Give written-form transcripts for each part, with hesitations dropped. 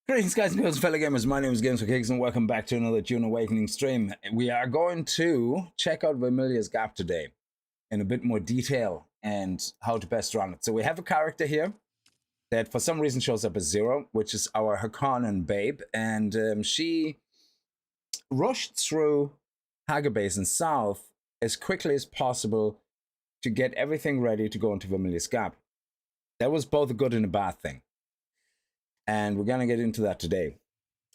Greetings, guys and girls, fellow gamers. My name is Games for Kickz, and welcome back to another Dune Awakening stream. We are going to check out Vermillius Gap today in a bit more detail and how to best run it. So we have a character here that for some reason shows up as 0, which is our Harkonnen babe, and she rushed through Hager Basin south as quickly as possible to get everything ready to go into Vermillius Gap. That was both a good and a bad thing. And we're going to get into that today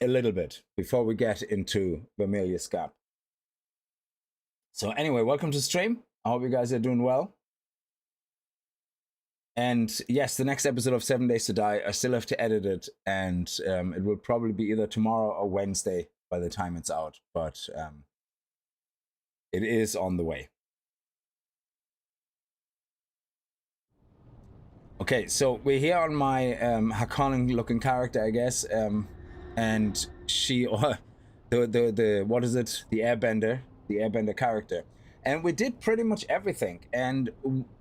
a little bit before we get into Vermillius Gap. So anyway, welcome to the stream. I hope you guys are doing well. And yes, the next episode of 7 Days to Die, I still have to edit it. And it will probably be either tomorrow or Wednesday by the time it's out. But it is on the way. Okay, so we're here on my Harkonnen-looking character, I guess, and she, the what is it? The Airbender character, and we did pretty much everything, and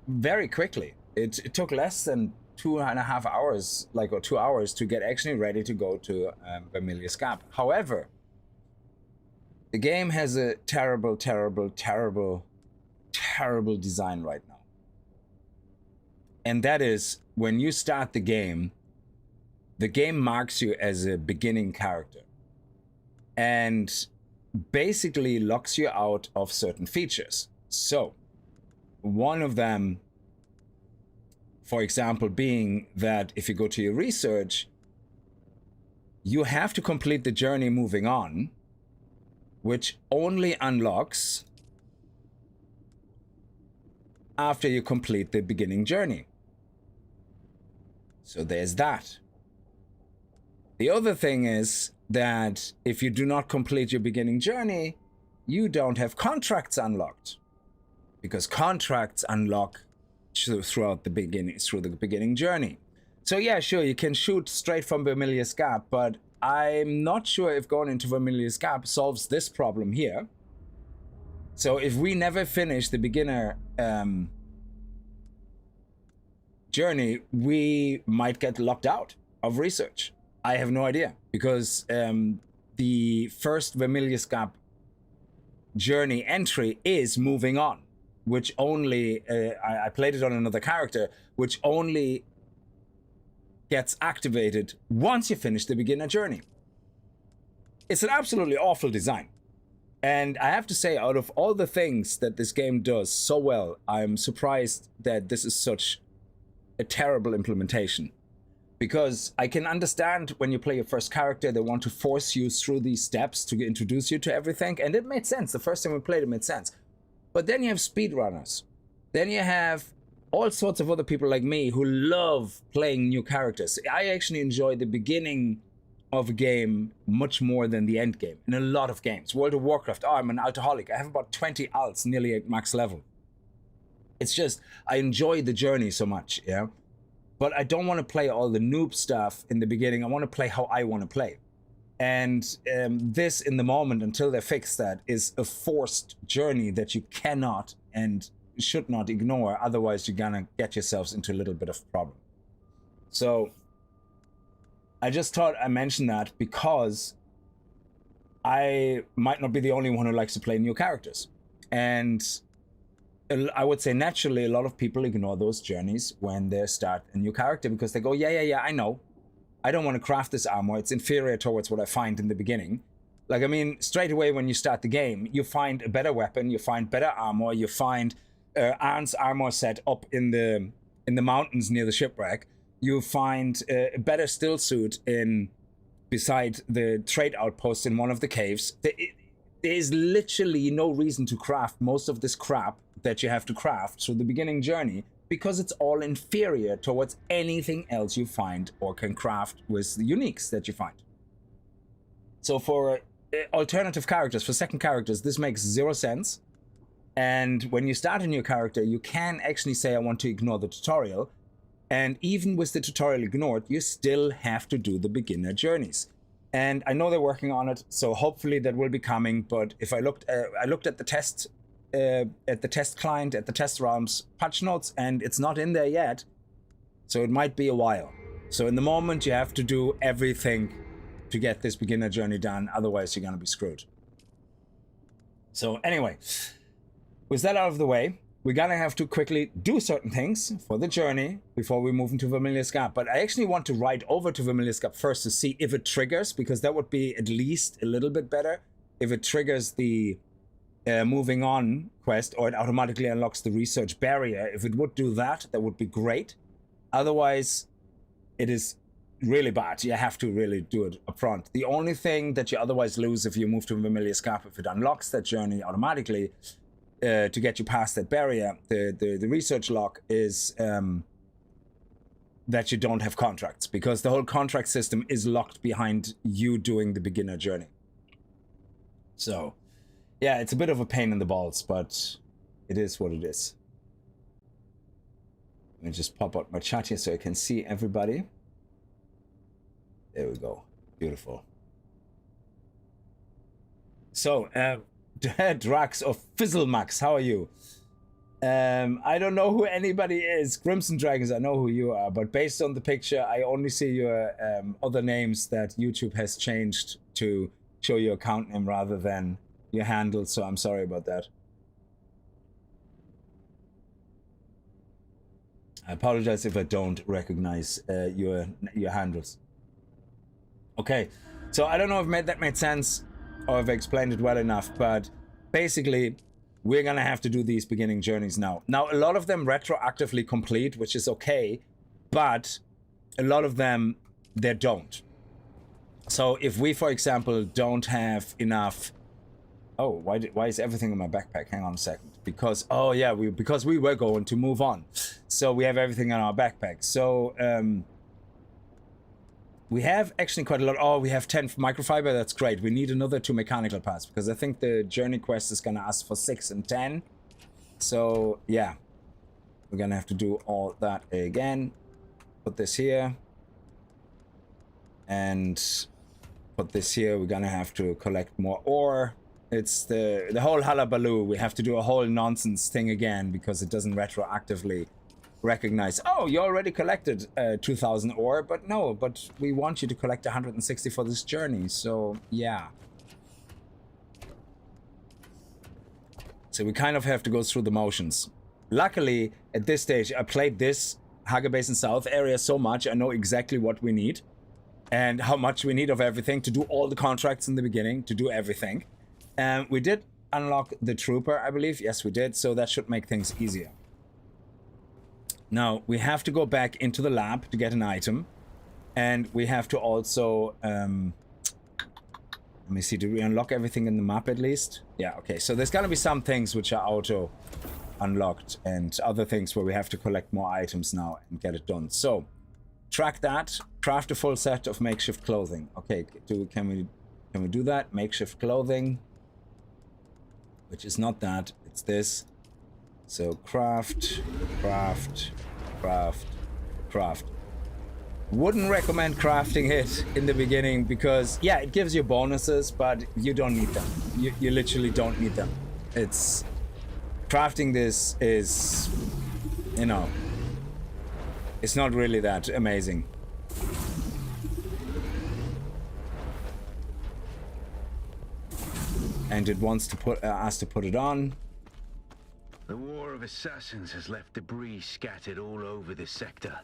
very quickly. It took less than 2.5 hours, or 2 hours, to get actually ready to go to Vermillius Gap. However, the game has a terrible, terrible, terrible, terrible design right now. And that is, when you start the game marks you as a beginning character and basically locks you out of certain features. So, one of them, for example, being that if you go to your research, you have to complete the journey moving on, which only unlocks after you complete the beginning journey. So there's that. The other thing is that if you do not complete your beginning journey, you don't have contracts unlocked, because contracts unlock throughout the beginning journey. So yeah, sure, you can shoot straight from Vermillius Gap, but I'm not sure if going into Vermillius Gap solves this problem here. So if we never finish the beginner journey, we might get locked out of research. I have no idea, because the first Vermillius Gap journey entry is moving on, which only, I played it on another character, which only gets activated once you finish the beginner journey. It's an absolutely awful design. And I have to say, out of all the things that this game does so well, I'm surprised that this is such a terrible implementation. Because I can understand when you play your first character, they want to force you through these steps to introduce you to everything, and it made sense. The first time we played it made sense. But then you have speedrunners. Then you have all sorts of other people like me who love playing new characters. I actually enjoy the beginning of a game much more than the end game in a lot of games. World of Warcraft, I'm an alcoholic. I have about 20 alts nearly at max level. It's just, I enjoy the journey so much, yeah? But I don't want to play all the noob stuff in the beginning. I want to play how I want to play. And this, in the moment, until they fix that, is a forced journey that you cannot and should not ignore. Otherwise, you're gonna get yourselves into a little bit of problem. So, I just thought I mentioned that because I might not be the only one who likes to play new characters. And I would say naturally a lot of people ignore those journeys when they start a new character, because they go, yeah, I know. I don't want to craft this armor. It's inferior towards what I find in the beginning. Like, I mean, straight away when you start the game, you find a better weapon, you find better armor, you find Arn's armor set up in the mountains near the shipwreck. You find a better Stillsuit beside the trade outpost in one of the caves. There is literally no reason to craft most of this crap that you have to craft through the beginning journey, because it's all inferior towards anything else you find or can craft with the uniques that you find. So for alternative characters, for second characters, this makes 0 sense. And when you start a new character, you can actually say, I want to ignore the tutorial. And even with the tutorial ignored, you still have to do the beginner journeys. And I know they're working on it, so hopefully that will be coming. But if I looked at the test client, at the test realms patch notes, and it's not in there yet, so it might be a while. So in the moment, you have to do everything to get this beginner journey done. Otherwise, you're going to be screwed. So anyway, with that out of the way, we're going to have to quickly do certain things for the journey before we move into Vermillius Gap. But I actually want to ride over to Vermillius Gap first to see if it triggers, because that would be at least a little bit better if it triggers the moving on quest, or it automatically unlocks the research barrier. If it would do that, that would be great. Otherwise, it is really bad. You have to really do it up front. The only thing that you otherwise lose if you move to Vermillius Gap, if it unlocks that journey automatically to get you past that barrier, the research lock, is that you don't have contracts, because the whole contract system is locked behind you doing the beginner journey. So yeah, it's a bit of a pain in the balls, but it is what it is. Let me just pop out my chat here so I can see everybody. There we go. Beautiful. So, Drax or Fizzlemax, how are you? I don't know who anybody is. Crimson Dragons, I know who you are, but based on the picture, I only see your other names that YouTube has changed to show your account name rather than your handle, so I'm sorry about that. I apologize if I don't recognize your handles. Okay, so I don't know if that made sense or if I explained it well enough, but basically we're gonna have to do these beginning journeys now. Now, a lot of them retroactively complete, which is okay, but a lot of them, they don't. So if we, for example, don't have enough... Oh, why is everything in my backpack? Hang on a second. Because, oh yeah, because we were going to move on. So we have everything in our backpack. So we have actually quite a lot. Oh, we have 10 microfiber. That's great. We need another 2 mechanical parts, because I think the journey quest is going to ask for 6 and 10. So yeah, we're going to have to do all that again. Put this here. And put this here. We're going to have to collect more ore. It's the whole hullabaloo. We have to do a whole nonsense thing again because it doesn't retroactively recognize, oh, you already collected 2,000 ore, but no, but we want you to collect 160 for this journey, so yeah. So we kind of have to go through the motions. Luckily, at this stage, I played this Haga Basin South area so much, I know exactly what we need and how much we need of everything to do all the contracts in the beginning, to do everything. We did unlock the trooper, I believe. Yes, we did. So that should make things easier. Now, we have to go back into the lab to get an item. And we have to also... let me see. Did we unlock everything in the map at least? Yeah, okay. So there's going to be some things which are auto-unlocked. And other things where we have to collect more items now and get it done. So, track that. Craft a full set of makeshift clothing. Okay, can we do that? Makeshift clothing. Which is not that, it's this. So craft, craft, craft, craft. Wouldn't recommend crafting it in the beginning because, yeah, it gives you bonuses, but you don't need them. You literally don't need them. It's... Crafting this is, you know, it's not really that amazing. And it wants to put us to put it on. The war of assassins has left debris scattered all over this sector.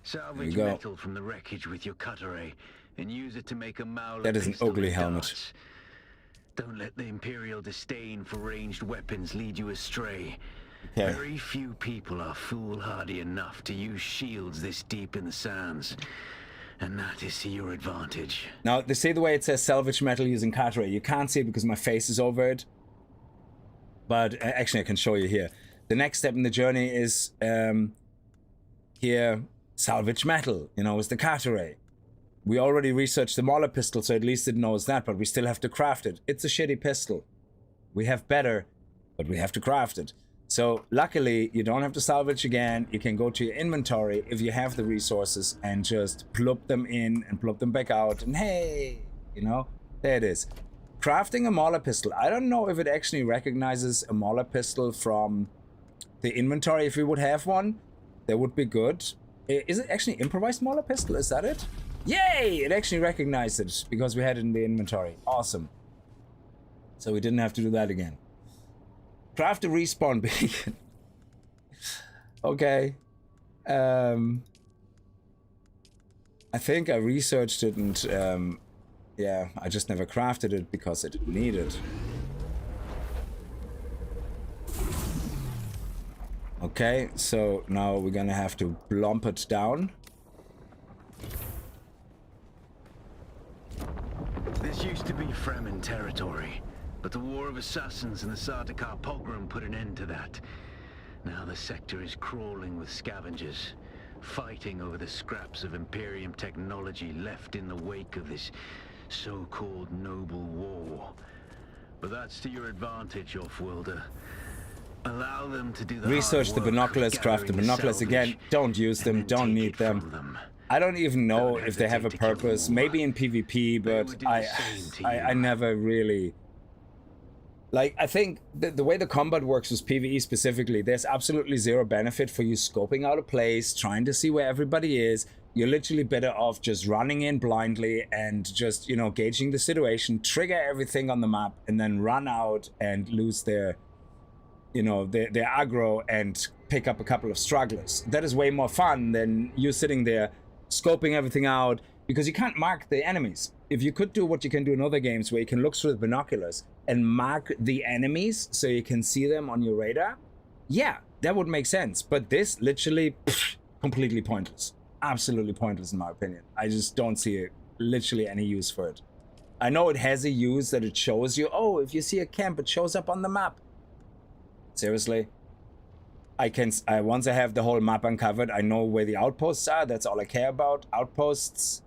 Salvage metal from the wreckage with your cutter ray and use it to make a Mauler. That is an ugly helmet. Don't let the Imperial disdain for ranged weapons lead you astray. Okay. Very few people are foolhardy enough to use shields this deep in the sands. And that is to your advantage. Now, they see the way it says salvage metal using cutter ray. You can't see it because my face is over it. But actually, I can show you here. The next step in the journey is here, salvage metal, you know, is the cutter ray. We already researched the Mauler pistol, so at least it knows that, but we still have to craft it. It's a shitty pistol. We have better, but we have to craft it. So luckily, you don't have to salvage again. You can go to your inventory if you have the resources and just plop them in and plop them back out. And hey, you know, there it is. Crafting a Mauler pistol. I don't know if it actually recognizes a Mauler pistol from the inventory. If we would have one, that would be good. Is it actually improvised Mauler pistol? Is that it? Yay! It actually recognized it because we had it in the inventory. Awesome. So we didn't have to do that again. Craft a respawn beacon. Okay. I think I researched it and yeah, I just never crafted it because I didn't need it. Okay, so now we're gonna have to blomp it down. This used to be Fremen territory, but the War of Assassins and the Sardaukar pogrom put an end to that. Now the sector is crawling with scavengers, fighting over the scraps of Imperium technology left in the wake of this so-called noble war. But that's to your advantage, off-worlder. Allow them to do the Research the binoculars, craft the binoculars again. Don't use them, don't need them. I don't even know if they have a purpose. Maybe in PvP, but I never really... Like, I think the way the combat works with PvE specifically, there's absolutely zero benefit for you scoping out a place, trying to see where everybody is. You're literally better off just running in blindly and just, you know, gauging the situation, trigger everything on the map, and then run out and lose their, you know, their aggro and pick up a couple of stragglers. That is way more fun than you sitting there scoping everything out, because you can't mark the enemies. If you could do what you can do in other games where you can look through the binoculars and mark the enemies so you can see them on your radar, yeah, that would make sense. But this literally completely pointless. Absolutely pointless in my opinion. I just don't see literally any use for it. I know it has a use that it shows you, oh, if you see a camp, it shows up on the map. Seriously? Once I have the whole map uncovered, I know where the outposts are. That's all I care about. Outposts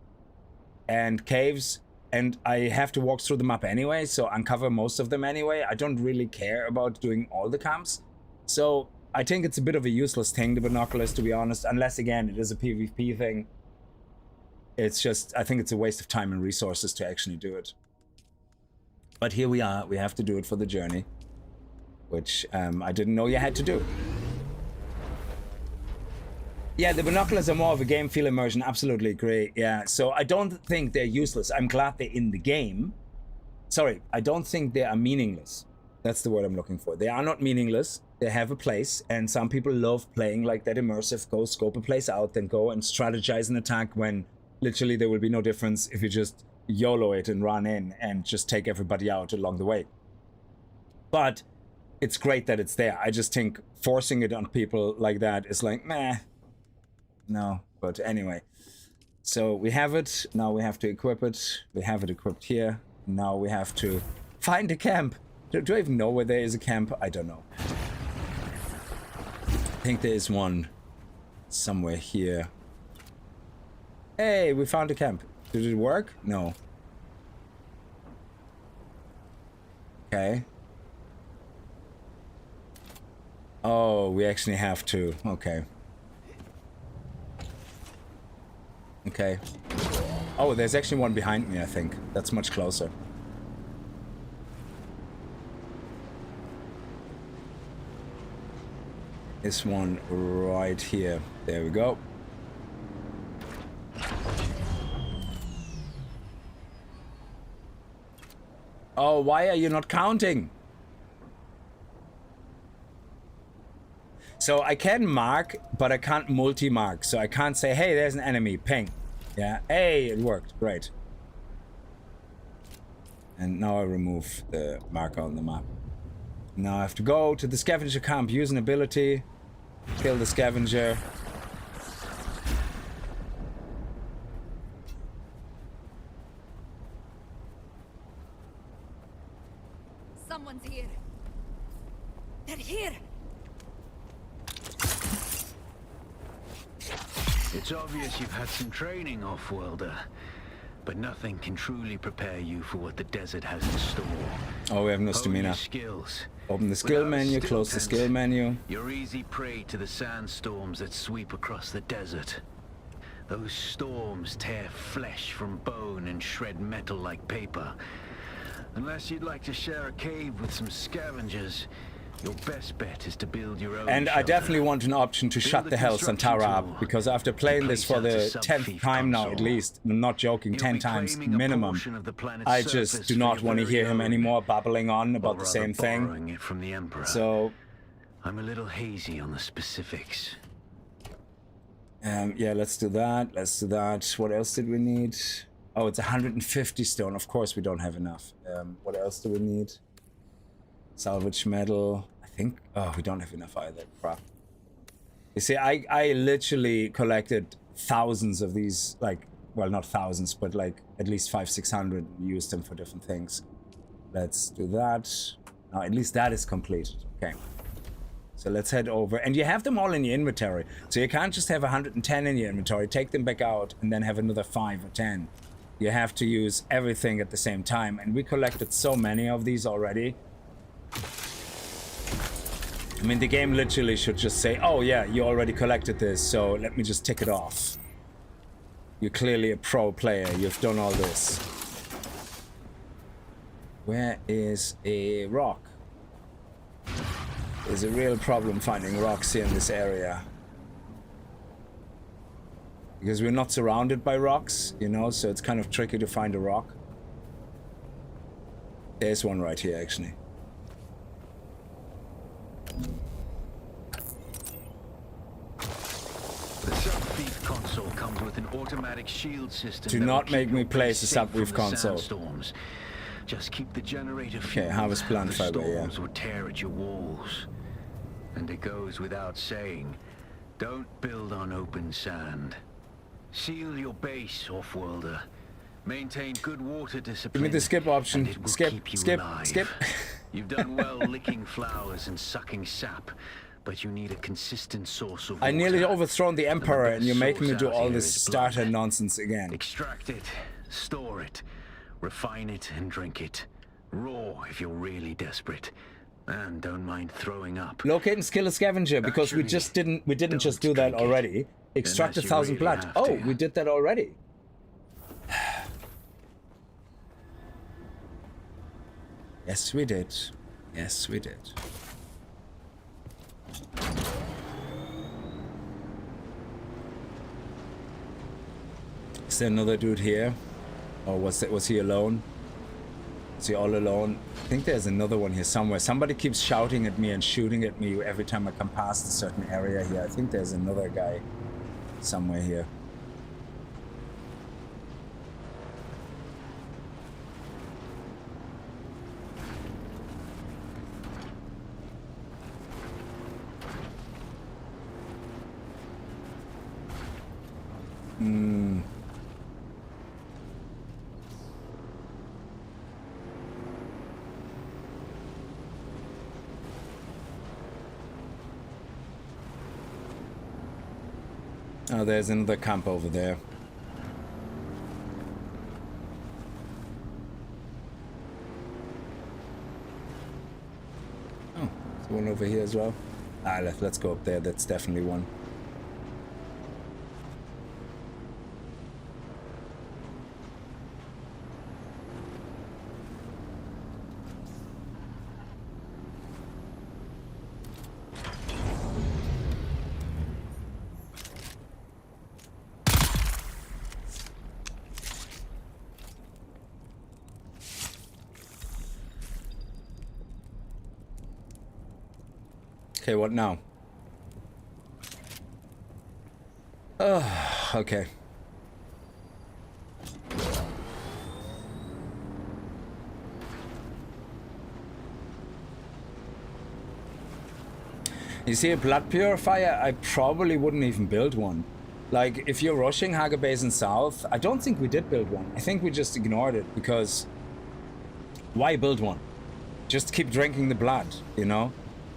and caves. And I have to walk through the map anyway, so uncover most of them anyway. I don't really care about doing all the camps. So I think it's a bit of a useless thing, the binoculars, to be honest. Unless, again, it is a PvP thing. It's just, I think it's a waste of time and resources to actually do it. But here we are. We have to do it for the journey, which I didn't know you had to do. Yeah, the binoculars are more of a game feel immersion. Absolutely agree. Yeah, so I don't think they're useless. I'm glad they're in the game. Sorry, I don't think they are meaningless. That's the word I'm looking for. They are not meaningless. They have a place, and some people love playing like that immersive. Go scope a place out, then go and strategize an attack when literally there will be no difference if you just YOLO it and run in and just take everybody out along the way. But it's great that it's there. I just think forcing it on people like that is like, meh. No, but anyway. So we have it. Now we have to equip it. We have it equipped here. Now we have to find a camp. Do I even know where there is a camp? I don't know. I think there is one somewhere here. Hey, we found a camp. Did it work? No. Okay. Oh, we actually have to. Okay. Okay. Oh, there's actually one behind me, I think. That's much closer. This one right here. There we go. Oh, why are you not counting? So I can mark, but I can't multi-mark. So I can't say, hey, there's an enemy, ping. Yeah, hey, it worked, great. And now I remove the marker on the map. Now I have to go to the scavenger camp, use an ability, kill the scavenger. Someone's here. They're here. It's obvious you've had some training, off-worlder, but nothing can truly prepare you for what the desert has in store. Oh, we have no stamina. Skills. Open the skill menu, close the skill menu. You're easy prey to the sandstorms that sweep across the desert. Those storms tear flesh from bone and shred metal like paper. Unless you'd like to share a cave with some scavengers, Your best bet is to build your own And I shelter. definitely want an option to shut Build a the hell construction Santara tool up, because after playing this for place the out a 10th sub-thief time now, at console. least, I'm not joking, You'll 10 be times claiming a minimum, portion of the planet's I just surface do for not your want to very hear him own, anymore babbling on or about the rather same thing. borrowing it from the Emperor. So, I'm a little hazy on the specifics. yeah, let's do that. Let's do that. What else did we need? Oh, it's 150 stone. Of course, we don't have enough. What else do we need? Salvage metal. I think. Oh, we don't have enough either. Crap. You see, I literally collected thousands of these. Like, well, not thousands, but like at least 500-600. And used them for different things. Let's do that. Now, at least that is completed. Okay. So let's head over, and you have them all in your inventory. So you can't just have 110 in your inventory, take them back out, and then have another 5 or 10. You have to use everything at the same time, and we collected so many of these already. I mean, the game literally should just say, oh yeah, you already collected this, so let me just tick it off. You're clearly a pro player, you've done all this. Where is a rock? There's a real problem finding rocks here in this area. Because we're not surrounded by rocks, you know, so it's kind of tricky to find a rock. There's one right here, actually. The sub-thief console comes with an automatic shield system. Do that not will make keep me your place base a safe sub-thief from the console. sandstorms. Just keep the generator Okay, fueled. harvest plant The fiber, yeah. storms will tear at your walls. And it goes without saying, don't build on open sand. Seal your base, off-worlder. Maintain good water discipline. Give me the skip option. and it will Skip, keep you skip, alive. skip. You've done well licking flowers and sucking sap, but you need a consistent source of water. I nearly overthrown the Emperor, and you're making me source do out all here this is starter blood. nonsense again. Extract it, store it, refine it, and drink it. Raw if you're really desperate. And don't mind throwing up. Locate and skill a scavenger, because we Actually, just didn't don't just do that drink it, already. Extract unless you 1,000 really blood. have Oh, to. we did that already. Yes, we did. Yes, we did. Is there another dude here? Or was he alone? Is he all alone? I think there's another one here somewhere. Somebody keeps shouting at me and shooting at me every time I come past a certain area here. I think there's another guy somewhere here. Oh, there's another camp over there. Oh, there's one over here as well. Ah, let's go up there. That's definitely one. Okay, what now? Oh, okay. You see, a blood purifier, I probably wouldn't even build one. Like, if you're rushing Hager Basin South, I don't think we did build one. I think we just ignored it, because why build one? Just keep drinking the blood, you know?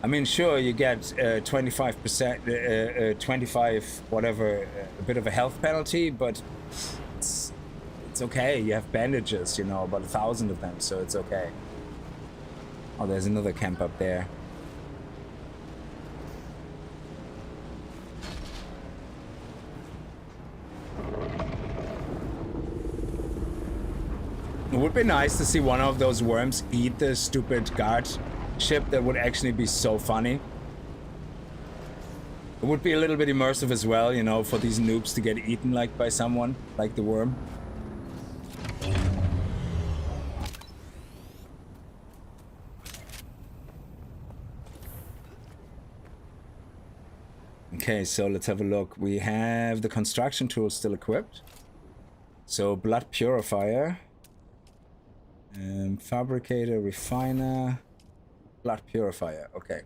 I mean, sure, you get 25%, 25, whatever, a bit of a health penalty, but it's okay. You have bandages, you know, about 1,000 of them, so it's okay. Oh, there's another camp up there. It would be nice to see one of those worms eat the stupid guard ship, that would actually be so funny. It would be a little bit immersive as well, you know, for these noobs to get eaten like by someone, like the worm. Okay, so let's have a look. We have the construction tools still equipped. So blood purifier, fabricator, refiner, blood purifier. Okay.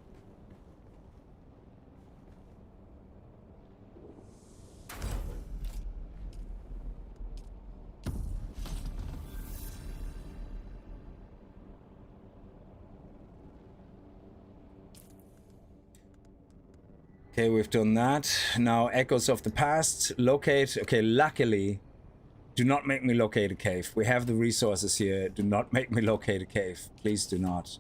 Okay, we've done that. Now, echoes of the past. Locate. Okay, luckily, do not make me locate a cave. We have the resources here. Do not make me locate a cave. Please do not.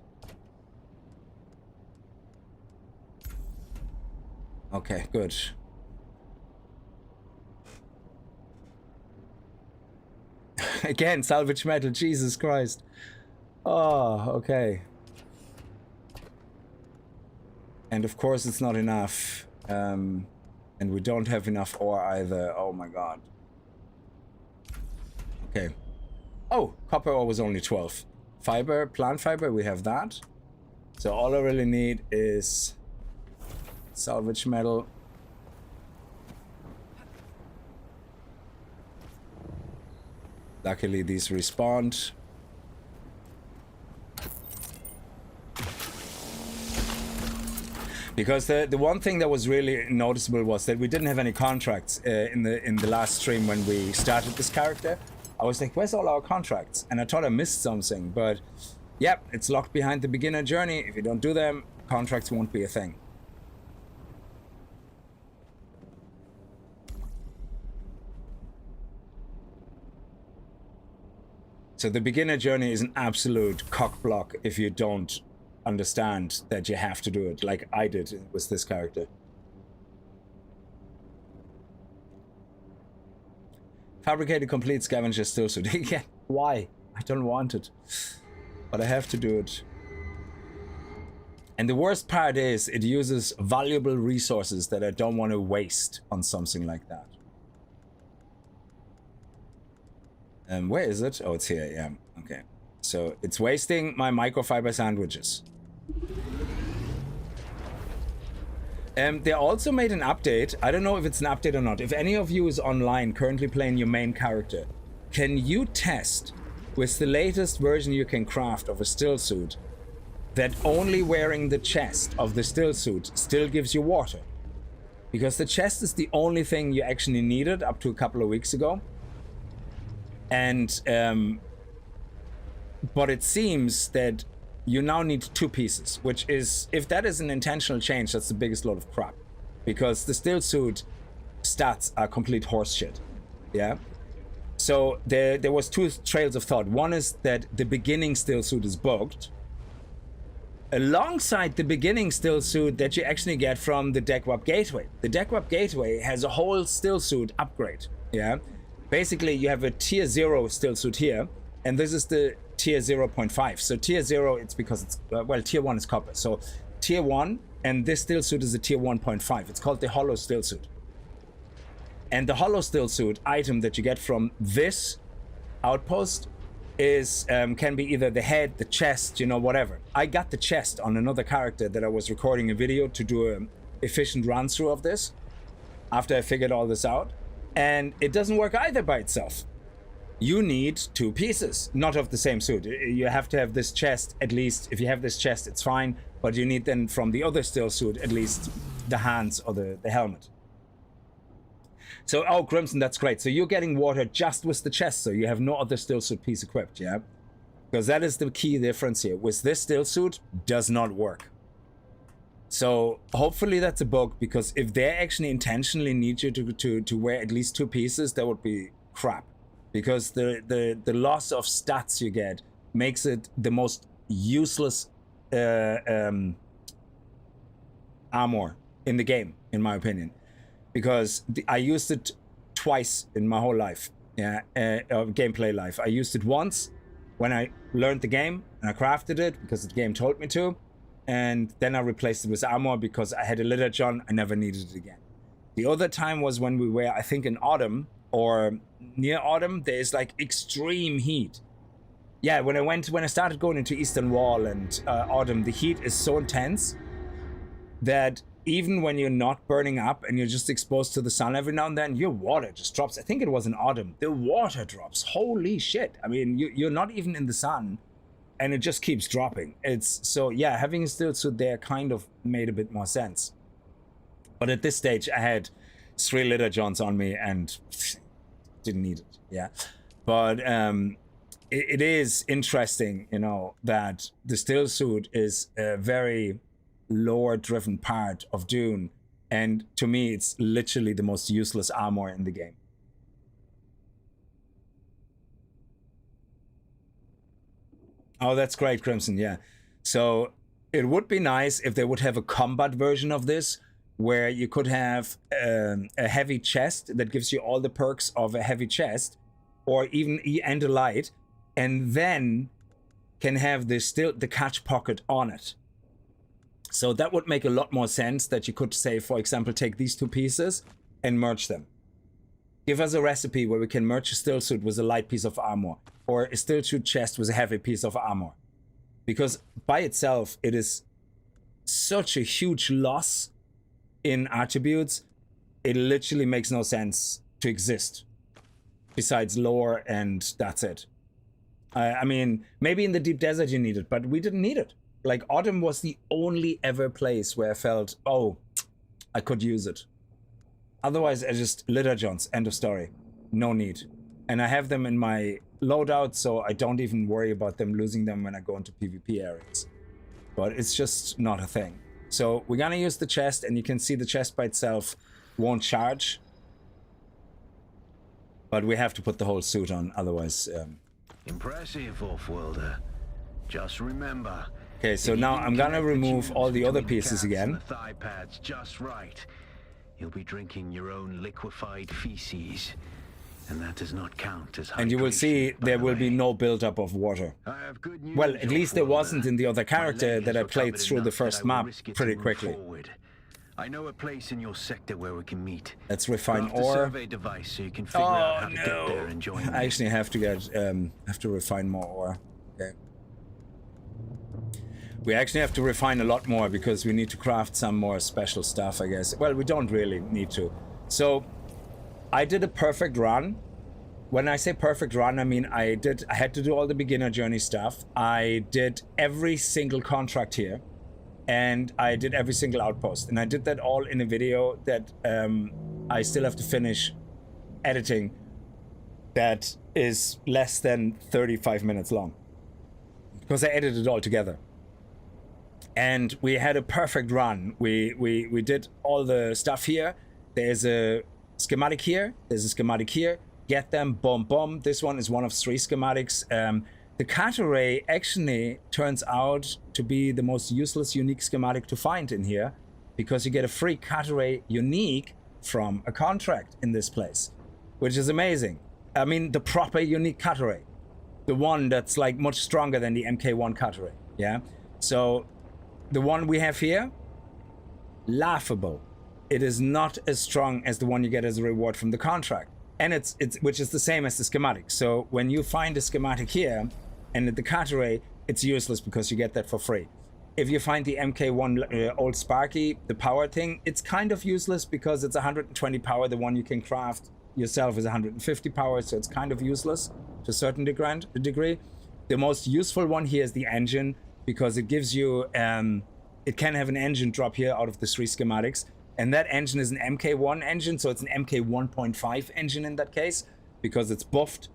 Okay, good. Again, salvage metal. Jesus Christ. Oh, okay. And of course it's not enough. And we don't have enough ore either. Oh my god. Okay. Oh, copper ore was only 12. Fiber, plant fiber, we have that. So all I really need is salvage metal. Luckily these respawned. Because the one thing that was really noticeable was that we didn't have any contracts in the last stream when we started this character. I was like, where's all our contracts? And I thought I missed something, but yep, it's locked behind the beginner journey. If you don't do them, contracts won't be a thing. So the beginner journey is an absolute cock block if you don't understand that you have to do it, like I did with this character. Fabricate a complete scavenger stillsuit. Yeah, why? I don't want it, but I have to do it. And the worst part is it uses valuable resources that I don't want to waste on something like that. Where is it? Oh, it's here. Yeah. Okay. So it's wasting my microfiber sandwiches. They also made an update. I don't know if it's an update or not. If any of you is online currently playing your main character, can you test with the latest version you can craft of a stillsuit that only wearing the chest of the stillsuit still gives you water? Because the chest is the only thing you actually needed up to a couple of weeks ago. And but it seems that you now need 2 pieces, which is, if that is an intentional change, that's the biggest load of crap. Because the stillsuit stats are complete horseshit. Yeah? So there was 2 trails of thought. One is that the beginning stillsuit is bugged. Alongside the beginning stillsuit that you actually get from the Deckwap Gateway. The Deckwap Gateway has a whole stillsuit upgrade. Yeah? Basically, you have a tier 0 stillsuit here, and this is the tier 0.5. So tier 0, it's because it's, well, tier 1 is copper. So tier 1, and this stillsuit is a tier 1.5. It's called the hollow stillsuit. And the hollow stillsuit item that you get from this outpost is, can be either the head, the chest, you know, whatever. I got the chest on another character that I was recording a video to do an efficient run through of this after I figured all this out. And it doesn't work either by itself. You need 2 pieces, not of the same suit. You have to have this chest, at least. If you have this chest, it's fine, but you need then from the other stillsuit at least the hands or the helmet. So, oh, Crimson, that's great. So you're getting water just with the chest, so you have no other stillsuit piece equipped, yeah? Because that is the key difference here. With this stillsuit, does not work. So hopefully that's a bug, because if they actually intentionally need you to wear at least 2 pieces, that would be crap. Because the loss of stats you get makes it the most useless armor in the game, in my opinion. Because I used it twice in my whole life, yeah, gameplay life. I used it once when I learned the game and I crafted it because the game told me to. and then I replaced it with armor because I had a litter John. I never needed it again. The other time was when we were, I think, in autumn or near autumn. There's like extreme heat. Yeah, when I started going into Eastern Wall and autumn, the heat is so intense that even when you're not burning up and you're just exposed to the sun every now and then, your water just drops. I think it was in autumn. The water drops. Holy shit. I mean, you're not even in the sun and it just keeps dropping. It's so, yeah, having a Stillsuit there kind of made a bit more sense. But at this stage, I had 3 litter johns on me and didn't need it. Yeah. But it is interesting, you know, that the Stillsuit is a very lore-driven part of Dune, and to me, it's literally the most useless armor in the game. Oh, that's great, Crimson. Yeah. So it would be nice if they would have a combat version of this, where you could have a heavy chest that gives you all the perks of a heavy chest, or even and a light, and then can have the catch pocket on it. So that would make a lot more sense, that you could say, for example, take these 2 pieces and merge them. Give us a recipe where we can merge a Stillsuit with a light piece of armor, or a Stillsuit chest with a heavy piece of armor. Because by itself, it is such a huge loss in attributes, it literally makes no sense to exist. Besides lore, and that's it. I mean, maybe in the deep desert you need it, but we didn't need it. Like, autumn was the only ever place where I felt, oh, I could use it. Otherwise, I just litter johns, end of story. No need. And I have them in my loadout, so I don't even worry about them losing them when I go into PvP areas. But it's just not a thing. So we're gonna use the chest, and you can see the chest by itself won't charge. But we have to put the whole suit on, otherwise... Impressive, off-worlder. Just remember... Okay, so now I'm gonna remove all the other pieces again. The thigh pads just right. You'll be drinking your own liquefied feces, and that does not count as hydration. And you will see there will be no buildup of water. Well, at least there wasn't in the other character that I played through the first map pretty quickly. I know a place in your sector where we can meet. Let's refine ore. Device so you can figure out how to get there and join me. I actually have to refine more ore. Okay. We actually have to refine a lot more because we need to craft some more special stuff, I guess. Well, we don't really need to. So, I did a perfect run. When I say perfect run, I mean I had to do all the beginner journey stuff. I did every single contract here. And I did every single outpost. And I did that all in a video that I still have to finish editing. That is less than 35 minutes long. Because I edited it all together. And we had a perfect run. We did all the stuff here. There's a schematic here. There's a schematic here. Get them, boom, boom. This one is one of 3 schematics. The cat array actually turns out to be the most useless unique schematic to find in here, because you get a free cat array unique from a contract in this place, which is amazing. I mean, the proper unique cat array. The one that's like much stronger than the MK1 cat array, yeah? So the one we have here, laughable. It is not as strong as the one you get as a reward from the contract. And it's which is the same as the schematic. So when you find a schematic here, and at the cat array, it's useless because you get that for free. If you find the MK1 Old Sparky, the power thing, it's kind of useless because it's 120 power. The one you can craft yourself is 150 power, so it's kind of useless to a certain degree. The most useful one here is the engine, because it gives you, it can have an engine drop here out of the 3 schematics. And that engine is an MK1 engine, so it's an MK 1.5 engine in that case, because it's buffed,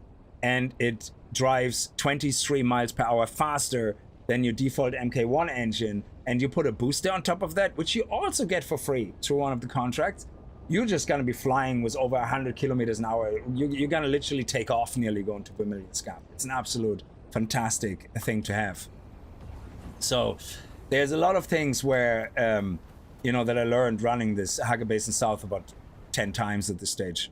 and it drives 23 miles per hour faster than your default MK1 engine. And you put a booster on top of that, which you also get for free through one of the contracts. You're just going to be flying with over 100 kilometers an hour. You're going to literally take off nearly going to Vermillius camp. It's an absolute fantastic thing to have. So there's a lot of things where, you know, that I learned running this Hager Basin South about 10 times at this stage.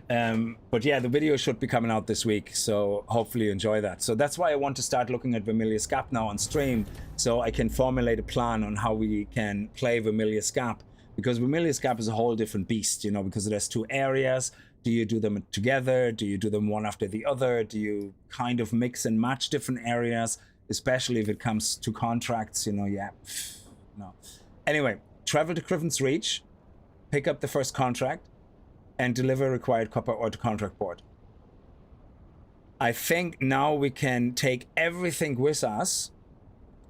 But yeah, the video should be coming out this week, so hopefully you enjoy that. So that's why I want to start looking at Vermillius Gap now on stream, so I can formulate a plan on how we can play Vermillius Gap, because Vermillius Gap is a whole different beast, you know, because it has two areas. Do you do them together? Do you do them one after the other? Do you kind of mix and match different areas, especially if it comes to contracts, you know? Yeah, no. Anyway, travel to Criffin's Reach, pick up the first contract, and deliver required copper ore to contract port. I think now we can take everything with us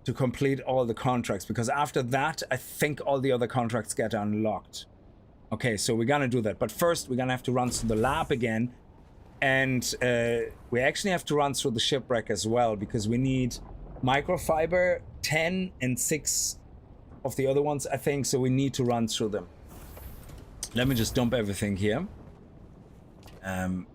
to complete all the contracts, because after that, I think all the other contracts get unlocked. Okay, so we're gonna do that. But first, we're gonna have to run through the lab again. And we actually have to run through the shipwreck as well, because we need microfiber, 10 and 6 of the other ones, I think. So we need to run through them. Let me just dump everything here. Oh,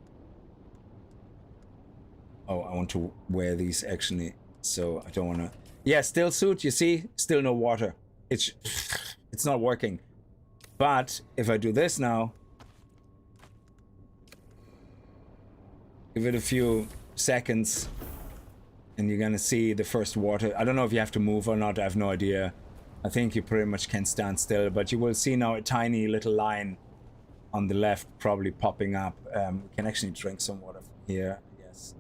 I want to wear these actually, so I don't want to. Yeah, Stillsuit, you see, still no water. It's not working. But if I do this now, give it a few seconds, and you're gonna see the first water. I don't know if you have to move or not. I have no idea. I think you pretty much can stand still, but you will see now a tiny little line on the left probably popping up. We can actually drink some water from here, I guess.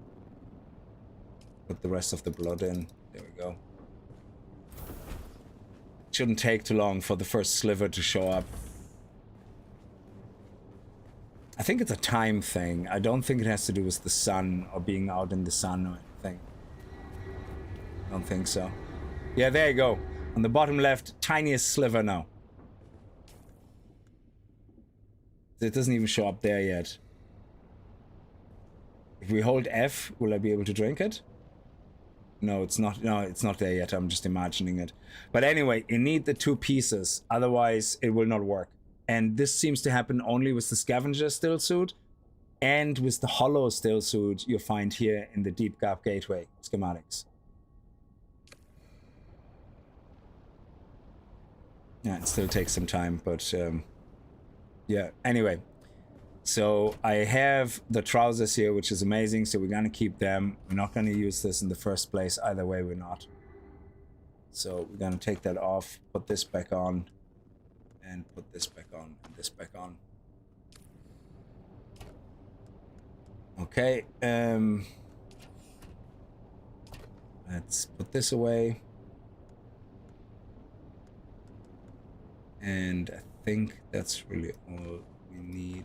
Put the rest of the blood in. There we go. Shouldn't take too long for the first sliver to show up. I think it's a time thing. I don't think it has to do with the sun or being out in the sun or anything. I don't think so. Yeah, there you go. On the bottom left, tiniest sliver now. It doesn't even show up there yet. If we hold F, will I be able to drink it? No, it's not. No, it's not there yet. I'm just imagining it. But anyway, you need the two pieces. Otherwise, it will not work. And this seems to happen only with the scavenger Stillsuit and with the hollow Stillsuit you find here in the Deep Gap Gateway schematics. Yeah, it still takes some time, but yeah, anyway. So I have the trousers here, which is amazing, so we're gonna keep them. We're not gonna use this in the first place, either way we're not. So we're gonna take that off, put this back on, and put this back on, and this back on. Okay, let's put this away. And I think that's really all we need.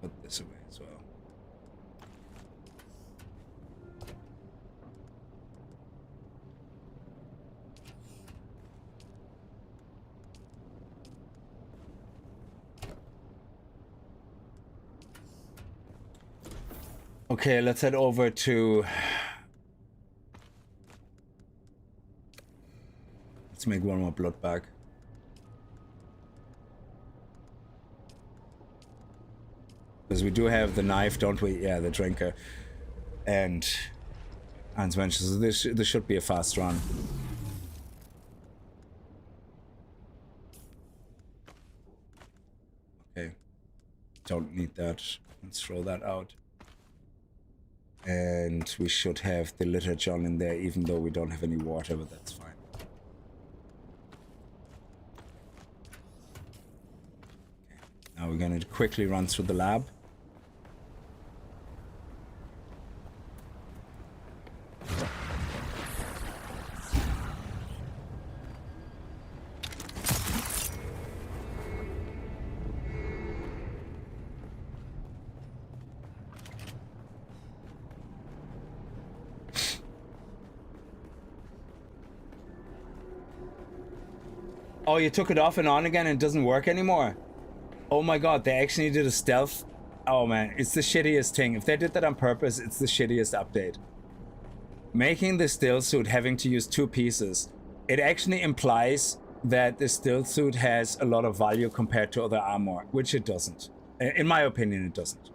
Put this away as well. Okay, let's head over to... Let's make one more blood bag. Because we do have the knife, don't we? Yeah, the drinker. And Hans mentions so this should be a fast run. Okay. Don't need that. Let's throw that out. And we should have the litter John in there, even though we don't have any water, but that's fine. Okay. Now we're going to quickly run through the lab. Oh, you took it off and on again and it doesn't work anymore? Oh my god, they actually did a stealth. Oh man, it's the shittiest thing. If they did that on purpose, it's the shittiest update. Making the Stillsuit having to use two pieces, it actually implies that the Stillsuit has a lot of value compared to other armor, which it doesn't. In my opinion, it doesn't.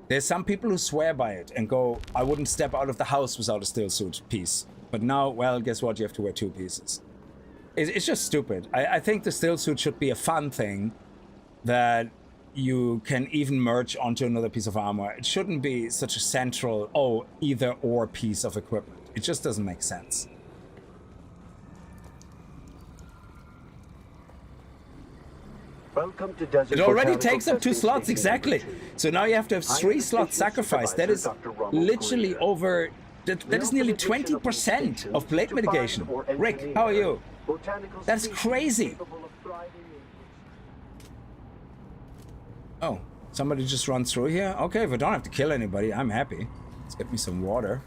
There's some people who swear by it and go, I wouldn't step out of the house without a Stillsuit piece. But now, well, guess what? You have to wear two pieces. It's just stupid. I think the Stillsuit should be a fun thing that you can even merge onto another piece of armor. It shouldn't be such a central, either or piece of equipment. It just doesn't make sense. Welcome to Desert It already Botanical takes up 2 Testing slots, Station exactly. number 2. So now you have to have I am 3 the slots station sacrificed. That is supervisor, Dr. Ronald literally Greer. over... That is nearly 20% of blade mitigation. Rick, how are you? That's crazy. Oh, somebody just run through here? Okay, if I don't have to kill anybody, I'm happy. Let's get me some water.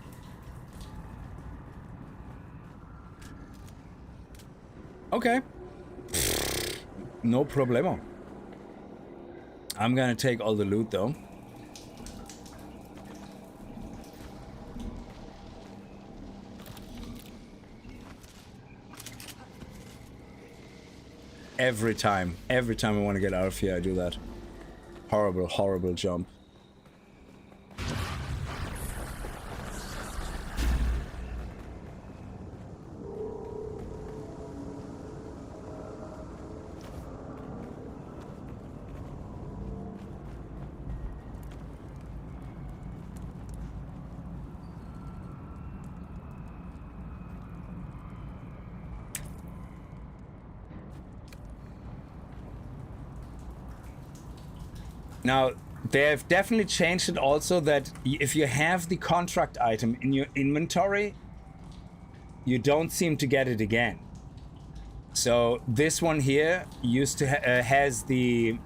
Okay. No problemo. I'm gonna take all the loot though. Every time I want to get out of here, I do that. Horrible, horrible jump. Now, they've definitely changed it also that if you have the contract item in your inventory, you don't seem to get it again. So this one here used to has the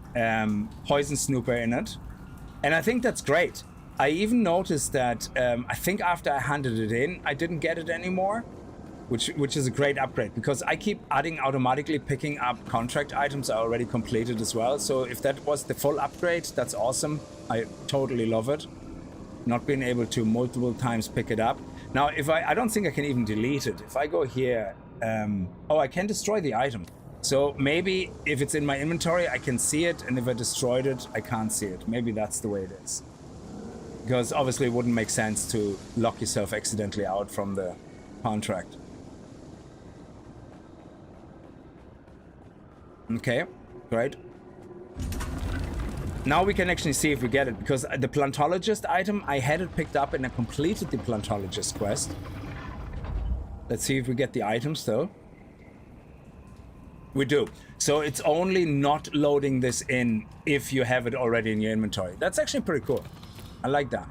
poison snooper in it, and I think that's great. I even noticed that I think after I handed it in, I didn't get it anymore. Which is a great upgrade, because I keep adding automatically picking up contract items I already completed as well. So if that was the full upgrade, that's awesome. I totally love it. Not being able to multiple times pick it up. Now, if I don't think I can even delete it. If I go here, I can destroy the item. So maybe if it's in my inventory, I can see it, and if I destroyed it, I can't see it. Maybe that's the way it is. Because obviously it wouldn't make sense to lock yourself accidentally out from the contract. Okay, great. Now we can actually see if we get it, because the plantologist item, I had it picked up and I completed the plantologist quest. Let's see if we get the items though. We do. So it's only not loading this in if you have it already in your inventory. That's actually pretty cool. I like that.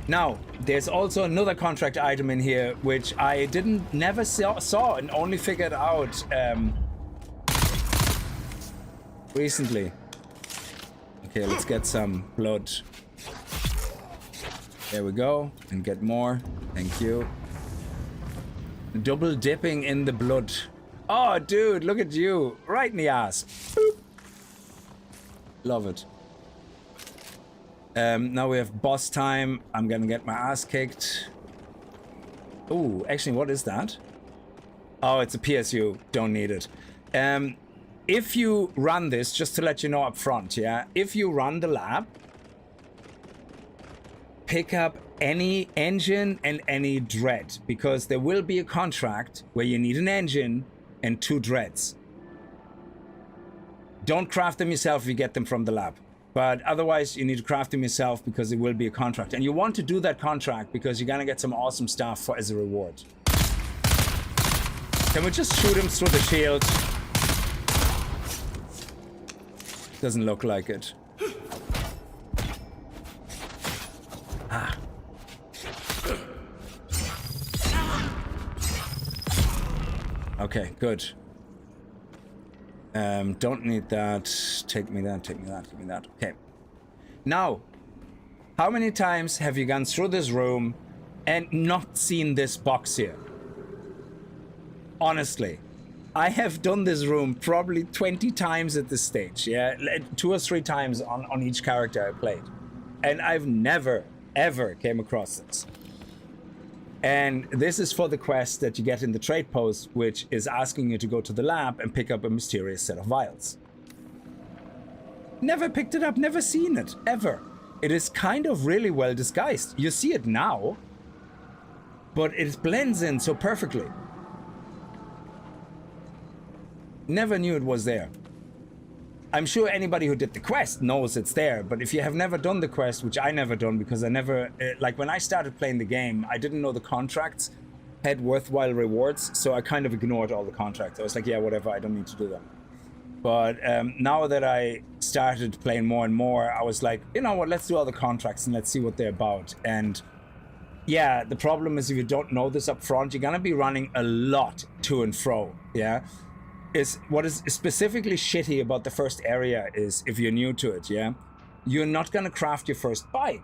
Now, there's also another contract item in here, which I never saw and only figured out recently. Okay, let's get some blood. There we go, and get more. Thank you. Double dipping in the blood. Oh, dude, look at you. Right in the ass. Boop. Love it. Now we have boss time. I'm gonna get my ass kicked. Ooh, actually, what is that? Oh, it's a PSU. Don't need it. If you run this, just to let you know up front, yeah? If you run the lab, pick up any engine and any dread, because there will be a contract where you need an engine and 2 dreads. Don't craft them yourself if you get them from the lab. But otherwise, you need to craft them yourself, because it will be a contract. And you want to do that contract because you're gonna get some awesome stuff as a reward. Can we just shoot him through the shield? Doesn't look like it. Ah. Okay, good. Don't need that. Take me that, take me that, give me that. Okay. Now, how many times have you gone through this room and not seen this box here? Honestly, I have done this room probably 20 times at this stage, yeah? 2 or 3 times on each character I played. And I've never, ever came across this. And this is for the quest that you get in the trade post, which is asking you to go to the lab and pick up a mysterious set of vials. Never picked it up, never seen it, ever. It is kind of really well disguised. You see it now, but it blends in so perfectly. Never knew it was there. I'm sure anybody who did the quest knows it's there, but if you have never done the quest, which I never done because I never, like when I started playing the game, I didn't know the contracts had worthwhile rewards, so I kind of ignored all the contracts. I was like, yeah, whatever, I don't need to do them. But now that I started playing more and more, I was like, you know what, let's do all the contracts and let's see what they're about. And yeah, the problem is if you don't know this up front, you're gonna be running a lot to and fro, yeah? What is specifically shitty about the first area is, if you're new to it, yeah? You're not gonna craft your first bike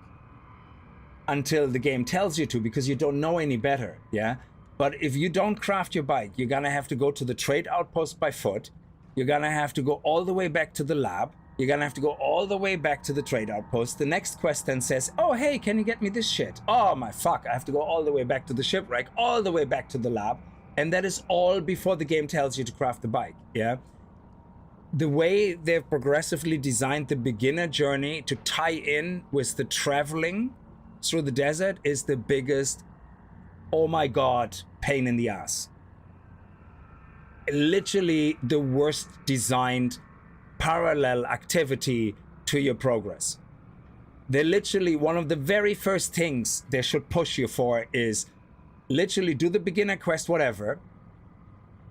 until the game tells you to, because you don't know any better, yeah? But if you don't craft your bike, you're gonna have to go to the trade outpost by foot. You're gonna have to go all the way back to the lab. You're gonna have to go all the way back to the trade outpost. The next quest then says, oh, hey, can you get me this shit? Oh my fuck, I have to go all the way back to the shipwreck, all the way back to the lab. And that is all before the game tells you to craft the bike, yeah? The way they've progressively designed the beginner journey to tie in with the traveling through the desert is the biggest, oh my god, pain in the ass. Literally the worst designed parallel activity to your progress. They're literally, one of the very first things they should push you for is literally do the beginner quest, whatever,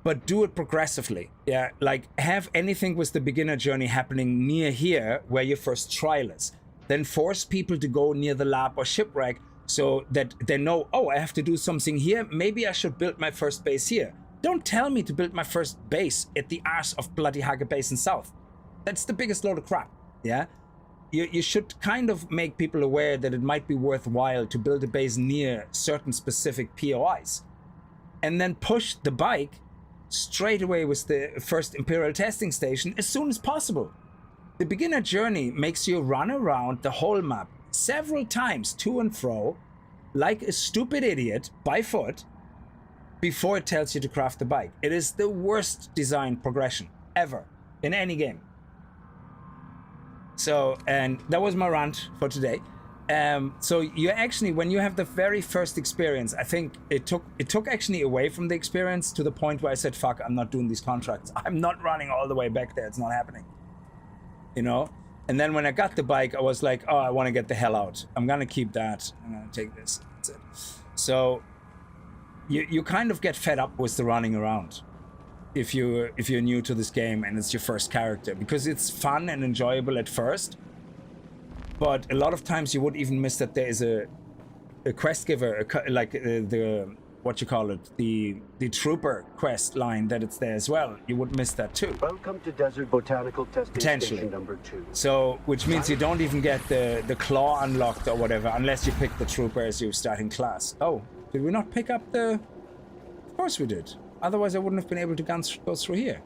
but do it progressively. Yeah, like have anything with the beginner journey happening near here where your first trial is. Then force people to go near the lab or shipwreck so that they know, oh, I have to do something here. Maybe I should build my first base here. Don't tell me to build my first base at the arse of bloody Haga Basin South. That's the biggest load of crap, yeah? You should kind of make people aware that it might be worthwhile to build a base near certain specific POIs. And then push the bike straight away with the first Imperial testing station as soon as possible. The beginner journey makes you run around the whole map several times to and fro like a stupid idiot by foot before it tells you to craft the bike. It is the worst designed progression ever in any game. So, and that was my rant for today. So you actually, when you have the very first experience, I think it took actually away from the experience to the point where I said, fuck, I'm not doing these contracts. I'm not running all the way back there. It's not happening. You know? And then when I got the bike, I was like, oh, I want to get the hell out. I'm going to keep that. I'm going to take this. That's it. So you kind of get fed up with the running around if you're new to this game and it's your first character, because it's fun and enjoyable at first, but a lot of times you would even miss that there is a quest giver, like the what you call it, the trooper quest line, that it's there as well. You would miss that too. Welcome to Desert Botanical Testing Station number 2. So, which means you don't even get the claw unlocked or whatever unless you pick the trooper as your starting class. Oh, did we not pick up the? Of course we did. Otherwise, I wouldn't have been able to go through here.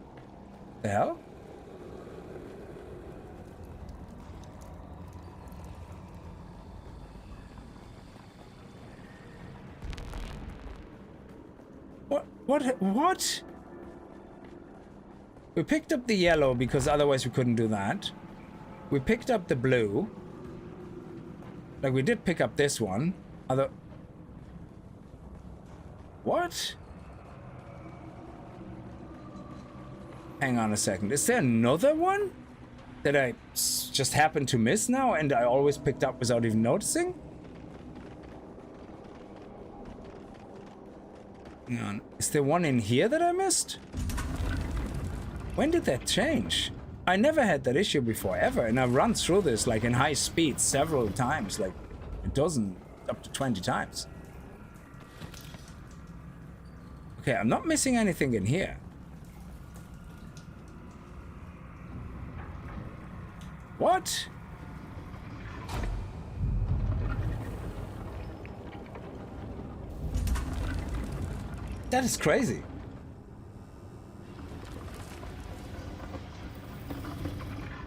The hell? What? We picked up the yellow because otherwise we couldn't do that. We picked up the blue. Like, we did pick up this one. What? Hang on a second. Is there another one that I just happened to miss now and I always picked up without even noticing? Hang on. Is there one in here that I missed? When did that change? I never had that issue before, ever. And I've run through this like in high speed several times, like a dozen, up to 20 times. Okay, I'm not missing anything in here. What? That is crazy.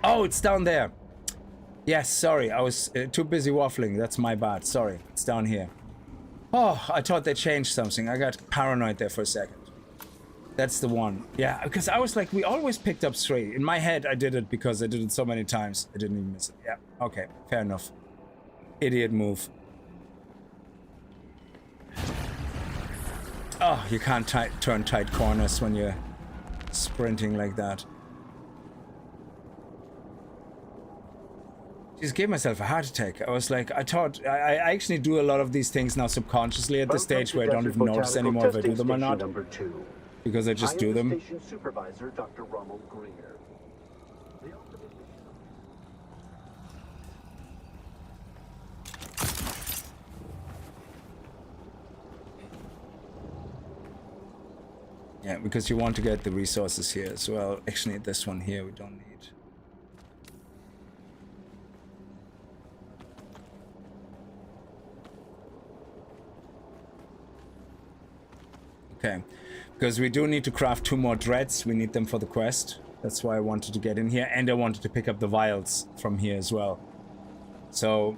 Oh, it's down there. Yes, sorry, I was too busy waffling. That's my bad. Sorry, it's down here. Oh, I thought they changed something. I got paranoid there for a second. That's the one. Yeah, because I was like, we always picked up 3. In my head, I did it because I did it so many times. I didn't even miss it. Yeah, okay, fair enough. Idiot move. Oh, you can't turn tight corners when you're sprinting like that. Just gave myself a heart attack. I was like, I thought, I actually do a lot of these things now subconsciously at the stage where I don't even notice anymore if I do them or not. Because I just do them. Station Supervisor Dr. Ronald Greer. Yeah, because you want to get the resources here as well. Actually, this one here we don't need. Okay, because we do need to craft 2 more dreads. We need them for the quest. That's why I wanted to get in here, and I wanted to pick up the vials from here as well. So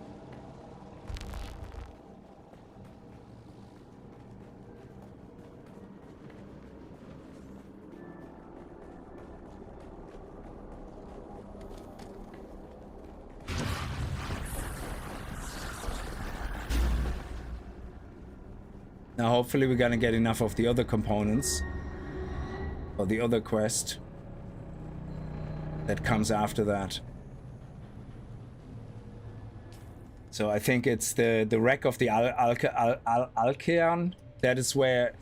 now, hopefully we're gonna get enough of the other components, or the other quest that comes after that. So I think it's the wreck of the Alkean. That is where,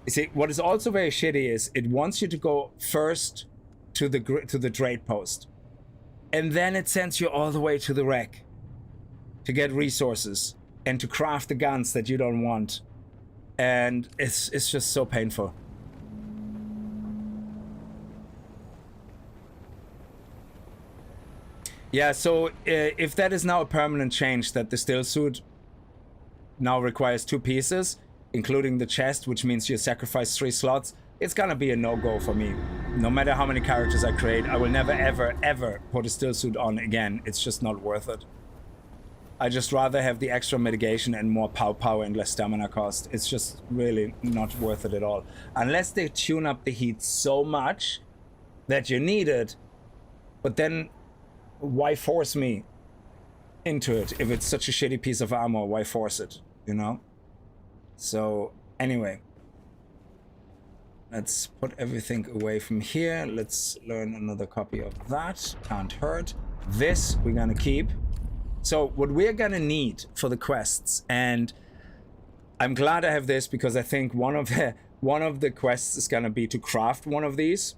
you see, what is also very shitty is it wants you to go first to the trade post, and then it sends you all the way to the wreck to get resources and to craft the guns that you don't want. And it's just so painful. Yeah, so if that is now a permanent change, that the Stillsuit now requires 2 pieces, including the chest, which means you sacrifice 3 slots, it's gonna be a no-go for me. No matter how many characters I create, I will never, ever, ever put a Stillsuit on again. It's just not worth it. I just rather have the extra mitigation and more power and less stamina cost. It's just really not worth it at all. Unless they tune up the heat so much that you need it, but then why force me into it? If it's such a shitty piece of armor, why force it, you know? So anyway, let's put everything away from here. Let's learn another copy of that. Can't hurt. This we're gonna keep. So what we're gonna need for the quests, and I'm glad I have this because I think one of the quests is gonna be to craft one of these,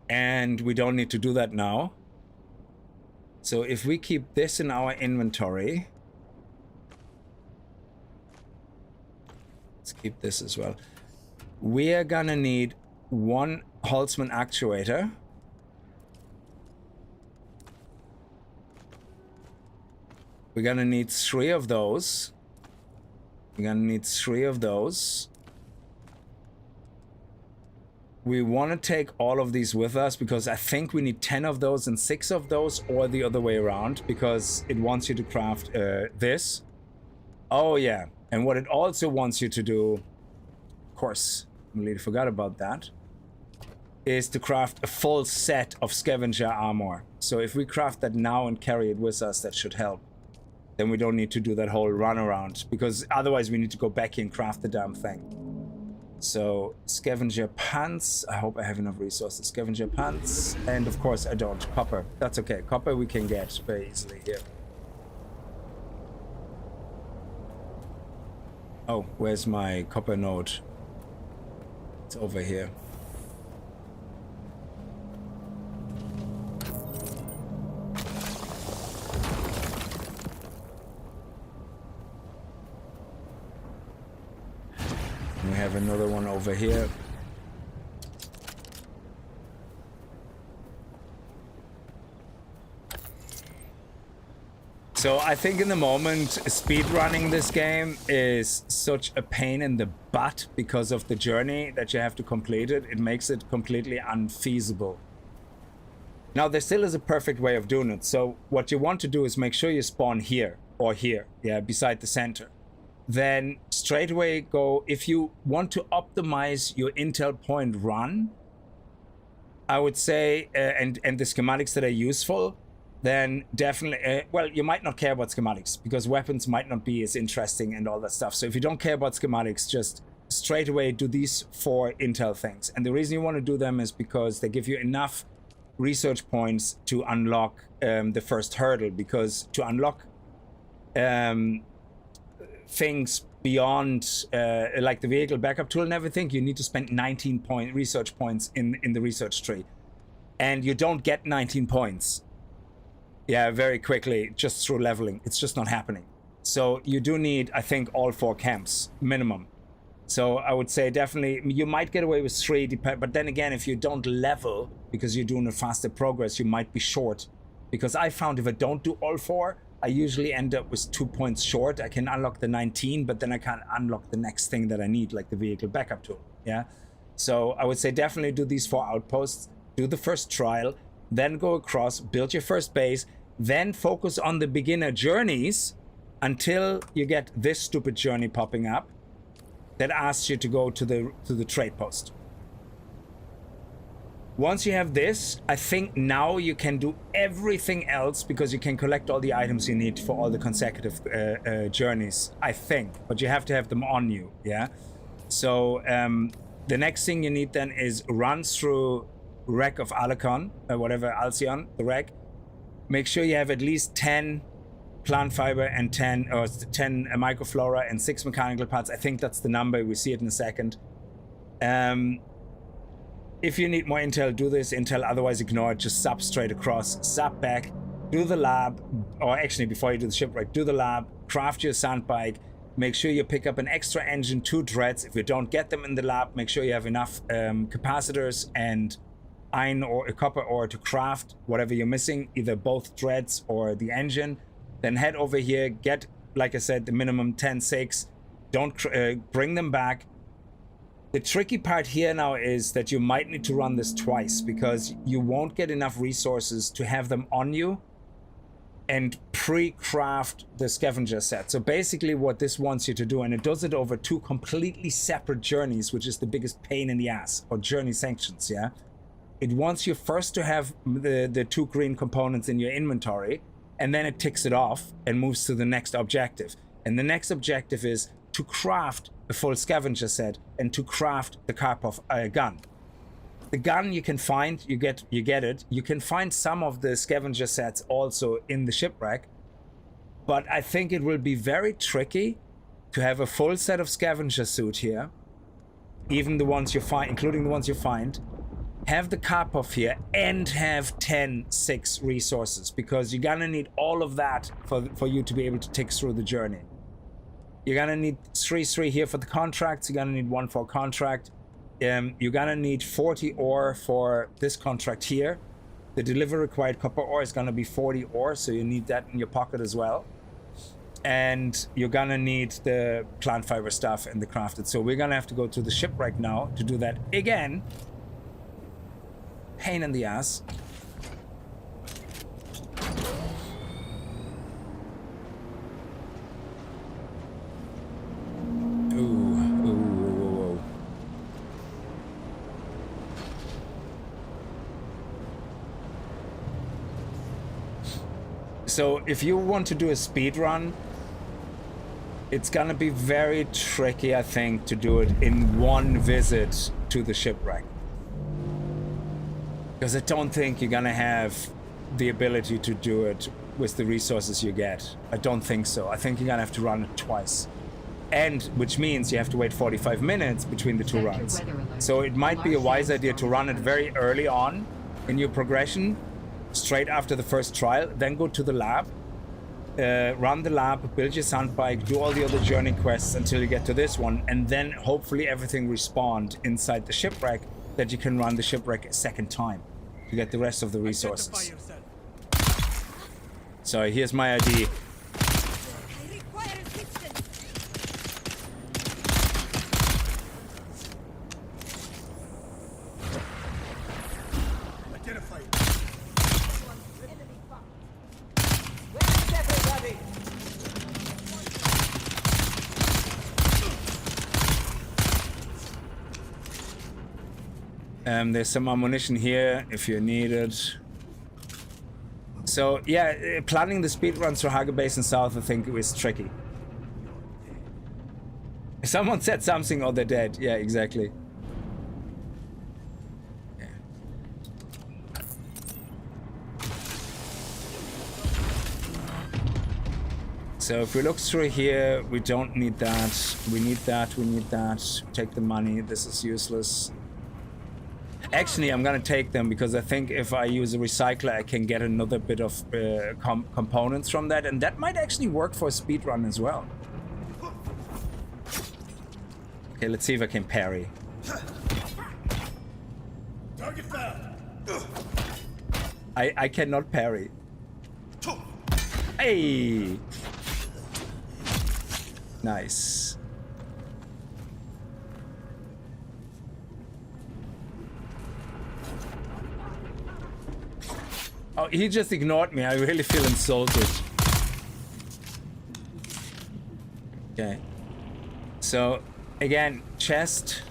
and we don't need to do that now. So if we keep this in our inventory, let's keep this as well. We are gonna need 1 Holtzman actuator. We're gonna need 3 of those. We're gonna need 3 of those. We want to take all of these with us because I think we need 10 of those and 6 of those, or the other way around, because it wants you to craft this. Oh yeah, and what it also wants you to do, of course, I completely forgot about that, is to craft a full set of scavenger armor. So if we craft that now and carry it with us, that should help. Then we don't need to do that whole run around, because otherwise we need to go back here and craft the damn thing. So scavenger pants, I hope I have enough resources. Scavenger pants, and of course I don't. Copper, that's okay. Copper we can get very easily here. Oh, where's my copper node? It's over here. We have another one over here. So I think in the moment, speedrunning this game is such a pain in the butt because of the journey that you have to complete it. It makes it completely unfeasible. Now, there still is a perfect way of doing it. So what you want to do is make sure you spawn here or here, yeah, beside the center. then straight away go, if you want to optimize your intel point run, I would say, and the schematics that are useful, then definitely, well, you might not care about schematics because weapons might not be as interesting and all that stuff. So if you don't care about schematics, just straight away do these 4 intel things. And the reason you want to do them is because they give you enough research points to unlock the first hurdle, because to unlock things beyond like the vehicle backup tool and everything, you need to spend 19 research points in the research tree, and you don't get 19 points very quickly just through leveling. It's just not happening. So you do need, I think, all 4 camps minimum. So I would say definitely you might get away with 3, but then again, if you don't level because you're doing a faster progress, you might be short, because I found if I don't do all 4, I usually end up with 2 points short. I can unlock the 19, but then I can't unlock the next thing that I need, like the vehicle backup tool. Yeah. So I would say definitely do these 4 outposts, do the first trial, then go across, build your first base, then focus on the beginner journeys until you get this stupid journey popping up that asks you to go to the trade post. Once you have this, I think now you can do everything else, because you can collect all the items you need for all the consecutive journeys, I think. But you have to have them on you, yeah? So the next thing you need then is run through wreck of Alcon, whatever, Alcyon, the wreck. Make sure you have at least 10 plant fiber and 10 microflora and 6 mechanical parts. I think that's the number. We see it in a second. If you need more intel, do this intel. Otherwise, ignore it. Just sub straight across, sub back, do the lab, or actually before you do the shipwreck, do the lab, craft your sand bike. Make sure you pick up an extra engine, 2 dreads. If you don't get them in the lab, make sure you have enough capacitors and iron or copper ore to craft whatever you're missing, either both dreads or the engine. Then head over here, get, like I said, the minimum 10-6. Don't bring them back. The tricky part here now is that you might need to run this twice, because you won't get enough resources to have them on you and pre-craft the scavenger set. So basically what this wants you to do, and it does it over 2 completely separate journeys, which is the biggest pain in the ass, or journey sanctions, yeah? It wants you first to have the 2 green components in your inventory, and then it ticks it off and moves to the next objective. And the next objective is to craft a full scavenger set and to craft the Karpov gun. The gun you can find, you get it. You can find some of the scavenger sets also in the shipwreck, but I think it will be very tricky to have a full set of scavenger suit here, even the ones you find, including the ones you find, have the Karpov here and have 10-6 resources, because you're gonna need all of that for you to be able to tick through the journey. You're gonna need 3 here for the contracts. You're gonna need 1 for contract. You're gonna need 40 ore for this contract here. The deliver required copper ore is gonna be 40 ore, so you need that in your pocket as well. And you're gonna need the plant fiber stuff and the crafted. So we're gonna have to go to the shipwreck now to do that again. Pain in the ass. So if you want to do a speed run, it's gonna be very tricky, I think, to do it in 1 visit to the shipwreck. Because I don't think you're gonna have the ability to do it with the resources you get. I don't think so. I think you're gonna have to run it twice. And which means you have to wait 45 minutes between the 2 runs. So it might be a wise idea to run it very early on in your progression, straight after the first trial, then go to the lab, run the lab, build your sand bike, do all the other journey quests until you get to this one, and then hopefully everything respawned inside the shipwreck, that you can run the shipwreck a second time to get the rest of the resources. So here's my ID. I require assistance. Identified. Enemy found. Where's everybody? There's some ammunition here if you need it. So yeah, planning the speedruns for Hagerbasin South, I think, was tricky. Someone said something or they're dead. Yeah, exactly. Yeah. So if we look through here, we don't need that. We need that, we need that. Take the money, this is useless. Actually, I'm gonna take them because I think if I use a recycler, I can get another bit of components from that, and that might actually work for a speedrun as well. Okay, let's see if I can parry. Target found. I cannot parry. Hey! Nice. Oh, he just ignored me. I really feel insulted. Okay. So, again, chest.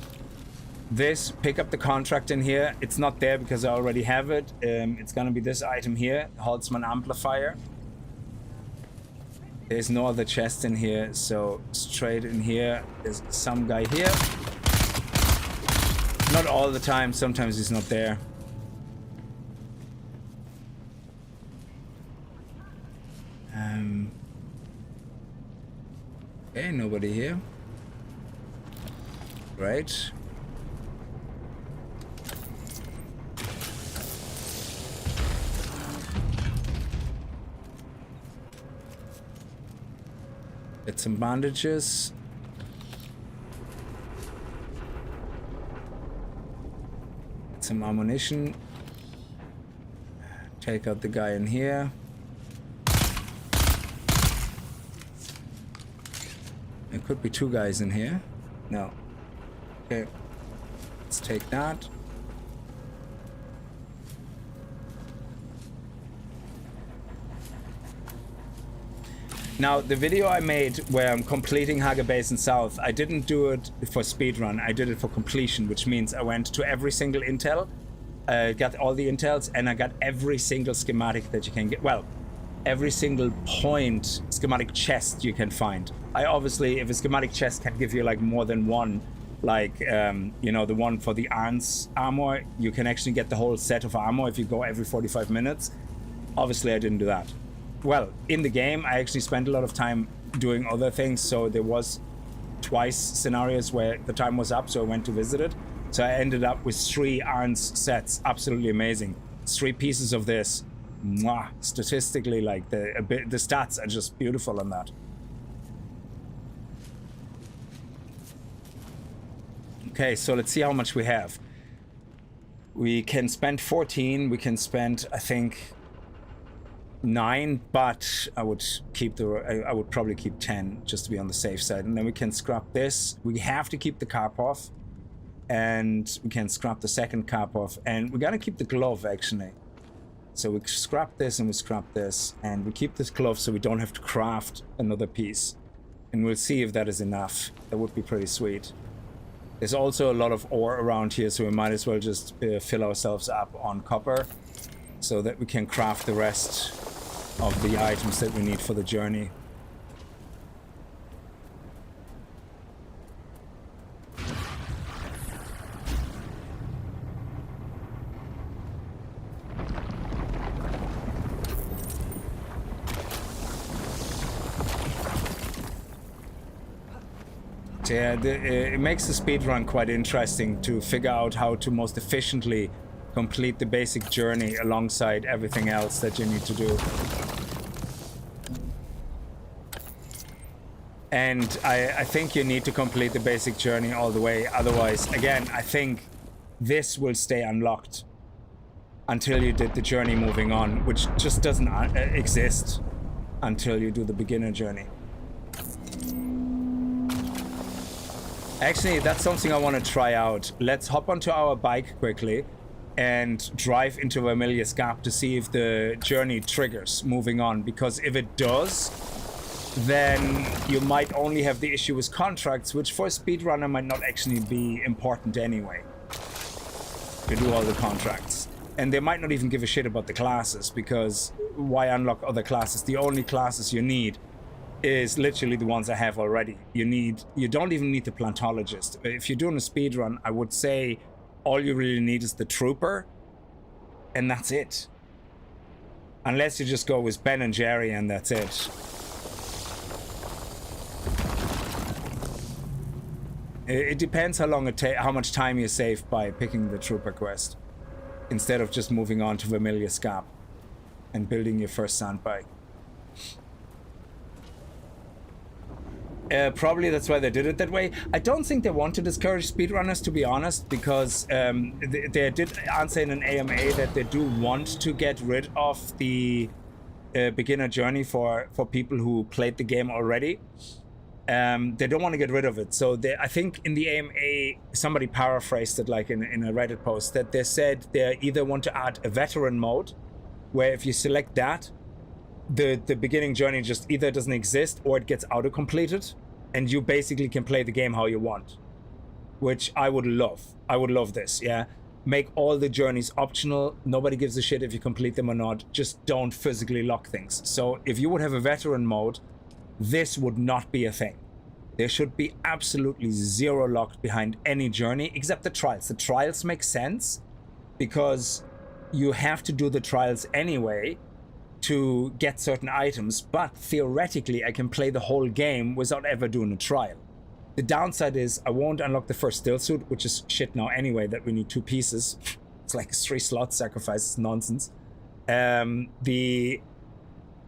This, pick up the contract in here. It's not there because I already have it. It's gonna be this item here, Holtzman amplifier. There's no other chest in here, so straight in here. There's some guy here. Not all the time, sometimes he's not there. Okay, nobody here. Right. Get some bandages. Get some ammunition. Take out the guy in here. There could be two guys in here. No. Okay. Let's take that. Now, the video I made where I'm completing Hagerbasin South, I didn't do it for speedrun, I did it for completion, which means I went to every single intel, got all the intels, and I got every single schematic that you can get. Well, every single point schematic chest you can find. I obviously, if a schematic chest can give you like more than one, like, you know, the one for the Arn's armor, you can actually get the whole set of armor if you go every 45 minutes. Obviously, I didn't do that. Well, in the game, I actually spent a lot of time doing other things, so there was twice scenarios where the time was up, so I went to visit it. So I ended up with 3 Arn's sets, absolutely amazing. 3 pieces of this. Mwah, statistically, like the stats are just beautiful on that. Okay, so let's see how much we have. We can spend 14, we can spend, I think, 9, but I would keep I would probably keep 10 just to be on the safe side, and then we can scrap this. We have to keep the Karpov, and we can scrap the second Karpov, and we gotta keep the glove actually. So we scrap this and we scrap this, and we keep this glove so we don't have to craft another piece, and we'll see if that is enough. That would be pretty sweet. There's also a lot of ore around here, so we might as well just fill ourselves up on copper so that we can craft the rest of the items that we need for the journey. So yeah, it makes the speedrun quite interesting to figure out how to most efficiently complete the basic journey alongside everything else that you need to do. And I think you need to complete the basic journey all the way. Otherwise, again, I think this will stay unlocked until you did the journey moving on, which just doesn't exist until you do the beginner journey. Actually, that's something I want to try out. Let's hop onto our bike quickly and drive into Vermillius Gap to see if the journey triggers moving on, because if it does, then you might only have the issue with contracts, which for a speedrunner might not actually be important anyway. to do all the contracts. And they might not even give a shit about the classes, because why unlock other classes? The only classes you need is literally the ones I have already. You don't even need the plantologist. If you're doing a speed run, I would say all you really need is the trooper, and that's it. Unless you just go with Ben and Jerry and that's it. It depends how much time you save by picking the trooper quest, instead of just moving on to Vermillius Gap and building your first sandbike. Probably that's why they did it that way. I don't think they want to discourage speedrunners, to be honest, because they did answer in an AMA that they do want to get rid of the beginner journey for people who played the game already. They don't want to get rid of it. So I think in the AMA, somebody paraphrased it like in a Reddit post, that they said they either want to add a veteran mode, where if you select that, the beginning journey just either doesn't exist or it gets auto-completed, and you basically can play the game how you want, which I would love. I would love this, yeah? Make all the journeys optional. Nobody gives a shit if you complete them or not. Just don't physically lock things. So if you would have a veteran mode, this would not be a thing. There should be absolutely zero locked behind any journey, except the trials. The trials make sense because you have to do the trials anyway to get certain items, but theoretically I can play the whole game without ever doing a trial. The downside is I won't unlock the first Stillsuit, which is shit now anyway, that we need 2 pieces. It's like a 3 slot sacrifice, it's nonsense.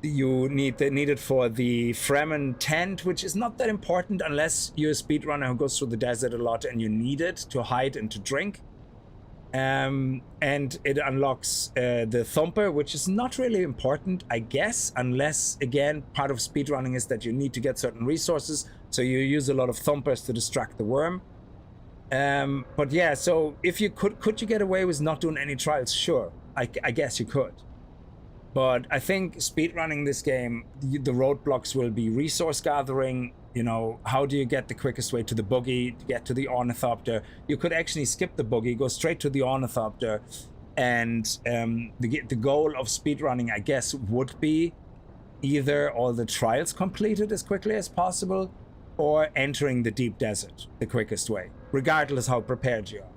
You need it for the Fremen tent, which is not that important unless you're a speedrunner who goes through the desert a lot and you need it to hide and to drink. And it unlocks the thumper, which is not really important, I guess, unless, again, part of speedrunning is that you need to get certain resources, so you use a lot of thumpers to distract the worm. But yeah, so if you could you get away with not doing any trials? Sure, I guess you could. But I think speedrunning this game, the roadblocks will be resource gathering. You know, how do you get the quickest way to the buggy, to get to the Ornithopter? You could actually skip the buggy, go straight to the Ornithopter, and the goal of speedrunning, I guess, would be either all the trials completed as quickly as possible, or entering the deep desert the quickest way, regardless how prepared you are.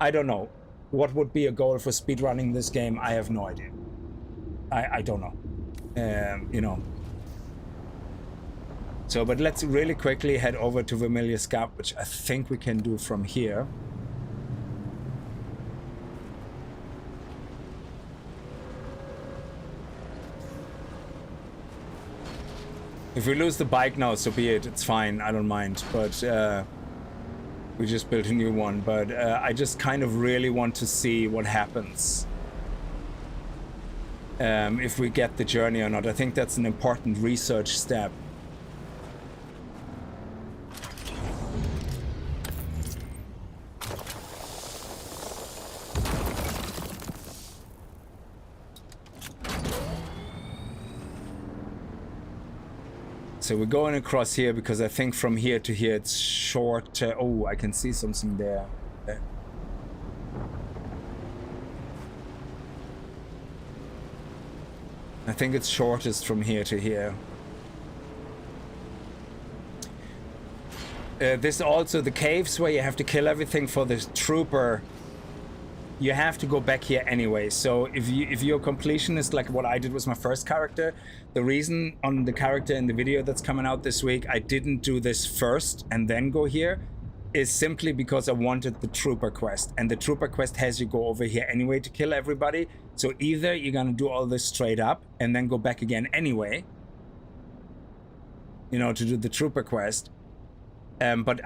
I don't know. What would be a goal for speedrunning this game? I have no idea. I don't know. You know. So, but let's really quickly head over to Vermillius Gap, which I think we can do from here. If we lose the bike now, so be it. It's fine. I don't mind. But we just built a new one. But I just kind of really want to see what happens. If we get the journey or not. I think that's an important research step. So we're going across here because I think from here to here it's short. Oh, I can see something there. I think it's shortest from here to here. This also the caves where you have to kill everything for the trooper. You have to go back here anyway. So if your completion is like what I did with my first character, the reason on the character in the video that's coming out this week I didn't do this first and then go here is simply because I wanted the trooper quest, and the trooper quest has you go over here anyway to kill everybody. So either you're gonna do all this straight up and then go back again anyway, you know, to do the trooper quest. But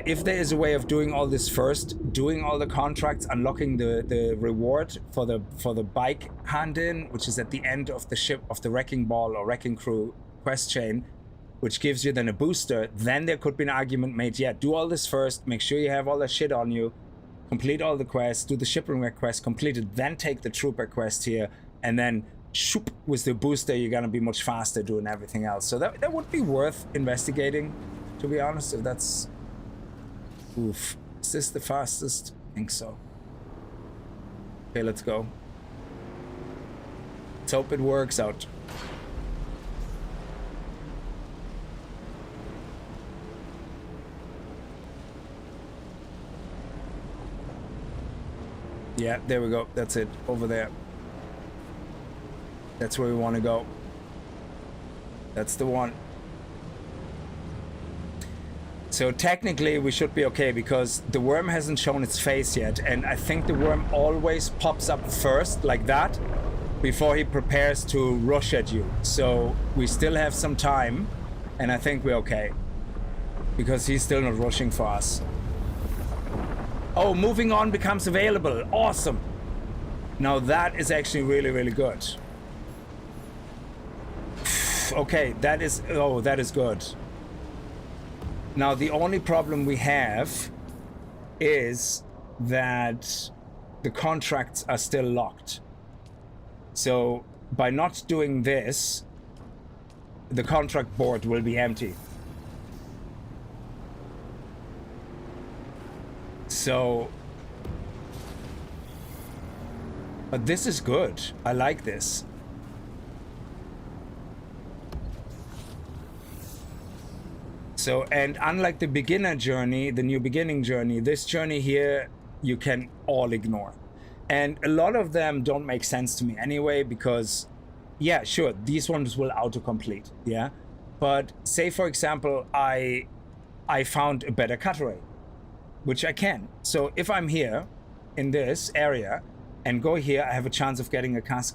if there is a way of doing all this first, doing all the contracts, unlocking the reward for the bike hand-in, which is at the end of the ship of the wrecking ball or wrecking crew quest chain, which gives you then a booster, then there could be an argument made, yeah, do all this first, make sure you have all that shit on you, complete all the quests, do the shipwreck quest completed, then take the trooper quest here, and then shoop, with the booster you're gonna be much faster doing everything else. So that would be worth investigating, to be honest. If that's... Oof. Is this the fastest? I think so. Okay, let's go. Let's hope it works out. Yeah, there we go. That's it. Over there. That's where we want to go. That's the one. So technically we should be okay because the worm hasn't shown its face yet, and I think the worm always pops up first like that before he prepares to rush at you. So we still have some time, and I think we're okay because he's still not rushing for us. Oh, moving on becomes available. Awesome. Now that is actually really, really good. Okay, that is, oh, that is good. Now, the only problem we have is that the contracts are still locked. So by not doing this, the contract board will be empty. So, but this is good. I like this. So, and unlike the beginner journey, the new beginning journey, this journey here, you can all ignore. And a lot of them don't make sense to me anyway, because, yeah, sure, these ones will autocomplete, yeah? But say, for example, I found a better cut array, which I can. So if I'm here in this area and go here, I have a chance of getting a cut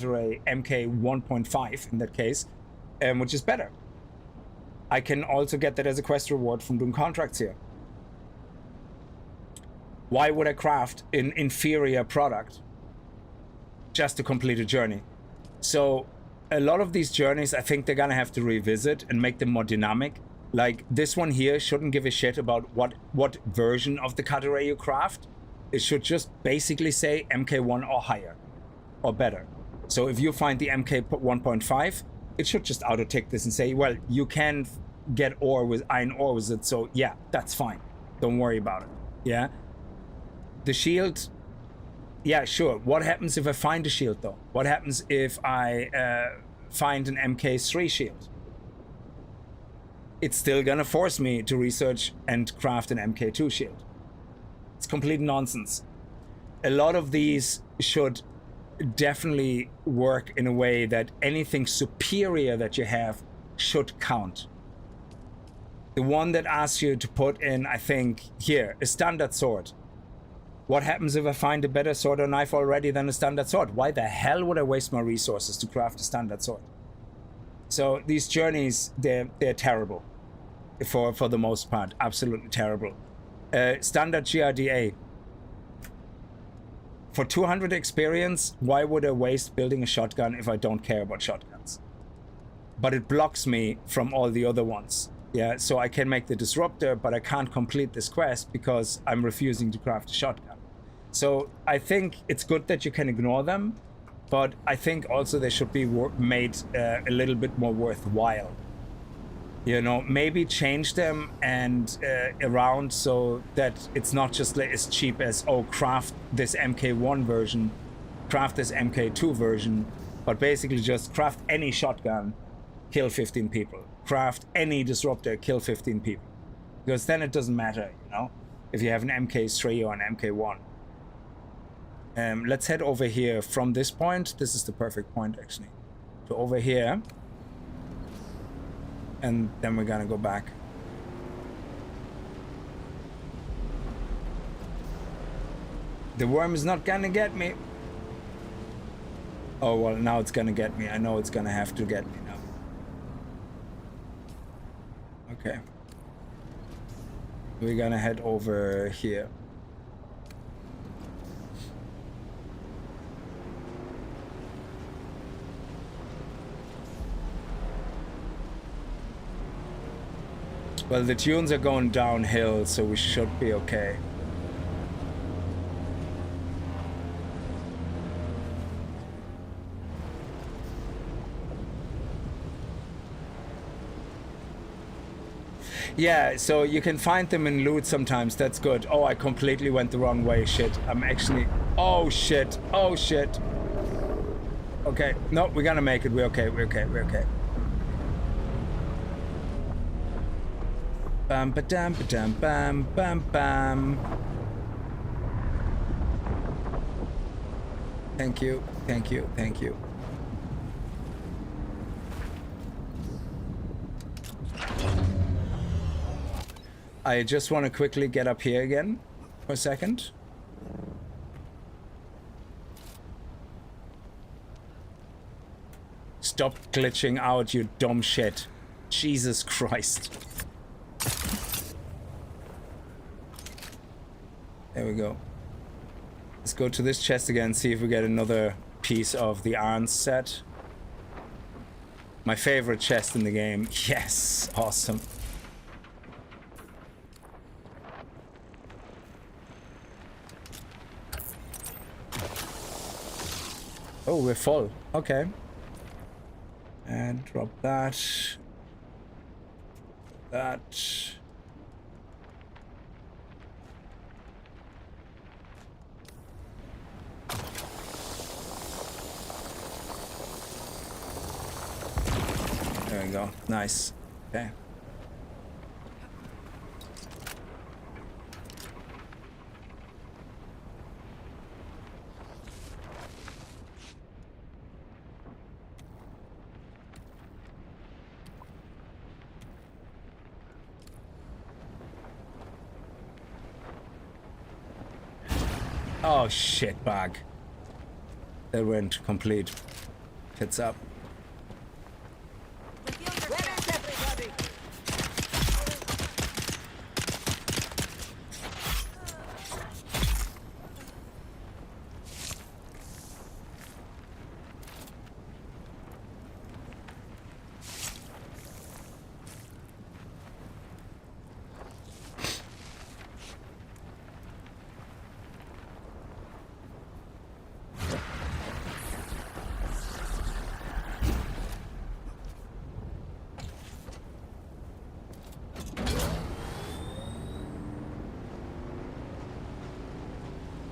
array MK 1.5 in that case, which is better. I can also get that as a quest reward from doing contracts here. Why would I craft an inferior product just to complete a journey? So a lot of these journeys, I think they're gonna have to revisit and make them more dynamic. Like this one here shouldn't give a shit about what version of the cut array you craft. It should just basically say MK1 or higher or better. So if you find the MK 1.5, it should just auto tick this and say, well, you can get ore with iron ore with it, so yeah, that's fine. Don't worry about it. Yeah. The shield, yeah, sure. What happens if I find a shield though? What happens if I find an MK3 shield? It's still gonna force me to research and craft an MK2 shield. It's complete nonsense. A lot of these should definitely work in a way that anything superior that you have should count. The one that asks you to put in, I think, here, a standard sword. What happens if I find a better sword or knife already than a standard sword? Why the hell would I waste my resources to craft a standard sword? So these journeys, they're terrible for the most part. Absolutely terrible. Standard GRDA. For 200 experience, why would I waste building a shotgun if I don't care about shotguns? But it blocks me from all the other ones. Yeah, so I can make the disruptor, but I can't complete this quest because I'm refusing to craft a shotgun. So I think it's good that you can ignore them, but I think also they should be made a little bit more worthwhile. You know, maybe change them and around so that it's not just as cheap as, oh, craft this MK1 version, craft this MK2 version, but basically just craft any shotgun, kill 15 people. Craft any disruptor, kill 15 people. Because then it doesn't matter, you know, if you have an MK3 or an MK1. Let's head over here from this point. This is the perfect point, actually. To over here. And then we're gonna go back. The worm is not gonna get me. Oh, well, now it's gonna get me. I know it's gonna have to get me now. Okay. We're gonna head over here. Well, the tunes are going downhill, so we should be okay. Yeah, so you can find them in loot sometimes. That's good. Oh, I completely went the wrong way. Shit. I'm actually... Oh, shit. Oh, shit. Okay. No, we're gonna make it. We're okay. We're okay. We're okay. Bam, ba-dam, ba-dam, bam, bam, bam. Thank you. Thank you. Thank you. I just want to quickly get up here again for a second. Stop glitching out, you dumb shit. Jesus Christ. There we go. Let's go to this chest again, see if we get another piece of the Arns set. My favorite chest in the game. Yes, awesome. Oh, we're full. Okay. And drop that. That. There we go. Nice. Okay. Oh shit, bag. That went complete. Hits up.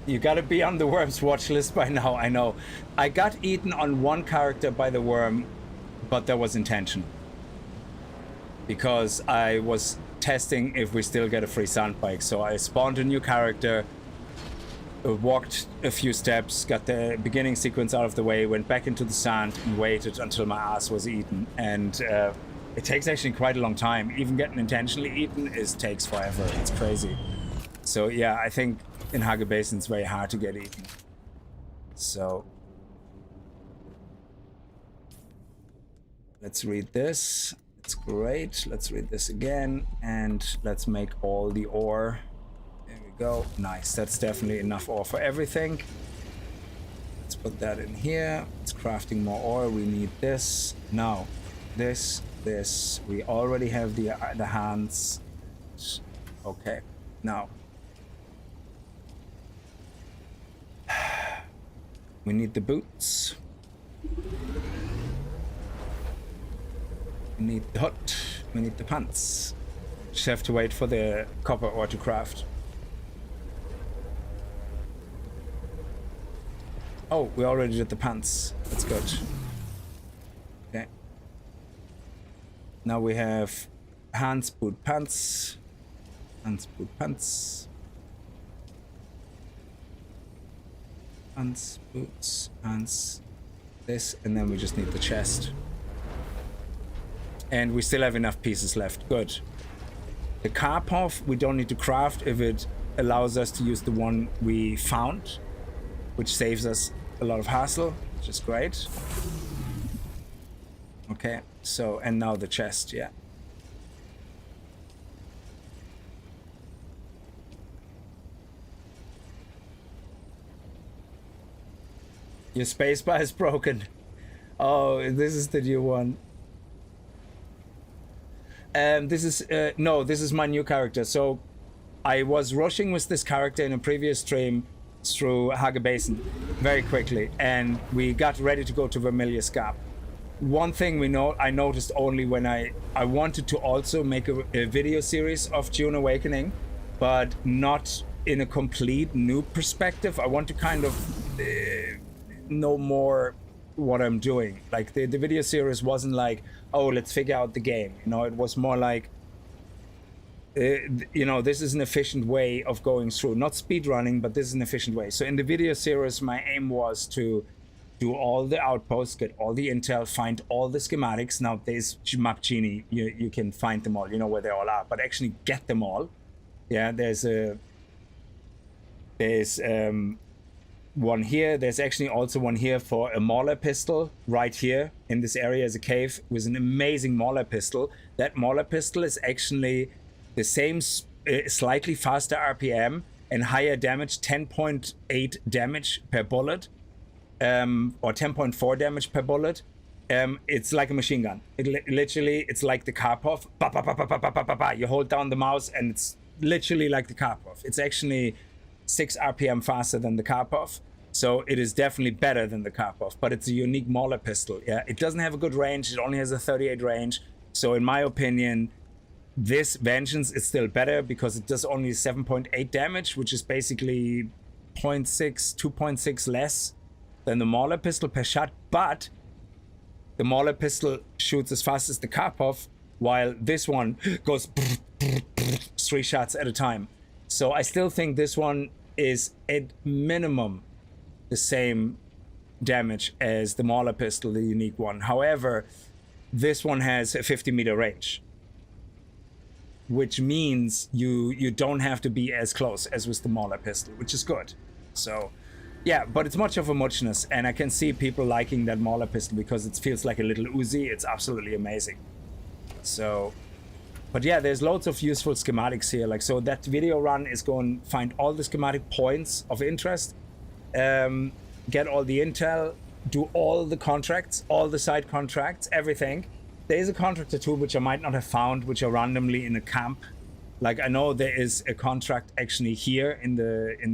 You gotta be on the worm's watch list by now, I know. I got eaten on one character by the worm, but that was intentional. Because I was testing if we still get a free sand bike. So I spawned a new character, walked a few steps, got the beginning sequence out of the way, went back into the sand and waited until my ass was eaten. And it takes actually quite a long time. Even getting intentionally eaten takes forever. It's crazy. So yeah, I think in Haga Basin it's very hard to get eaten. So let's read this. It's great. Let's read this again and let's make all the ore. There we go. Nice. That's definitely enough ore for everything. Let's put that in here. It's crafting more ore. We need this. Now, this. We already have the hands. Okay. Now, we need the boots. We need the hut. We need the pants. Just have to wait for the copper ore to craft. Oh, we already did the pants. That's good. Okay. Now we have hands, boot, pants. Hands, boot, pants. Hands, boots, hands, this, and then we just need the chest. And we still have enough pieces left. Good. The Karpov we don't need to craft if it allows us to use the one we found, which saves us a lot of hassle, which is great. Okay, so, and now the chest, yeah. Your spacebar is broken. Oh, this is the new one. This is no, this is my new character. So I was rushing with this character in a previous stream through Haga Basin very quickly, and we got ready to go to Vermillius Gap. one thing I noticed only when I wanted to also make a video series of Dune Awakening, but not in a complete new perspective. I want to kind of know more what I'm doing. Like the video series wasn't like, oh, let's figure out the game. You know, it was more like, you know, this is an efficient way of going through, not speedrunning, but this is an efficient way. So in the video series, my aim was to do all the outposts, get all the intel, find all the schematics. Now there's Map Genie, you can find them all, you know where they all are, but actually get them all. Yeah, there's one here. There's actually also one here for a Mauler pistol right here in this area as a cave with an amazing Mauler pistol. That Mauler pistol is actually the same, slightly faster RPM and higher damage, 10.8 damage per bullet, or 10.4 damage per bullet. It's like a machine gun. Literally, it's like the Karpov. Ba, ba, ba, ba, ba, ba, ba, ba, ba. You hold down the mouse and it's literally like the Karpov. It's actually 6 RPM faster than the Karpov. So it is definitely better than the Karpov, but it's a unique Mauler pistol. Yeah, it doesn't have a good range. It only has a 38 range. So in my opinion, this Vengeance is still better because it does only 7.8 damage, which is basically 2.6 less than the Mauler pistol per shot. But the Mauler pistol shoots as fast as the Karpov, while this one goes 3 shots at a time. So I still think this one is at minimum the same damage as the Mauler pistol, the unique one. However, this one has a 50-meter range, which means you don't have to be as close as with the Mauler pistol, which is good. So yeah, but it's much of a muchness, and I can see people liking that Mauler pistol because it feels like a little Uzi. It's absolutely amazing. So, but yeah, there's loads of useful schematics here. Like, so that video run is going to find all the schematic points of interest, get all the intel, do all the contracts, all the side contracts, everything. There is a contract or two which I might not have found, which are randomly in a camp. Like, I know there is a contract actually here in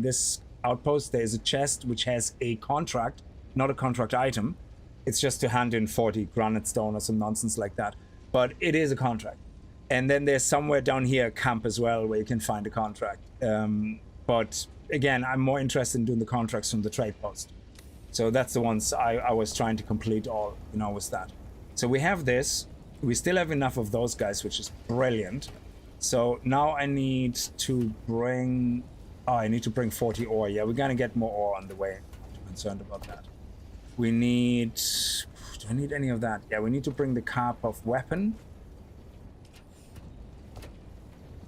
this outpost. There is a chest which has a contract, not a contract item. It's just to hand in 40 granite stone or some nonsense like that. But it is a contract. And then there's somewhere down here a camp as well where you can find a contract. But again, I'm more interested in doing the contracts from the trade post. So that's the ones I was trying to complete all, you know, with that. So we have this. We still have enough of those guys, which is brilliant. So now I need to bring... Oh, I need to bring 40 ore. Yeah, we're gonna get more ore on the way. I'm not concerned about that. We need... Do I need any of that? Yeah, we need to bring the Karpov weapon.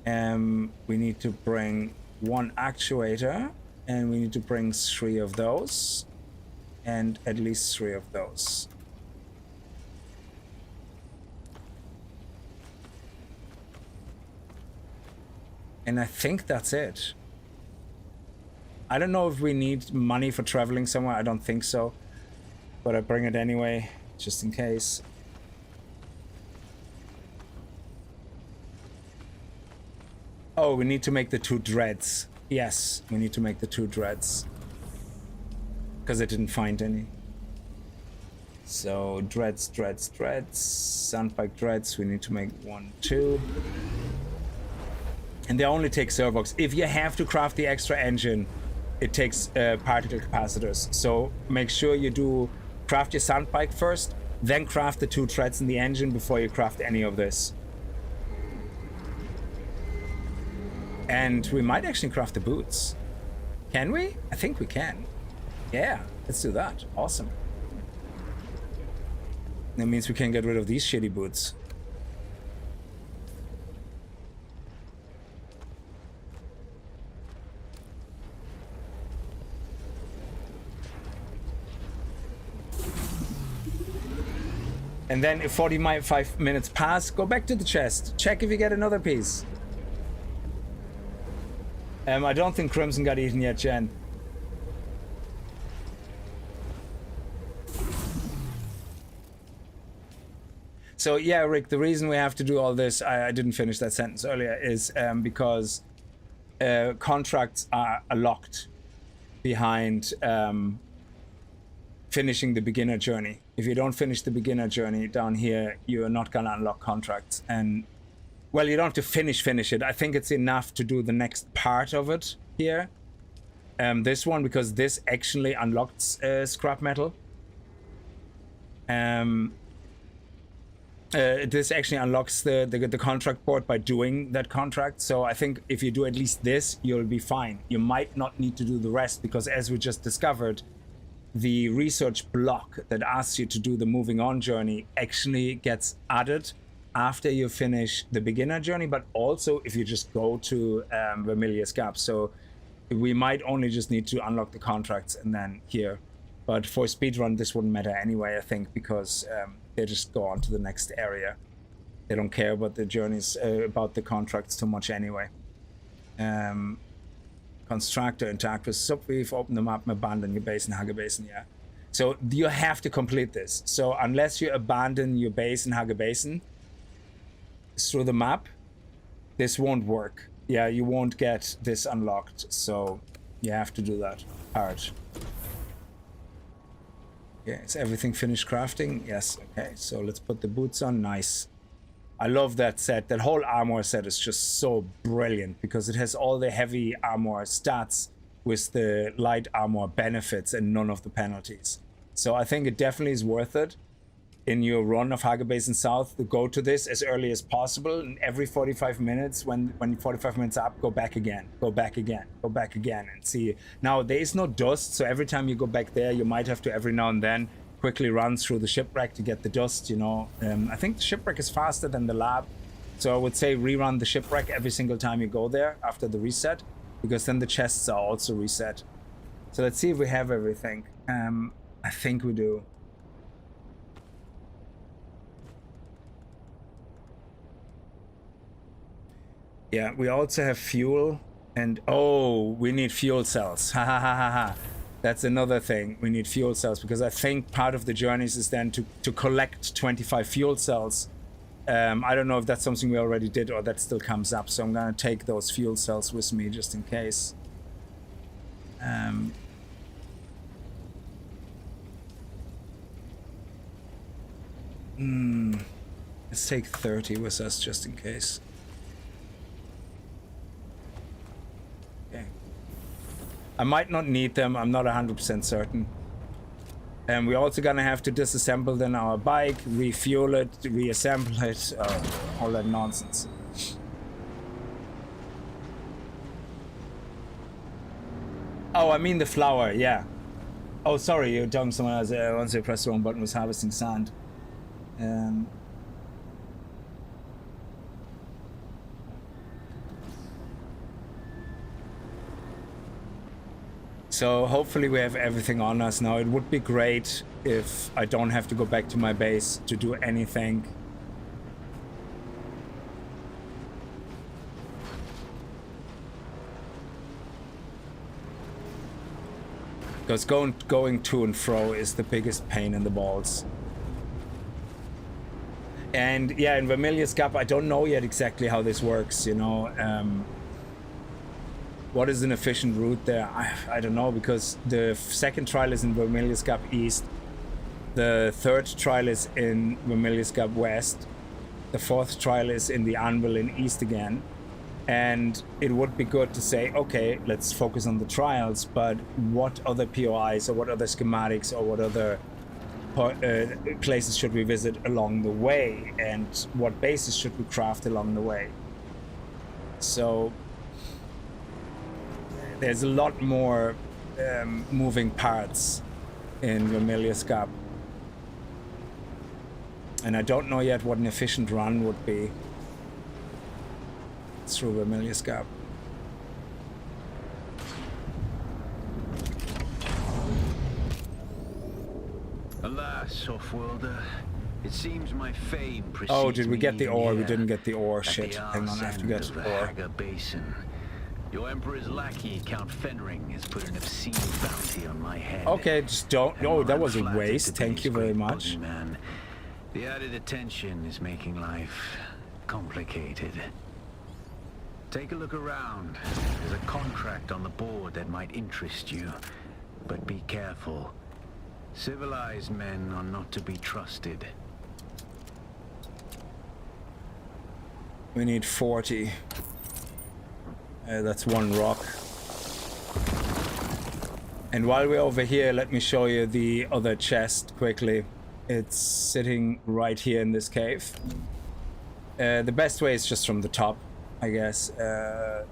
We need to bring 1 actuator. And we need to bring 3 of those. And at least 3 of those. And I think that's it. I don't know if we need money for traveling somewhere. I don't think so. But I bring it anyway, just in case. Oh, we need to make the 2 dreads. Yes, we need to make the 2 dreads. Because I didn't find any. So, dreads. Sandbike dreads, we need to make 1, 2. And they only take servox. If you have to craft the extra engine, it takes particle capacitors. So make sure you do craft your sandbike first, then craft the 2 treads in the engine before you craft any of this. And we might actually craft the boots. Can we? I think we can. Yeah, let's do that. Awesome. That means we can get rid of these shitty boots. And then if 45 minutes pass, go back to the chest. Check if you get another piece. I don't think Crimson got eaten yet, Jen. So yeah, Rick, the reason we have to do all this, I didn't finish that sentence earlier, is because contracts are locked behind finishing the beginner journey. If you don't finish the beginner journey down here, you're not gonna unlock contracts. And well, you don't have to finish it. I think it's enough to do the next part of it here. This one, because this actually unlocks scrap metal. This actually unlocks the contract board by doing that contract. So I think if you do at least this, you'll be fine. You might not need to do the rest, because as we just discovered, the research block that asks you to do the moving on journey actually gets added after you finish the beginner journey, but also if you just go to Vermillius Gap. So we might only just need to unlock the contracts and then here. But for speedrun, this wouldn't matter anyway, I think, because they just go on to the next area. They don't care about the journeys, about the contracts too much anyway. Constructor, interact with subweave, open the map, abandon your base in Hugger Basin, yeah. So you have to complete this. So unless you abandon your base in Hugger Basin through the map, this won't work. Yeah, you won't get this unlocked. So you have to do that part. Yeah, is everything finished crafting? Yes, okay. So let's put the boots on, nice. I love that set. That whole armor set is just so brilliant because it has all the heavy armor stats with the light armor benefits and none of the penalties. So I think it definitely is worth it in your run of Hugger Basin South to go to this as early as possible, and every 45 minutes, when 45 minutes up, go back again, go back again, go back again, and see. Now, there is no dust, so every time you go back there, you might have to every now and then quickly run through the shipwreck to get the dust, you know. I think the shipwreck is faster than the lab, so I would say rerun the shipwreck every single time you go there after the reset, because then the chests are also reset. So let's see if we have everything. I think we do. Yeah, we also have fuel, and oh, we need fuel cells. Ha ha ha ha ha. That's another thing. We need fuel cells because I think part of the journeys is then to collect 25 fuel cells. I don't know if that's something we already did or that still comes up, so I'm gonna take those fuel cells with me just in case. Let's take 30 with us just in case. Okay. I might not need them, I'm not 100% certain. And we're also gonna have to disassemble then our bike, refuel it, reassemble it, all that nonsense. Oh, I mean the flower, yeah. Oh, sorry, you're talking to someone else. Once I pressed the wrong button, was harvesting sand. So hopefully we have everything on us now. It would be great if I don't have to go back to my base to do anything. Because going to and fro is the biggest pain in the balls. And yeah, in Vermillius Gap, I don't know yet exactly how this works, you know. What is an efficient route there? I don't know, because the second trial is in Vermillius Gap East. The third trial is in Vermillius Gap West. The fourth trial is in the Anvil in East again. And it would be good to say, okay, let's focus on the trials, but what other POIs or what other schematics or what other places should we visit along the way, and what bases should we craft along the way? So there's a lot more moving parts in Vermillius Gap, and I don't know yet what an efficient run would be through Vermillius Gap. Alas, Offworlder, it seems my fame precedes. Oh, did we get the ore? We here, didn't get the ore. at Shit. the Hang on, I have to arse get end of the ore. Hagger Basin. Your Emperor's lackey, Count Fenring, has put an obscene bounty on my head. Okay, just don't. And Oh, that I'm was a flattered waste. to be Thank his you very great much. boogeyman. The added attention is making life complicated. Take a look around. There's a contract on the board that might interest you, but be careful. Civilized men are not to be trusted. We need 40. That's one rock. And while we're over here, let me show you the other chest quickly. It's sitting right here in this cave. The best way is just from the top, I guess.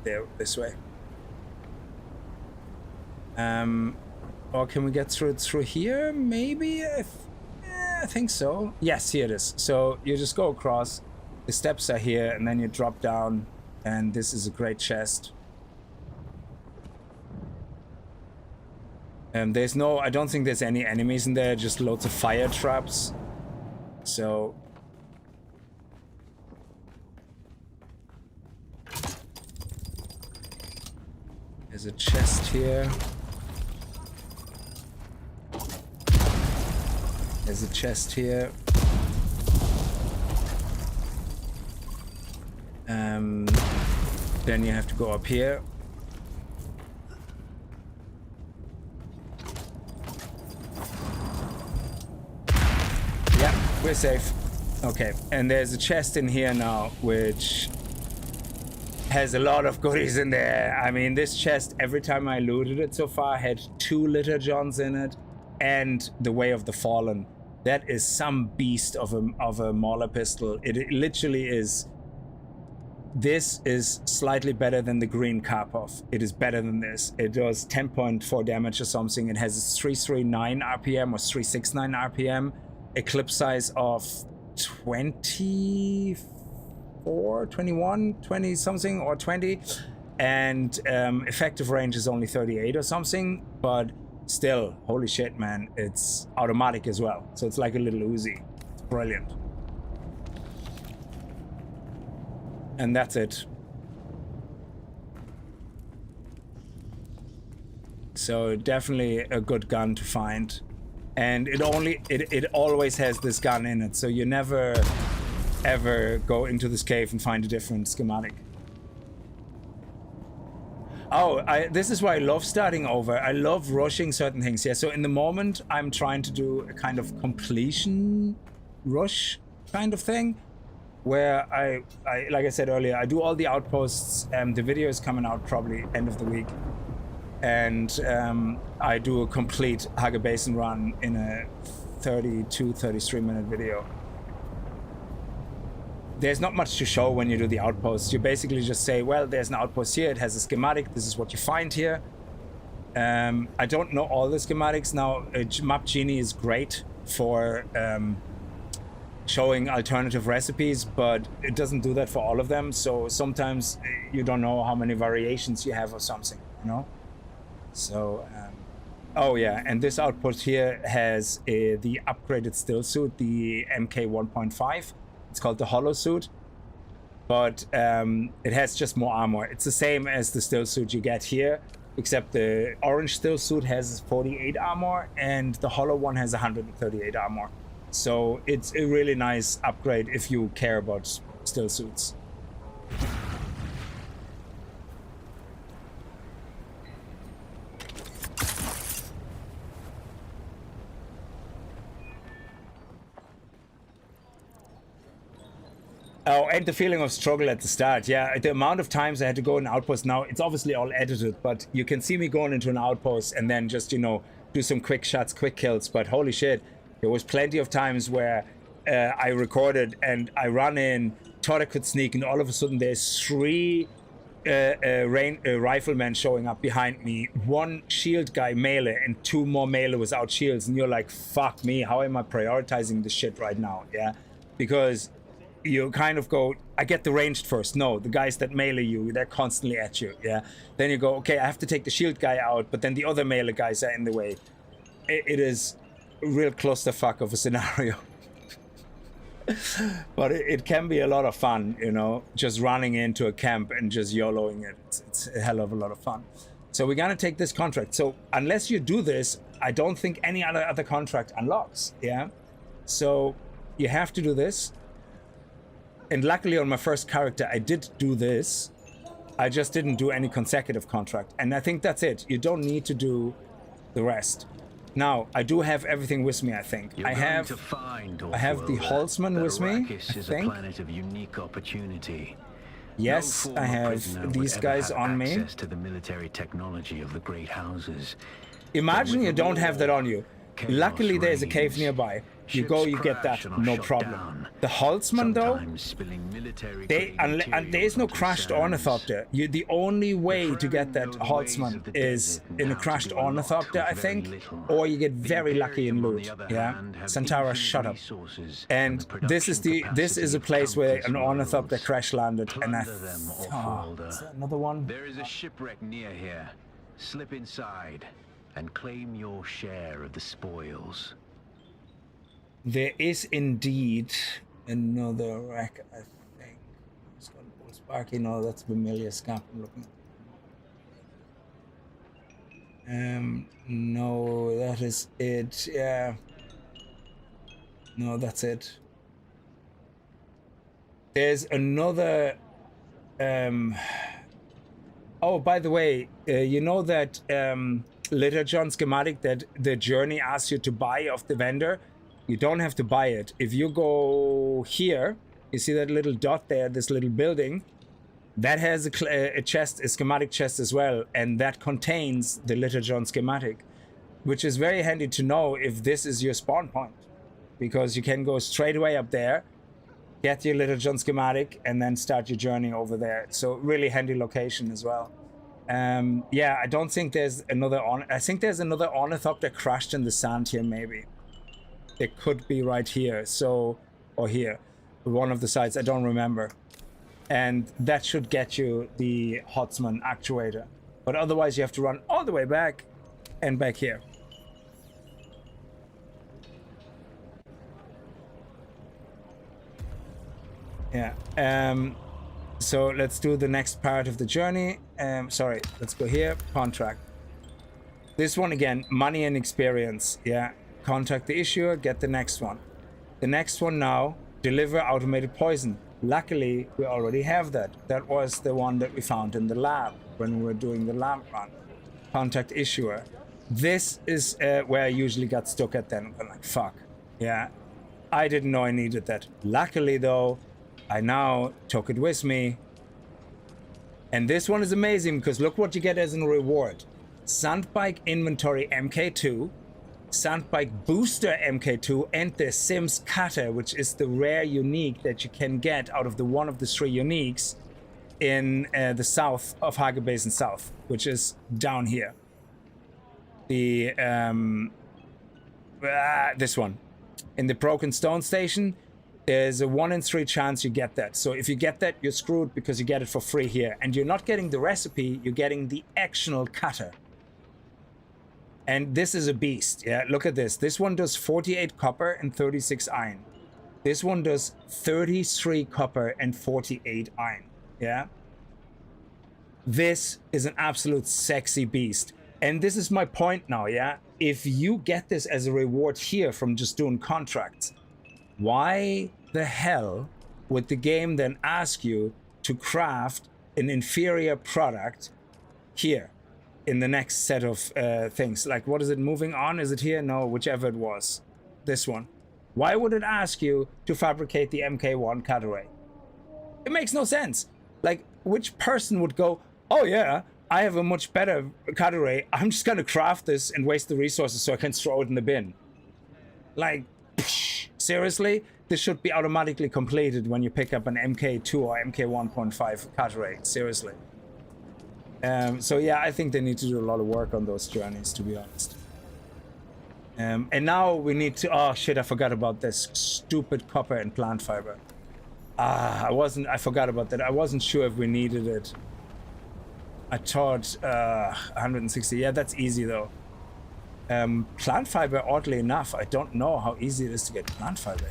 There, this way. Or can we get through here? Maybe? I think so. Yes, here it is. So you just go across. The steps are here, and then you drop down. And this is a great chest. There's no, I don't think there's any enemies in there, just loads of fire traps. So there's a chest here. There's a chest here. Then you have to go up here. Yeah, we're safe. Okay, and there's a chest in here now, which has a lot of goodies in there. I mean, this chest, every time I looted it so far, had 2 Litter Johns in it and the Way of the Fallen. That is some beast of a Mauler pistol. It literally is. This is slightly better than the green Karpov. It is better than this. It does 10.4 damage or something. It has a 339 RPM or 369 RPM. A clip size of 24, 21, 20 something or 20. And effective range is only 38 or something. But still, holy shit, man. It's automatic as well. So it's like a little Uzi. It's brilliant. And that's it. So definitely a good gun to find. And it always has this gun in it. So you never ever go into this cave and find a different schematic. Oh, this is why I love starting over. I love rushing certain things. Yeah, so in the moment I'm trying to do a kind of completion rush kind of thing. Where I like I said earlier, I do all the outposts. The video is coming out probably end of the week, and I do a complete Haga Basin run in a 33 minute video. There's not much to show when you do the outposts. You basically just say, well, there's an outpost here. It has a schematic. This is what you find here. I don't know all the schematics now. Map Genie is great for showing alternative recipes, but it doesn't do that for all of them. So sometimes you don't know how many variations you have or something, you know? So, oh yeah, and this outpost here has the upgraded Stillsuit, the MK 1.5. It's called the Hollow Suit, but it has just more armor. It's the same as the Stillsuit you get here, except the orange Stillsuit has 48 armor and the Hollow one has 138 armor. So it's a really nice upgrade if you care about Stillsuits. Oh, and the feeling of struggle at the start. Yeah, the amount of times I had to go in an outpost now, it's obviously all edited, but you can see me going into an outpost and then just, you know, do some quick shots, quick kills. But holy shit, there was plenty of times where I recorded and I run in, thought I could sneak, and all of a sudden there's 3 riflemen showing up behind me, 1 shield guy melee and 2 more melee without shields, and you're like, fuck me, how am I prioritizing this shit right now? Yeah, because you kind of go, I get the ranged first. No, the guys that melee you, they're constantly at you. Yeah, then you go, okay, I have to take the shield guy out, but then the other melee guys are in the way. It is a real clusterfuck of a scenario. But it can be a lot of fun, you know, just running into a camp and just YOLOing it. It's a hell of a lot of fun. So we're gonna take this contract. So unless you do this, I don't think any other contract unlocks. Yeah, so you have to do this. And luckily on my first character, I did do this. I just didn't do any consecutive contract. And I think that's it. You don't need to do the rest. Now, I do have everything with me, I think. You're I going have to find, I have the Off-worlder, Holtzman that with me, Arrakis I is think. a planet of unique opportunity. Yes, No I former have prisoner would these ever guys have on me. access to the military technology of the great houses. Imagine But you with don't have that war, on you. chaos Luckily, there's a cave reigns. nearby. You Ships go, you get crash that, and are no shot problem. down, The Holtzman, though, sometimes spilling military and there is no crashed Ornithopter. The only way to get that Holtzman is in a crashed Ornithopter, I think, or you get very lucky in loot. Yeah, Santara, shut up. And this is a place where an Ornithopter crash landed, and I. Oh, is that another one? There is a shipwreck near here. Slip inside and claim your share of the spoils. There is indeed another wreck, I think. It's got a Sparky. No, that's Vermillius scap I'm looking at. No, that is it. Yeah. No, that's it. There's another. Oh, by the way, you know that Litter John schematic that the journey asks you to buy off the vendor? You don't have to buy it. If you go here, you see that little dot there, this little building, that has a chest, a schematic chest as well, and that contains the Litter John schematic, which is very handy to know if this is your spawn point, because you can go straight away up there, get your Litter John schematic, and then start your journey over there. So really handy location as well. Yeah, I don't think there's another I think there's another Ornithopter crashed in the sand here, maybe. It could be right here, so, or here, one of the sides, I don't remember. And that should get you the Holtzman actuator. But otherwise you have to run all the way back and back here. Yeah, so let's do the next part of the journey. Sorry, let's go here, contract. This one again, money and experience, yeah. Contact the issuer, get the next one. The next one now, deliver automated poison. Luckily, we already have that. That was the one that we found in the lab when we were doing the lab run. Contact issuer. This is where I usually got stuck at then. I'm like, fuck. Yeah, I didn't know I needed that. Luckily though, I now took it with me. And this one is amazing because look what you get as a reward. Sandbike inventory MK2. Sandbike booster MK2 and the Sims cutter, which is the rare unique that you can get out of one of the 3 uniques in the south of Hage Basin South, which is down here. The this one in the Broken Stone Station. There's a 1 in 3 chance you get that. So if you get that, you're screwed because you get it for free here, and you're not getting the recipe, you're getting the actional cutter. And this is a beast, yeah, look at this. This one does 48 copper and 36 iron. This one does 33 copper and 48 iron, yeah? This is an absolute sexy beast. And this is my point now, yeah? If you get this as a reward here from just doing contracts, why the hell would the game then ask you to craft an inferior product here? In the next set of things, like what is it, moving on, is it here? No, whichever it was, this one. Why would it ask you to fabricate the MK1 cutaway? It makes no sense. Like, which person would go, oh yeah, I have a much better cutaway, I'm just gonna craft this and waste the resources so I can throw it in the bin? Like, psh, seriously? This should be automatically completed when you pick up an MK2 or MK1.5 cutaway, seriously. So yeah, I think they need to do a lot of work on those journeys, to be honest. And now we need to, oh shit, I forgot about this stupid copper and plant fiber. I forgot about that. I wasn't sure if we needed it. I thought 160, yeah, that's easy though. Plant fiber, oddly enough, I don't know how easy it is to get plant fiber.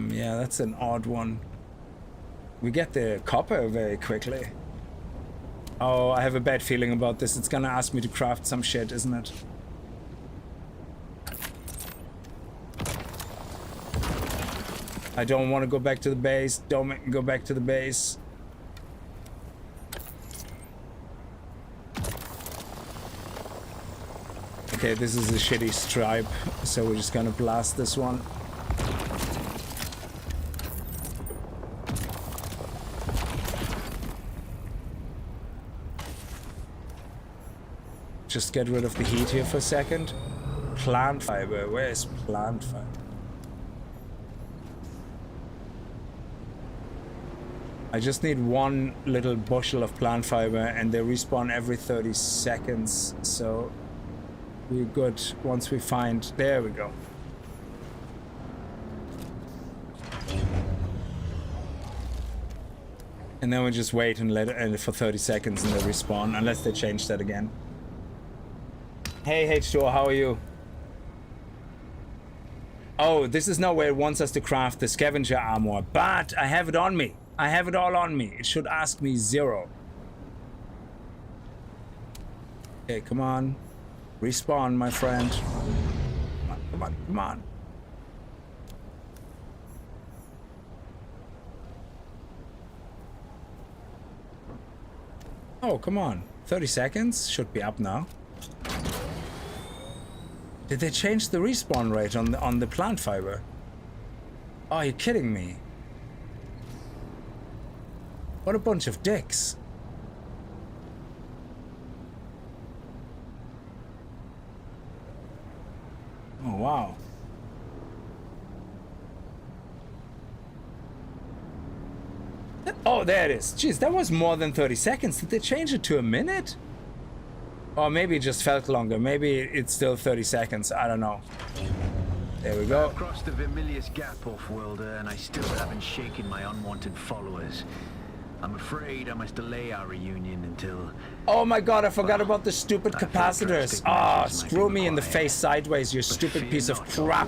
Yeah, that's an odd one. We get the copper very quickly. Oh, I have a bad feeling about this. It's gonna ask me to craft some shit, isn't it? I don't want to go back to the base. Don't make me go back to the base. Okay, this is a shitty stripe, so we're just gonna blast this one. Just get rid of the heat here for a second. Plant fiber, where is plant fiber? I just need one little bushel of plant fiber and they respawn every 30 seconds, so we're good once we find... There we go. And then we just wait and let it for 30 seconds and they respawn, unless they change that again. Hey H2O, how are you? Oh, this is not where it wants us to craft the scavenger armor, but I have it on me. I have it all on me. It should ask me 0. Okay, come on. Respawn, my friend. Come on, come on, come on. Oh, come on. 30 seconds? Should be up now. Did they change the respawn rate on the plant fiber? Oh, you're kidding me. What a bunch of dicks. Oh, wow. Oh, there it is. Jeez, that was more than 30 seconds. Did they change it to a minute? Or maybe it just felt longer. Maybe it's still 30 seconds. I don't know. There we go. I've crossed the Vermillius gap, off-worlder, and I still haven't shaken my unwanted followers. I'm afraid I must delay our reunion until... Oh my god, I forgot about the stupid capacitors. Ah, screw me in the face sideways, you stupid piece of crap.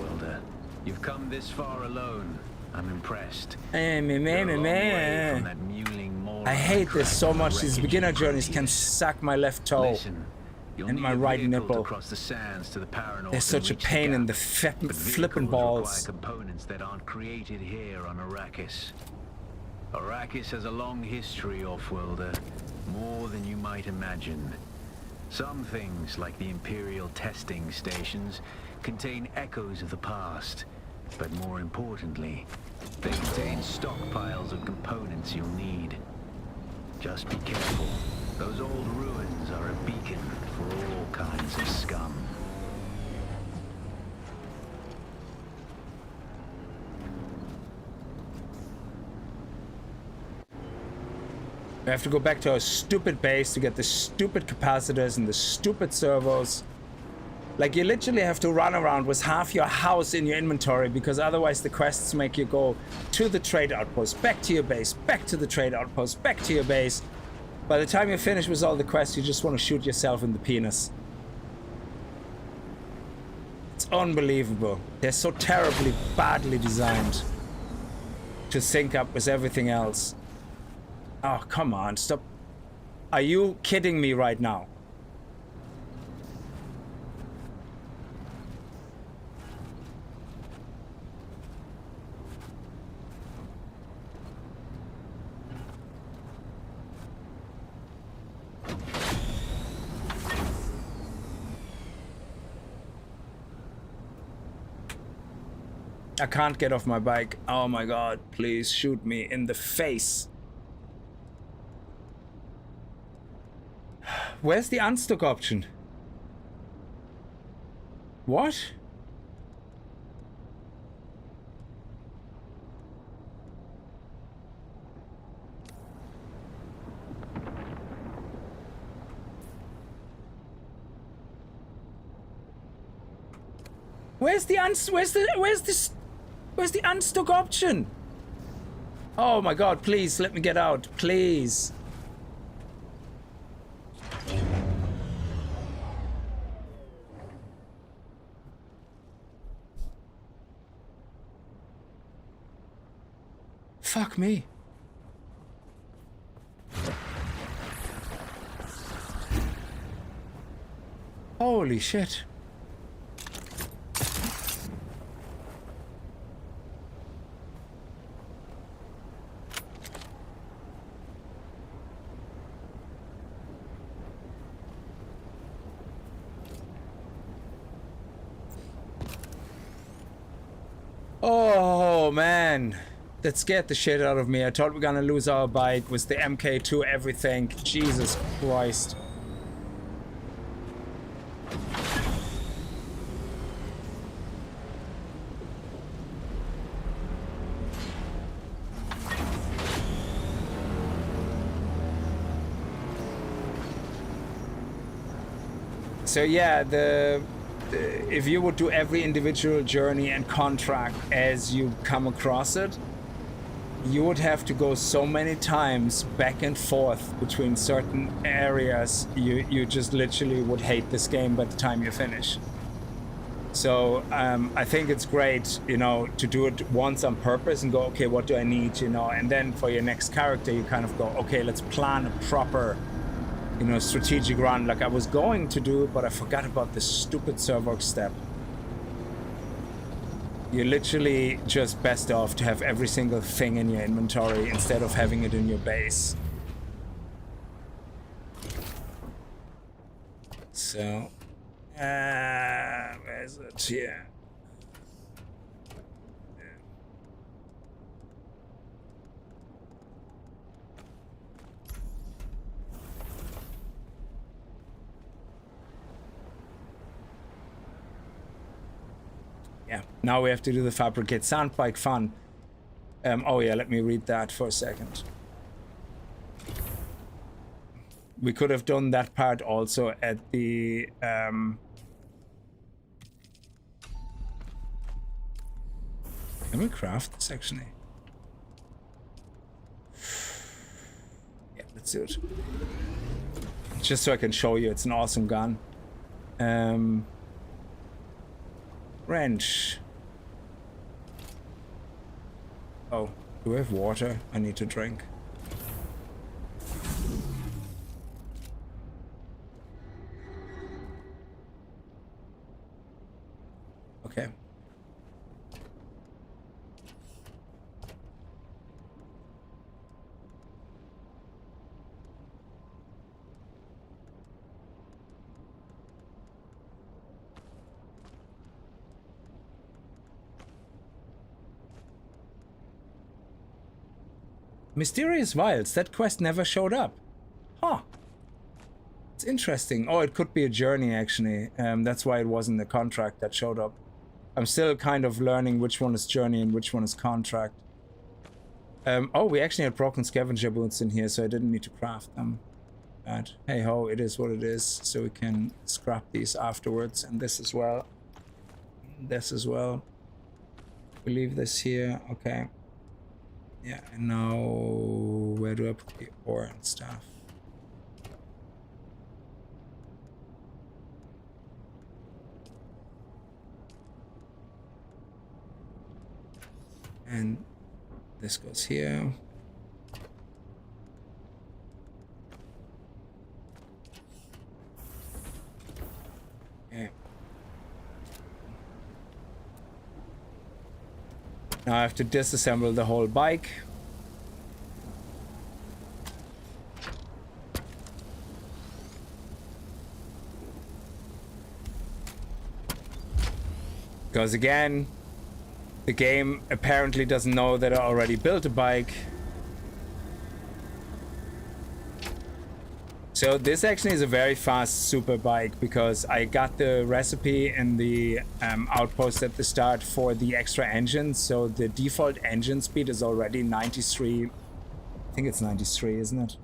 You've come this far alone. I'm impressed. I hate this so much. These beginner journeys can suck my left toe and my right nipple. They're such a pain in the flippin' balls. Components that aren't created here on Arrakis. Arrakis has a long history, off-worlder, more than you might imagine. Some things, like the Imperial testing stations, contain echoes of the past. But more importantly, they contain stockpiles of components you'll need. Just be careful. Those old ruins are a beacon for all kinds of scum. We have to go back to our stupid base to get the stupid capacitors and the stupid servos. Like, you literally have to run around with half your house in your inventory, because otherwise the quests make you go to the trade outpost, back to your base, back to the trade outpost, back to your base. By the time you're finished with all the quests, you just want to shoot yourself in the penis. It's unbelievable. They're so terribly, badly designed to sync up with everything else. Oh, come on, stop. Are you kidding me right now? I can't get off my bike. Oh my god, please shoot me in the face. Where's the unstuck option? What? Where's the unstuck option? Oh my god, please let me get out, please. Fuck me. Holy shit. Oh man, that scared the shit out of me. I thought we were gonna lose our bike with the MK2 everything. Jesus Christ. So yeah, if you would do every individual journey and contract as you come across it, you would have to go so many times back and forth between certain areas. You just literally would hate this game by the time you finish. So I think it's great, you know, to do it once on purpose and go, okay, what do I need, you know, and then for your next character, you kind of go, okay, let's plan a proper, you know, strategic run. Like I was going to do it, but I forgot about this stupid server step. You're literally just best off to have every single thing in your inventory instead of having it in your base. So, where is it? Here. Yeah, now we have to do the fabricate. Sound like fun. Oh yeah, let me read that for a second. We could have done that part also at the... Can we craft this actually? Yeah, let's do it. Just so I can show you, it's an awesome gun. Wrench. Oh, do we have water? I need to drink. Okay. Mysterious Vials. That quest never showed up. Huh. It's interesting. Oh, it could be a journey, actually. That's why it wasn't the contract that showed up. I'm still kind of learning which one is journey and which one is contract. Oh, we actually had broken scavenger boots in here, so I didn't need to craft them. But hey ho, it is what it is. So we can scrap these afterwards. And this as well. This as well. We leave this here. Okay. Yeah, and now where do I put the ore and stuff? And this goes here. Okay. Now I have to disassemble the whole bike. Because again, the game apparently doesn't know that I already built a bike. So this actually is a very fast super bike because I got the recipe in the outpost at the start for the extra engine. So the default engine speed is already 93. I think it's 93, isn't it?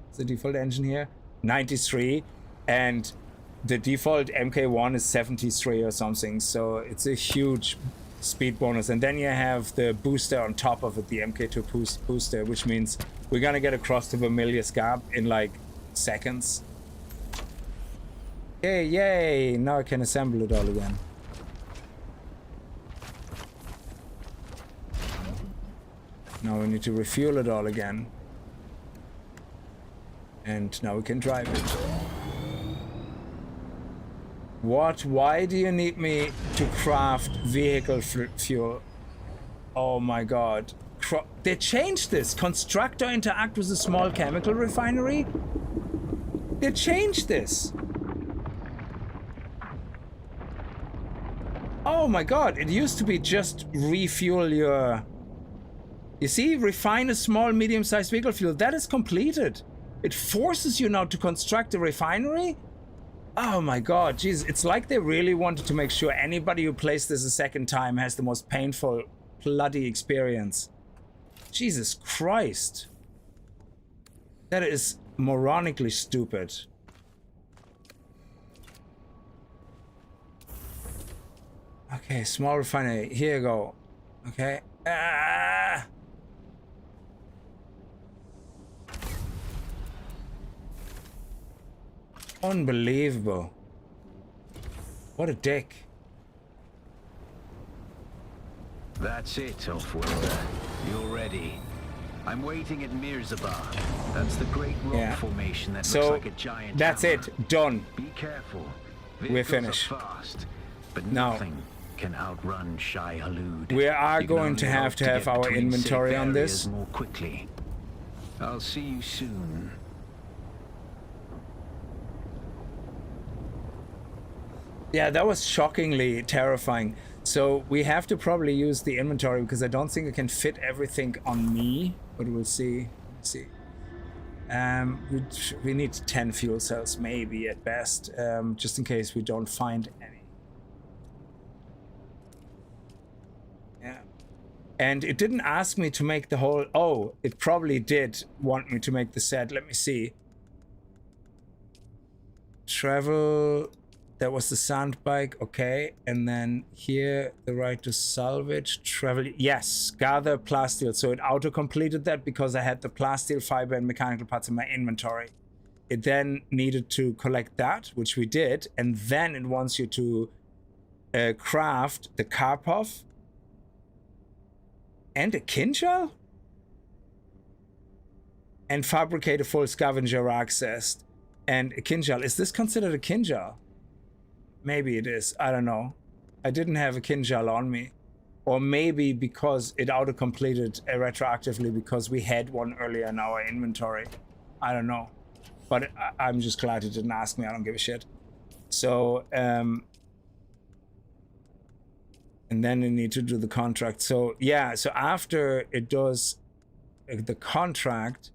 It's the default engine here. 93. And the default MK1 is 73 or something. So it's a huge speed bonus. And then you have the booster on top of it, the MK2 booster, which means we're gonna get across the Vermillius gap in like seconds. Yay, yay! Now I can assemble it all again. Now we need to refuel it all again. And now we can drive it. What? Why do you need me to craft vehicle fuel? Oh my god. They changed this. Constructor interact with a small chemical refinery? They changed this. Oh my god, it used to be just refuel your... You see, refine a small, medium-sized vehicle fuel. That is completed. It forces you now to construct a refinery? Oh my god, jeez. It's like they really wanted to make sure anybody who plays this a second time has the most painful, bloody experience. Jesus Christ. That is moronically stupid. Okay, small refinery. Here you go. Okay. Ah! Unbelievable. What a dick. That's it, off-worlder. You're ready. I'm waiting at Mirzabah. That's the great rock formation that looks like a giant that's hammer. it. Done. Be careful. We're finished. Are fast, but now, nothing can outrun Shai Halud. We are going to have our inventory on this. More quickly. I'll see you soon. Yeah, that was shockingly terrifying. So we have to probably use the inventory because I don't think I can fit everything on me, but we'll see. Let's see. We need 10 fuel cells, maybe at best, just in case we don't find any. Yeah. And it didn't ask me to make the whole... Oh, it probably did want me to make the set. Let me see. Travel... That was the sand bike, okay. And then here, the right to salvage, travel. Yes, gather plasteel. So it auto-completed that because I had the plasteel, fiber, and mechanical parts in my inventory. It then needed to collect that, which we did. And then it wants you to craft the Karpov and a Kinjal? And fabricate a full scavenger access. And a Kinjal. Is this considered a Kinjal? Maybe it is. I don't know. I didn't have a Kinjal on me. Or maybe because it auto-completed retroactively because we had one earlier in our inventory. I don't know. But I'm just glad it didn't ask me. I don't give a shit. So, and then you need to do the contract. So, yeah. So after it does the contract...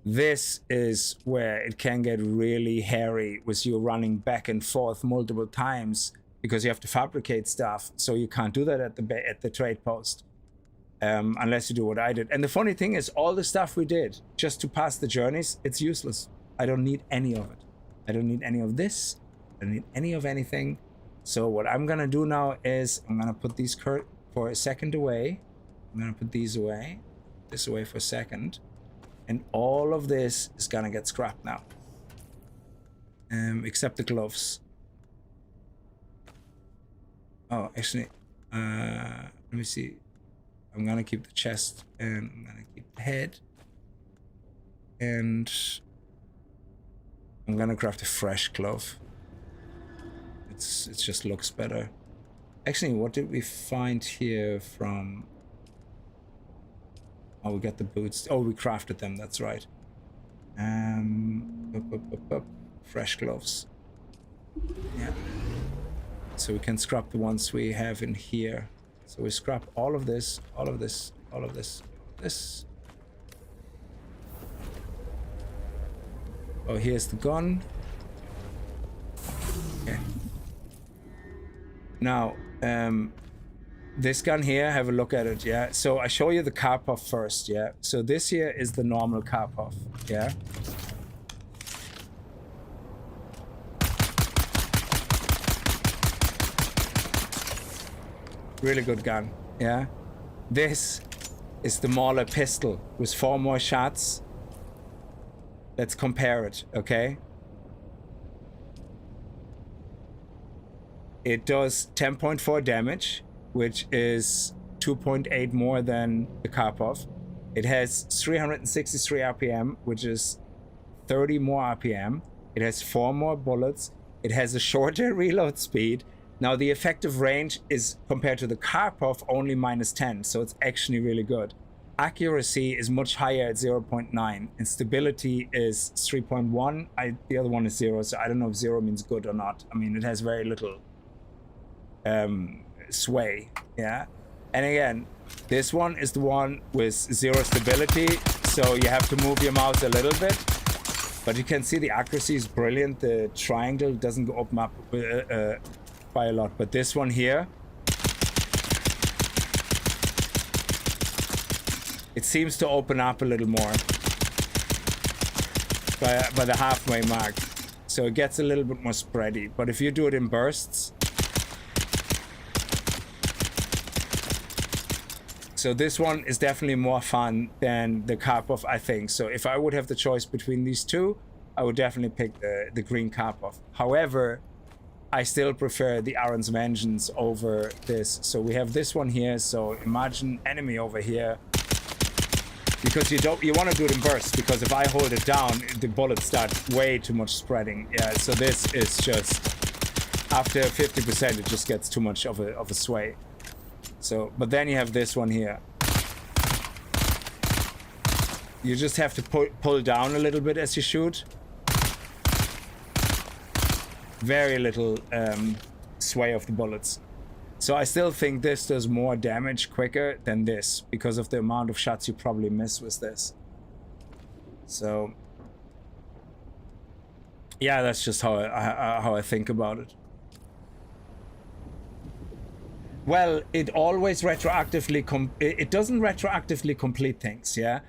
This is where it can get really hairy with you running back and forth multiple times because you have to fabricate stuff. So you can't do that at the trade post unless you do what I did. And the funny thing is, all the stuff we did just to pass the journeys, it's useless. I don't need any of it. I don't need any of this. I don't need any of anything. So what I'm gonna do now is I'm gonna put these for a second away. I'm gonna put these away, this away for a second. And all of this is gonna get scrapped now. Except the gloves. Oh, actually, let me see. I'm gonna keep the chest and I'm gonna keep the head. And I'm gonna craft a fresh glove. It just looks better. Actually, what did we find here from... Oh, we got the boots. Oh, we crafted them. That's right. Fresh gloves. Yeah. So we can scrap the ones we have in here. So we scrap all of this, all of this, all of this, this. Oh, here's the gun. Okay. Now, this gun here, have a look at it, yeah? So I show you the Karpov first, yeah? So this here is the normal Karpov, yeah? Really good gun, yeah? This is the Mauler pistol with 4 more shots. Let's compare it, okay? It does 10.4 damage, which is 2.8 more than the Karpov. It has 363 RPM, which is 30 more RPM. It has 4 more bullets. It has a shorter reload speed. Now the effective range is, compared to the Karpov, only -10, so it's actually really good. Accuracy is much higher at 0.9, and stability is 3.1. The other one is 0, so I don't know if 0 means good or not. I mean, it has very little sway, yeah? And again, this one is the one with 0 stability, so you have to move your mouse a little bit. But you can see the accuracy is brilliant. The triangle doesn't go open up by a lot. But this one here, it seems to open up a little more by the halfway mark. So it gets a little bit more spready. But if you do it in bursts, so this one is definitely more fun than the Karpov, I think. So if I would have the choice between these two, I would definitely pick the green Karpov. However, I still prefer the Aaron's Vengeance over this. So we have this one here. So imagine enemy over here. Because you want to do it in bursts, because if I hold it down, the bullets start way too much spreading. Yeah, so this is just, after 50%, it just gets too much of a sway. So, but then you have this one here. You just have to pull down a little bit as you shoot. Very little sway of the bullets. So I still think this does more damage quicker than this because of the amount of shots you probably miss with this. So yeah, that's just how I think about it. Well, it always retroactively it doesn't retroactively complete things, yeah?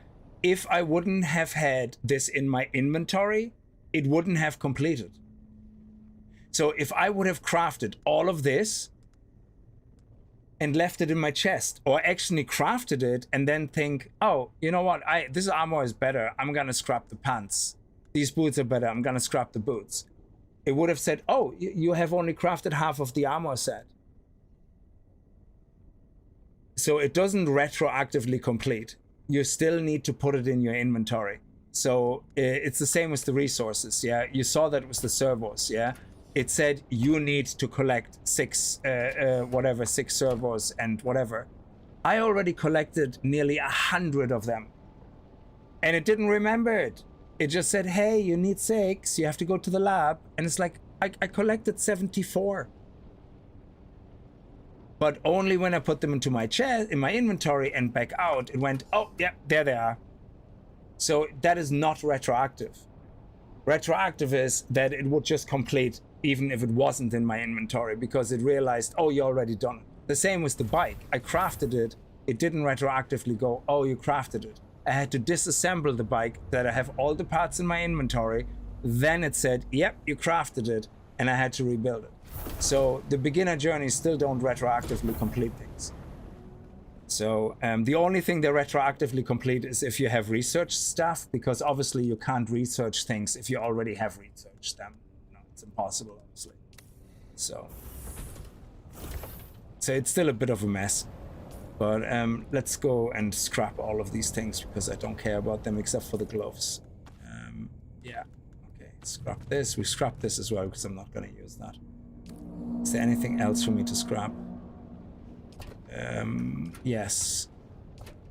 If I wouldn't have had this in my inventory, it wouldn't have completed. So if I would have crafted all of this and left it in my chest, or actually crafted it and then think, oh, you know what, this armor is better, I'm gonna scrap the pants. These boots are better, I'm gonna scrap the boots. It would have said, oh, you have only crafted half of the armor set. So it doesn't retroactively complete. You still need to put it in your inventory. So it's the same as the resources, yeah? You saw that with the servos, yeah? It said you need to collect 6 servos and whatever. I already collected nearly 100 of them. And it didn't remember it. It just said, hey, you need 6, you have to go to the lab. And it's like, I collected 74. But only when I put them into my chest, in my inventory and back out, it went, oh, yeah, there they are. So that is not retroactive. Retroactive is that it would just complete even if it wasn't in my inventory, because it realized, oh, you already done it. The same with the bike. I crafted it. It didn't retroactively go, oh, you crafted it. I had to disassemble the bike, that I have all the parts in my inventory. Then it said, yep, you crafted it, and I had to rebuild it. So the beginner journeys still don't retroactively complete things. So the only thing they retroactively complete is if you have research stuff, because obviously you can't research things if you already have researched them. No, it's impossible, obviously. So it's still a bit of a mess. But let's go and scrap all of these things because I don't care about them except for the gloves. Yeah, okay, scrap this. We scrap this as well because I'm not going to use that. Is there anything else for me to scrap? Yes.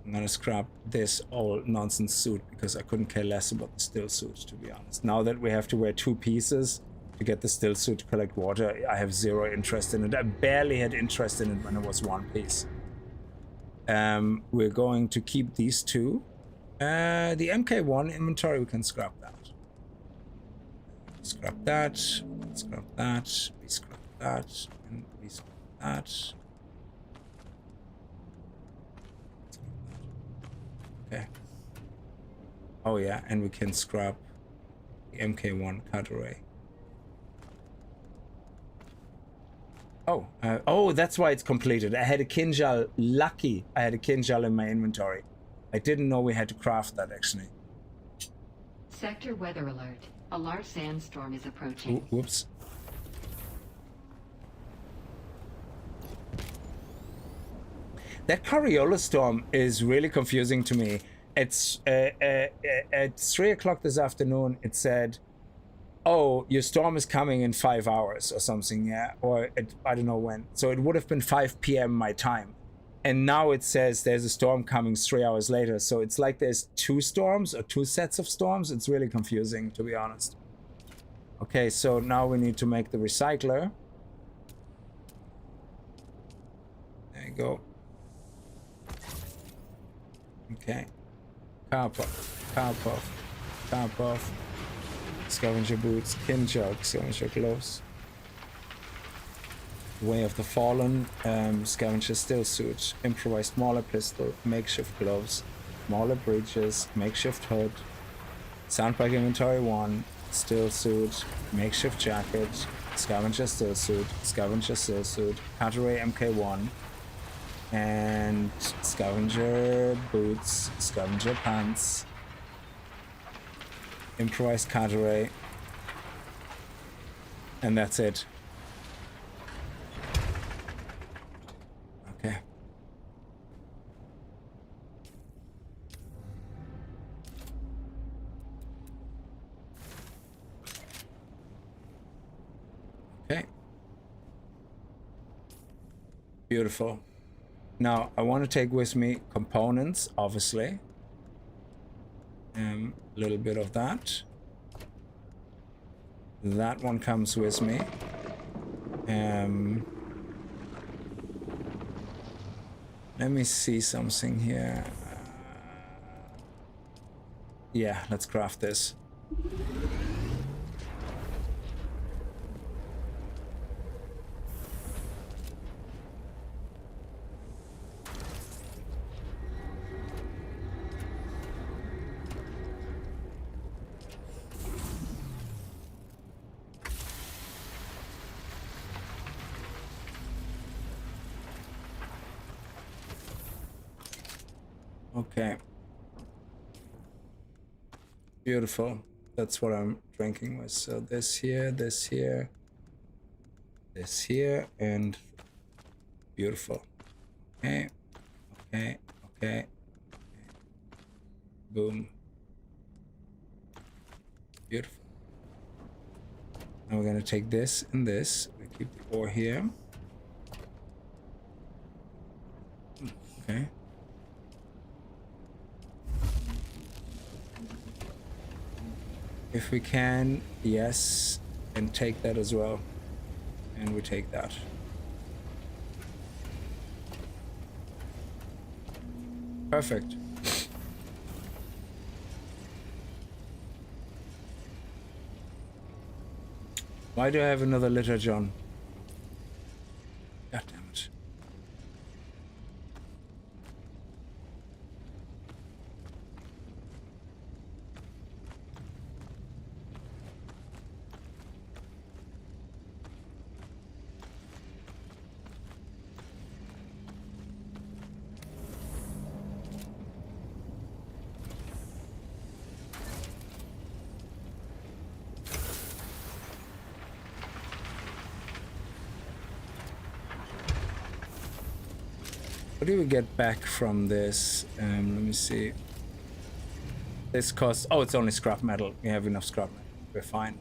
I'm gonna scrap this all nonsense suit because I couldn't care less about the still suit, to be honest. Now that we have to wear 2 pieces to get the still suit to collect water, I have 0 interest in it. I barely had interest in it when it was 1 piece. We're going to keep these 2. The MK1 inventory, we can scrap that. Scrap that. Scrap that. We scrap that. And we scrap that. Okay. Oh yeah, and we can scrap the MK1 cut array. Oh, that's why it's completed. I had a Kinjal. Lucky I had a Kinjal in my inventory. I didn't know we had to craft that, actually. Sector weather alert. A large sandstorm is approaching. Whoops. That Coriolis storm is really confusing to me. It's at 3 o'clock this afternoon. It said, "Oh, your storm is coming in 5 hours or something." Yeah, or I don't know when. So it would have been 5 p.m. my time, and now it says there's a storm coming 3 hours later. So it's like there's 2 storms or 2 sets of storms. It's really confusing, to be honest. Okay, so now we need to make the recycler. go. Okay. Car puff, car puff, car puff. Scavenger boots, kin jug, scavenger gloves. Way of the Fallen, scavenger stillsuit, improvised smaller pistol, makeshift gloves, smaller breeches, makeshift hood, sandbag inventory 1, stillsuit, makeshift jacket, scavenger stillsuit, Cadre MK1, and scavenger boots, scavenger pants, improvised cadre, and that's it. Okay. Okay. Beautiful. Now, I want to take with me components, obviously. A little bit of that. That one comes with me. Let me see something here. Yeah, let's craft this. Okay. Beautiful. That's what I'm drinking with. So this here, this here, this here, and beautiful. Okay. Okay. Okay. Boom. Beautiful. Now we're gonna take this and this. We keep the ore here. Okay. If we can, yes, and take that as well. And we take that. Perfect. Why do I have another litter, John? God damn it. What do we get back from this? Let me see. This costs... Oh, it's only scrap metal. We have enough scrap metal. We're fine.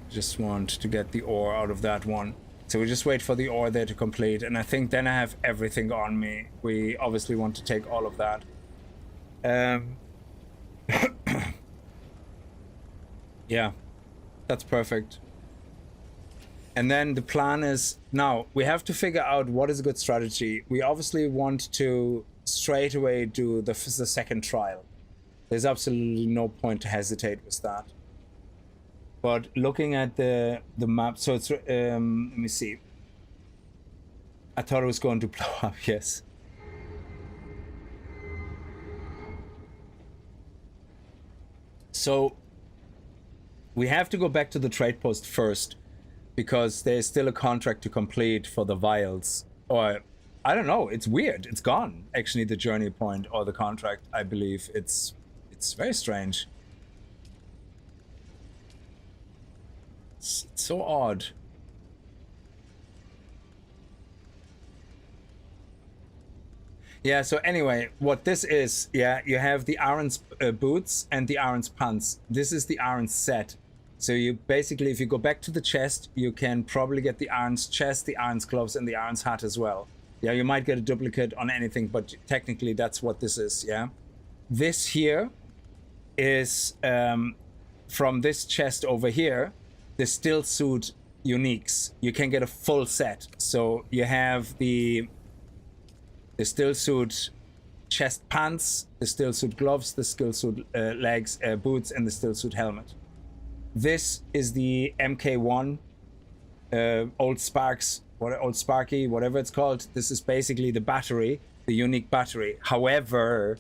Just want to get the ore out of that one. So we just wait for the ore there to complete. And I think then I have everything on me. We obviously want to take all of that. Yeah. That's perfect. And then the plan is, now we have to figure out what is a good strategy. We obviously want to straight away do the second trial. There's absolutely no point to hesitate with that. But looking at the map, so it's, let me see. I thought it was going to blow up, yes. So we have to go back to the trade post first, because there's still a contract to complete for the vials. Or, I don't know, it's weird. It's gone, actually, the journey point or the contract, I believe. It's very strange. It's so odd. Yeah, so anyway, what this is, yeah, you have the Aaron's boots and the Aaron's pants. This is the Aaron's set. So you basically, if you go back to the chest, you can probably get the Aaron's chest, the Aaron's gloves, and the Aaron's hat as well. Yeah, you might get a duplicate on anything, but technically that's what this is, yeah? This here is from this chest over here, the Stillsuit uniques, you can get a full set. So you have the Stillsuit chest pants, the Stillsuit gloves, the Stillsuit legs, boots, and the Stillsuit helmet. This is the MK1 Old Sparky, whatever it's called. This is basically the battery, the unique battery. However,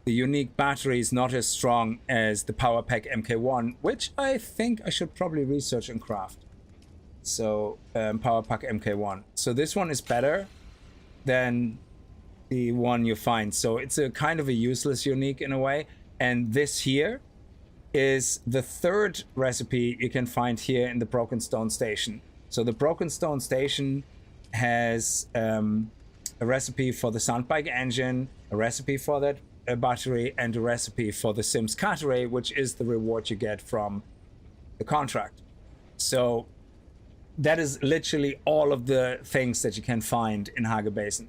the unique battery is not as strong as the Power Pack MK1, which I think I should probably research and craft. So, Power Pack MK1. So this one is better than the one you find. So it's a kind of a useless unique in a way. And this here is the third recipe you can find here in the Broken Stone Station. So the Broken Stone Station has a recipe for the Sandbike engine, a recipe for that battery, and a recipe for the Sims Cattery, which is the reward you get from the contract. So that is literally all of the things that you can find in Haga Basin.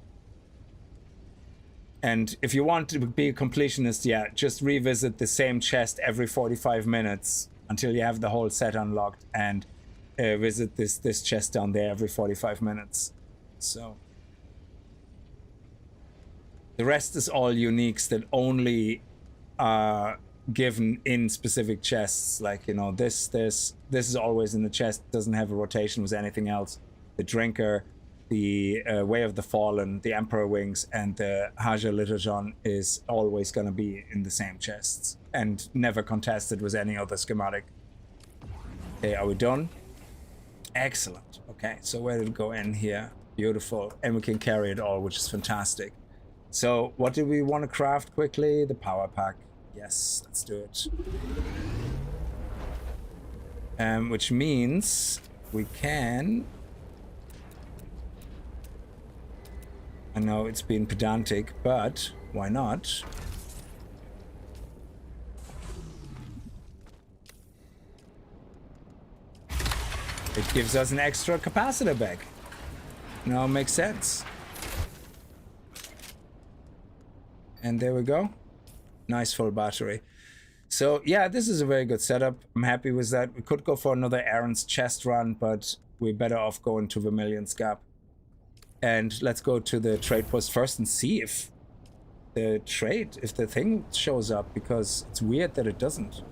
And if you want to be a completionist, yeah, just revisit the same chest every 45 minutes until you have the whole set unlocked, and visit this chest down there every 45 minutes. So the rest is all uniques that only are given in specific chests. Like, you know, this is always in the chest, doesn't have a rotation with anything else. The Drinker, the Way of the Fallen, the Emperor Wings, and the Haja Liturgon is always going to be in the same chests and never contested with any other schematic. Okay, are we done? Excellent. Okay, so where did it go in here? Beautiful. And we can carry it all, which is fantastic. So what do we want to craft quickly? The Power Pack. Yes, let's do it. Which means we can... I know it's been pedantic, but why not? It gives us an extra capacitor back. Now it makes sense. And there we go. Nice full battery. So yeah, this is a very good setup. I'm happy with that. We could go for another Aaron's chest run, but we're better off going to Vermilion's Gap. And let's go to the trade post first and see if the thing shows up, because it's weird that it doesn't.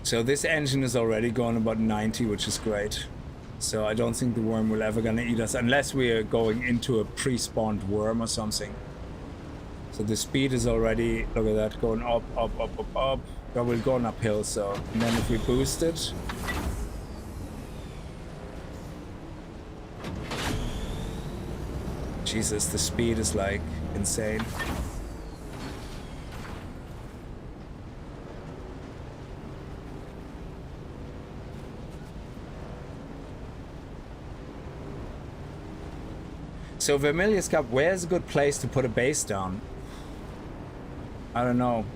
So this engine is already going about 90, which is great. So I don't think the worm will ever gonna eat us, unless we are going into a pre-spawned worm or something. So the speed is already, look at that, going up, up, up, up, up. But we're going uphill, so. And then if we boost it. Jesus, the speed is like insane. So Vermillius Cup, where's a good place to put a base down? I don't know.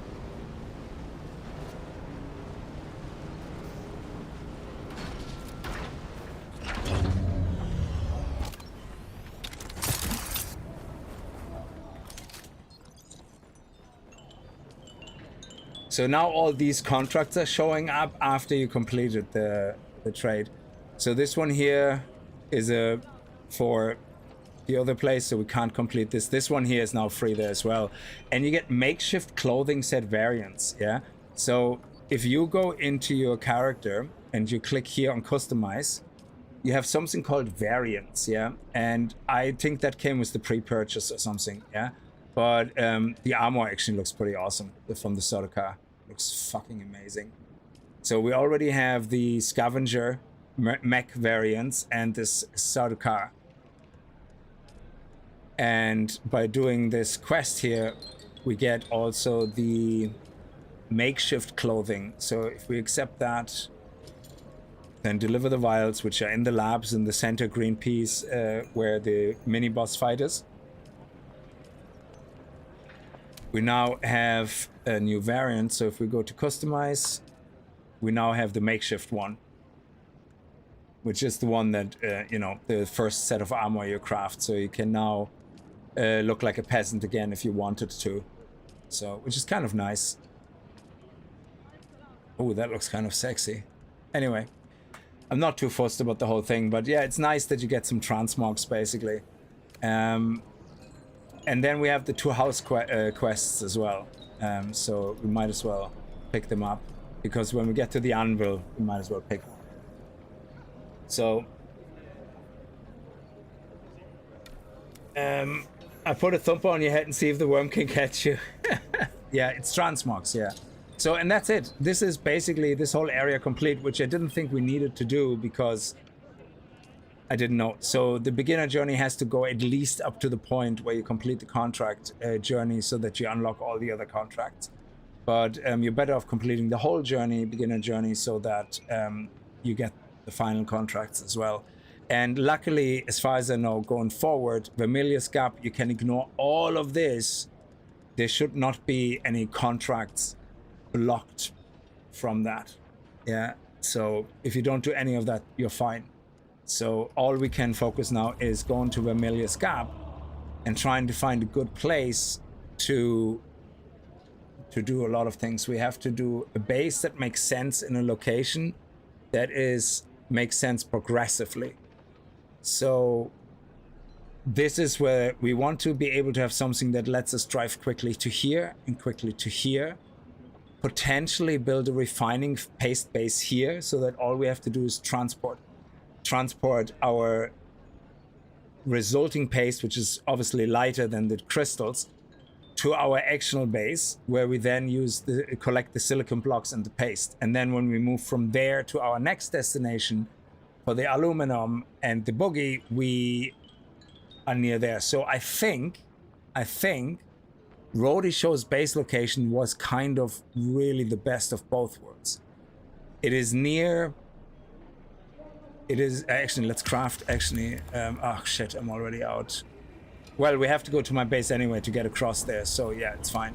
So now all these contracts are showing up after you completed the trade. So this one here is for the other place, so we can't complete this. This one here is now free there as well. And you get makeshift clothing set variants, yeah? So if you go into your character and you click here on customize, you have something called variants, yeah? And I think that came with the pre-purchase or something, yeah? But the armor actually looks pretty awesome from the Sardaukar. Looks fucking amazing. So we already have the scavenger mech variants and this Sardaukar. And by doing this quest here, we get also the makeshift clothing. So if we accept that, then deliver the vials, which are in the labs in the center green piece, where the mini boss fight is. we now have a new variant. So if we go to customize, we now have the makeshift one, which is the one that, you know, the first set of armor you craft. So you can now look like a peasant again if you wanted to. So, which is kind of nice. Oh, that looks kind of sexy. Anyway, I'm not too fussed about the whole thing, but yeah, it's nice that you get some transmogs, basically. And then we have the 2 house quests as well. So we might as well pick them up, because when we get to the anvil, we might as well pick one. So, I put a thumper on your head and see if the worm can catch you. Yeah, it's transmogs, yeah. So, and that's it. This is basically this whole area complete, which I didn't think we needed to do because I didn't know. So the beginner journey has to go at least up to the point where you complete the contract journey so that you unlock all the other contracts. But you're better off completing the whole journey, beginner journey, so that you get the final contracts as well. And luckily, as far as I know, going forward, Vermillius Gap, you can ignore all of this. There should not be any contracts blocked from that. Yeah, so if you don't do any of that, you're fine. So all we can focus now is going to Vermillius Gap and trying to find a good place to do a lot of things. We have to do a base that makes sense in a location that makes sense progressively. So this is where we want to be able to have something that lets us drive quickly to here and quickly to here. Potentially build a refining paste base here so that all we have to do is transport our resulting paste, which is obviously lighter than the crystals, to our actual base, where we then collect the silicon blocks and the paste. And then when we move from there to our next destination for the aluminum and the boogie, we are near there. So I think Rhodey Show's base location was kind of really the best of both worlds. It is actually, let's craft, actually, oh shit, I'm already out. Well, we have to go to my base anyway to get across there, so yeah, it's fine.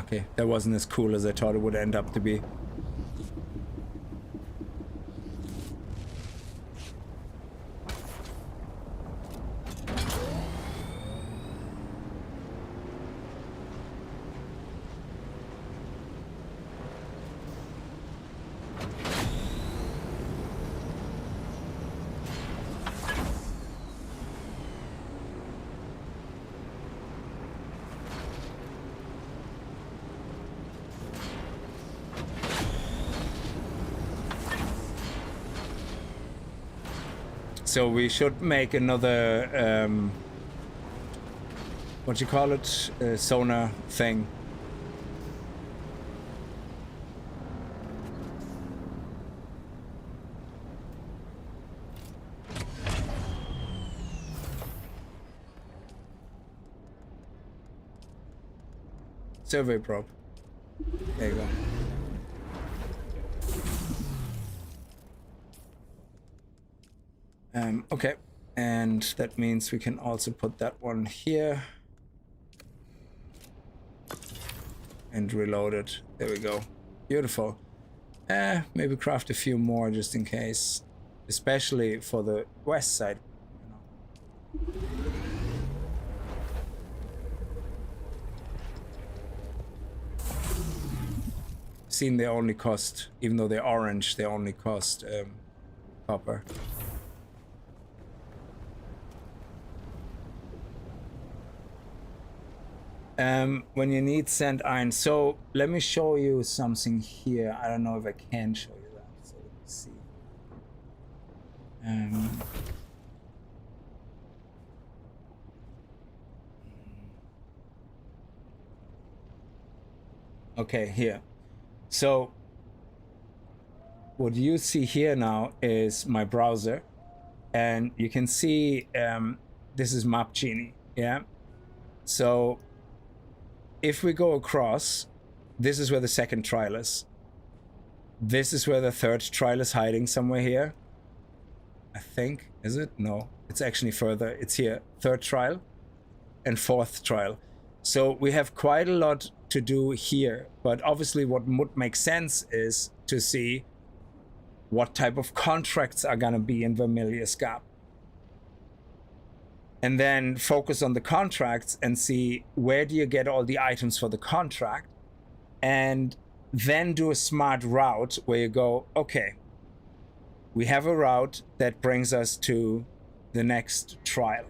Okay, that wasn't as cool as I thought it would end up to be. So we should make another, what do you call it, sonar thing. Survey probe. There you go. Okay, and that means we can also put that one here and reload it. There we go. Beautiful. Maybe craft a few more just in case, especially for the west side. You know. Seen they only cost, even though they're orange, they only cost copper. When you need sand iron. So let me show you something here. I don't know if I can show you that. So let me see. Okay, here. So what you see here now is my browser, and you can see this is Map Genie, yeah? So if we go across, this is where the second trial is. This is where the third trial is hiding somewhere here. I think, is it? No, it's actually further. It's here, third trial and fourth trial. So we have quite a lot to do here, but obviously what would make sense is to see what type of contracts are gonna be in Vermillius Gap. And then focus on the contracts and see where do you get all the items for the contract, and then do a smart route where you go, okay, we have a route that brings us to the next trial.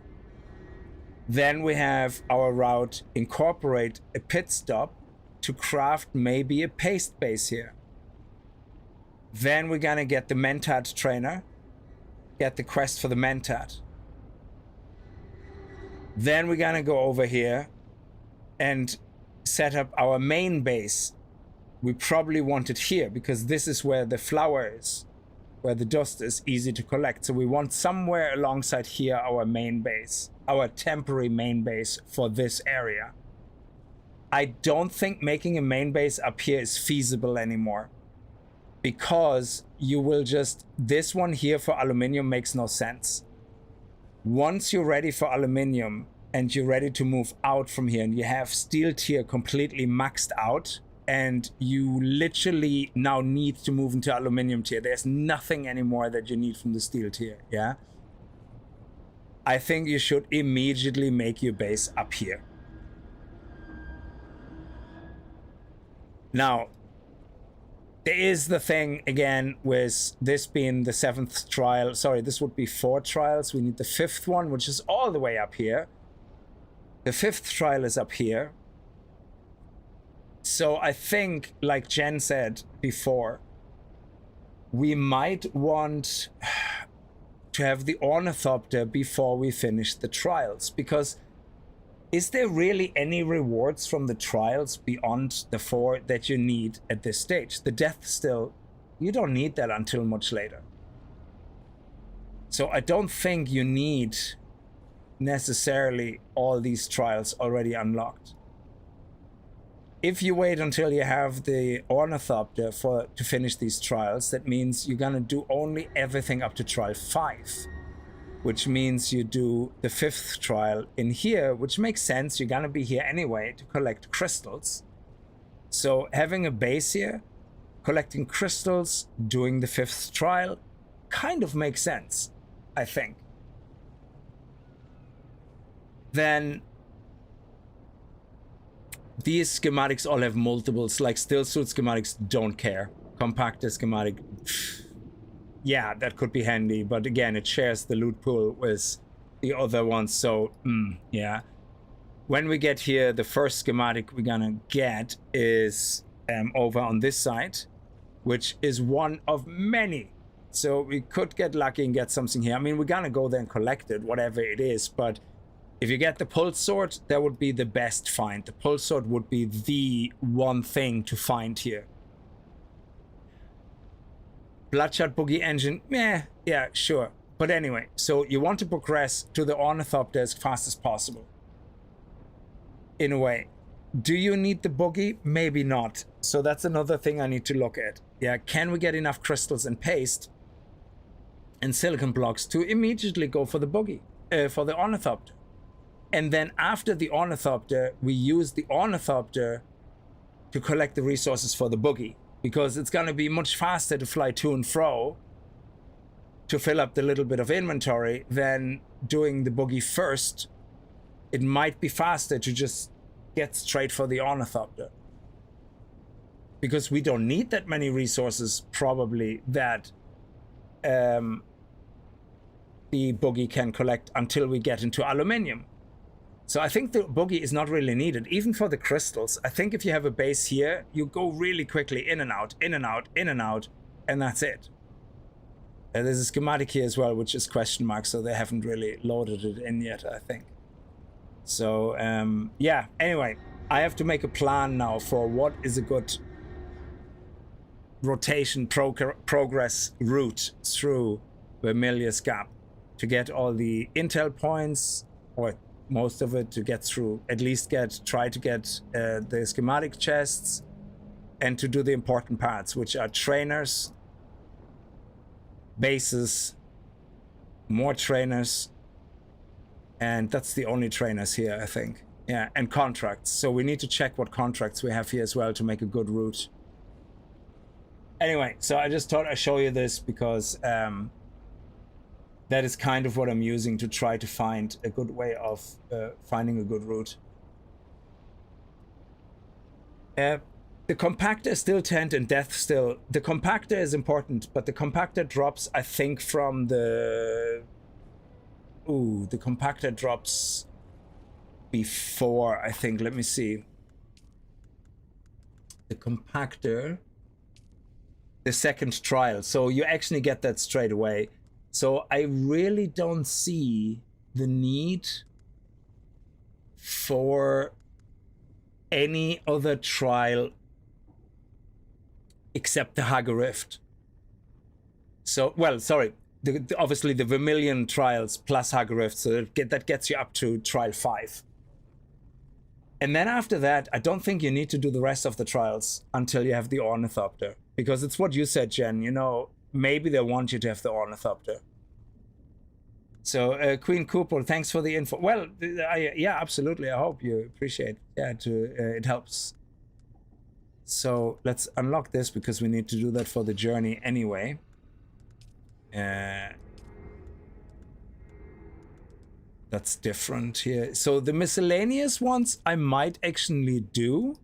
Then we have our route incorporate a pit stop to craft maybe a paste base here. Then we're gonna get the Mentat trainer, get the quest for the Mentat. Then we're gonna go over here and set up our main base. We probably want it here because this is where the flower is, where the dust is easy to collect. So we want somewhere alongside here our main base, our temporary main base for this area. I don't think making a main base up here is feasible anymore, because you will just, this one here for aluminium makes no sense. Once you're ready for aluminium and you're ready to move out from here and you have steel tier completely maxed out and you literally now need to move into aluminium tier, there's nothing anymore that you need from the steel tier, yeah? I think you should immediately make your base up here. Now, there is the thing again with this being the 7th trial. Sorry, this would be 4 trials. We need the 5th one, which is all the way up here. The 5th trial is up here. So I think, like Jen said before, we might want to have the Ornithopter before we finish the trials, because is there really any rewards from the trials beyond the 4 that you need at this stage? The death still, you don't need that until much later. So I don't think you need necessarily all these trials already unlocked. If you wait until you have the Ornithopter to finish these trials, that means you're gonna do only everything up to trial 5. Which means you do the 5th trial in here, which makes sense. You're gonna be here anyway to collect crystals. So having a base here, collecting crystals, doing the 5th trial, kind of makes sense, I think. Then these schematics all have multiples, like Stillsuit schematics don't care. Compactor schematic, yeah, that could be handy, but again, it shares the loot pool with the other ones, so, yeah. When we get here, the first schematic we're gonna get is over on this side, which is one of many. So we could get lucky and get something here. I mean, we're gonna go there and collect it, whatever it is, but if you get the pulse sword, that would be the best find. The pulse sword would be the one thing to find here. Bloodshot boogie engine, yeah, sure. But anyway, so you want to progress to the Ornithopter as fast as possible. In a way. Do you need the boogie? Maybe not. So that's another thing I need to look at. Yeah, can we get enough crystals and paste and silicon blocks to immediately go for the boogie, for the Ornithopter? And then after the Ornithopter, we use the Ornithopter to collect the resources for the boogie. Because it's going to be much faster to fly to and fro to fill up the little bit of inventory than doing the boogie first. It might be faster to just get straight for the Ornithopter. Because we don't need that many resources, probably, that the boogie can collect until we get into aluminium. So I think the boogie is not really needed, even for the crystals. I think if you have a base here, you go really quickly in and out, in and out, in and out, and that's it. There's a schematic here as well, which is question mark, so they haven't really loaded it in yet, I think. So, yeah, anyway, I have to make a plan now for what is a good rotation progress route through Vermillius Gap to get all the intel points, or most of it, to get through, at least try to get the schematic chests, and to do the important parts, which are trainers, bases, more trainers, and that's the only trainers here, I think. Yeah, and contracts. So we need to check what contracts we have here as well to make a good route. Anyway, so I just thought I'd show you this because that is kind of what I'm using to try to find a good way of finding a good route. The compactor is still tent and death still. The compactor is important, but the compactor drops, I think, from the... Ooh, the compactor drops before, I think. Let me see. The compactor... The second trial. So you actually get that straight away. So I really don't see the need for any other trial except the Haga Rift. So, well, sorry, obviously the Vermilion trials plus Haga Rift, so that gets you up to trial 5. And then after that, I don't think you need to do the rest of the trials until you have the Ornithopter. Because it's what you said, Jen, you know, maybe they want you to have the Ornithopter. So, Queen Cooper, thanks for the info. Well, yeah, absolutely. I hope you appreciate it. Yeah, it helps. So let's unlock this because we need to do that for the journey anyway. That's different here. So the miscellaneous ones I might actually do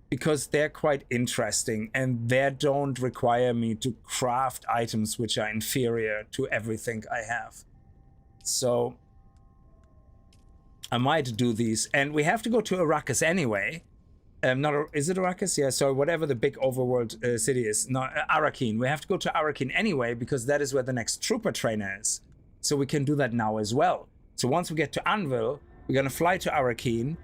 because they're quite interesting and they don't require me to craft items which are inferior to everything I have. So I might do these, and we have to go to Arrakis anyway. Is it Arrakis? Yeah, so whatever the big overworld city is, not Arrakeen. We have to go to Arrakeen anyway because that is where the next trooper trainer is. So we can do that now as well. So once we get to Anvil, we're gonna fly to Arrakeen,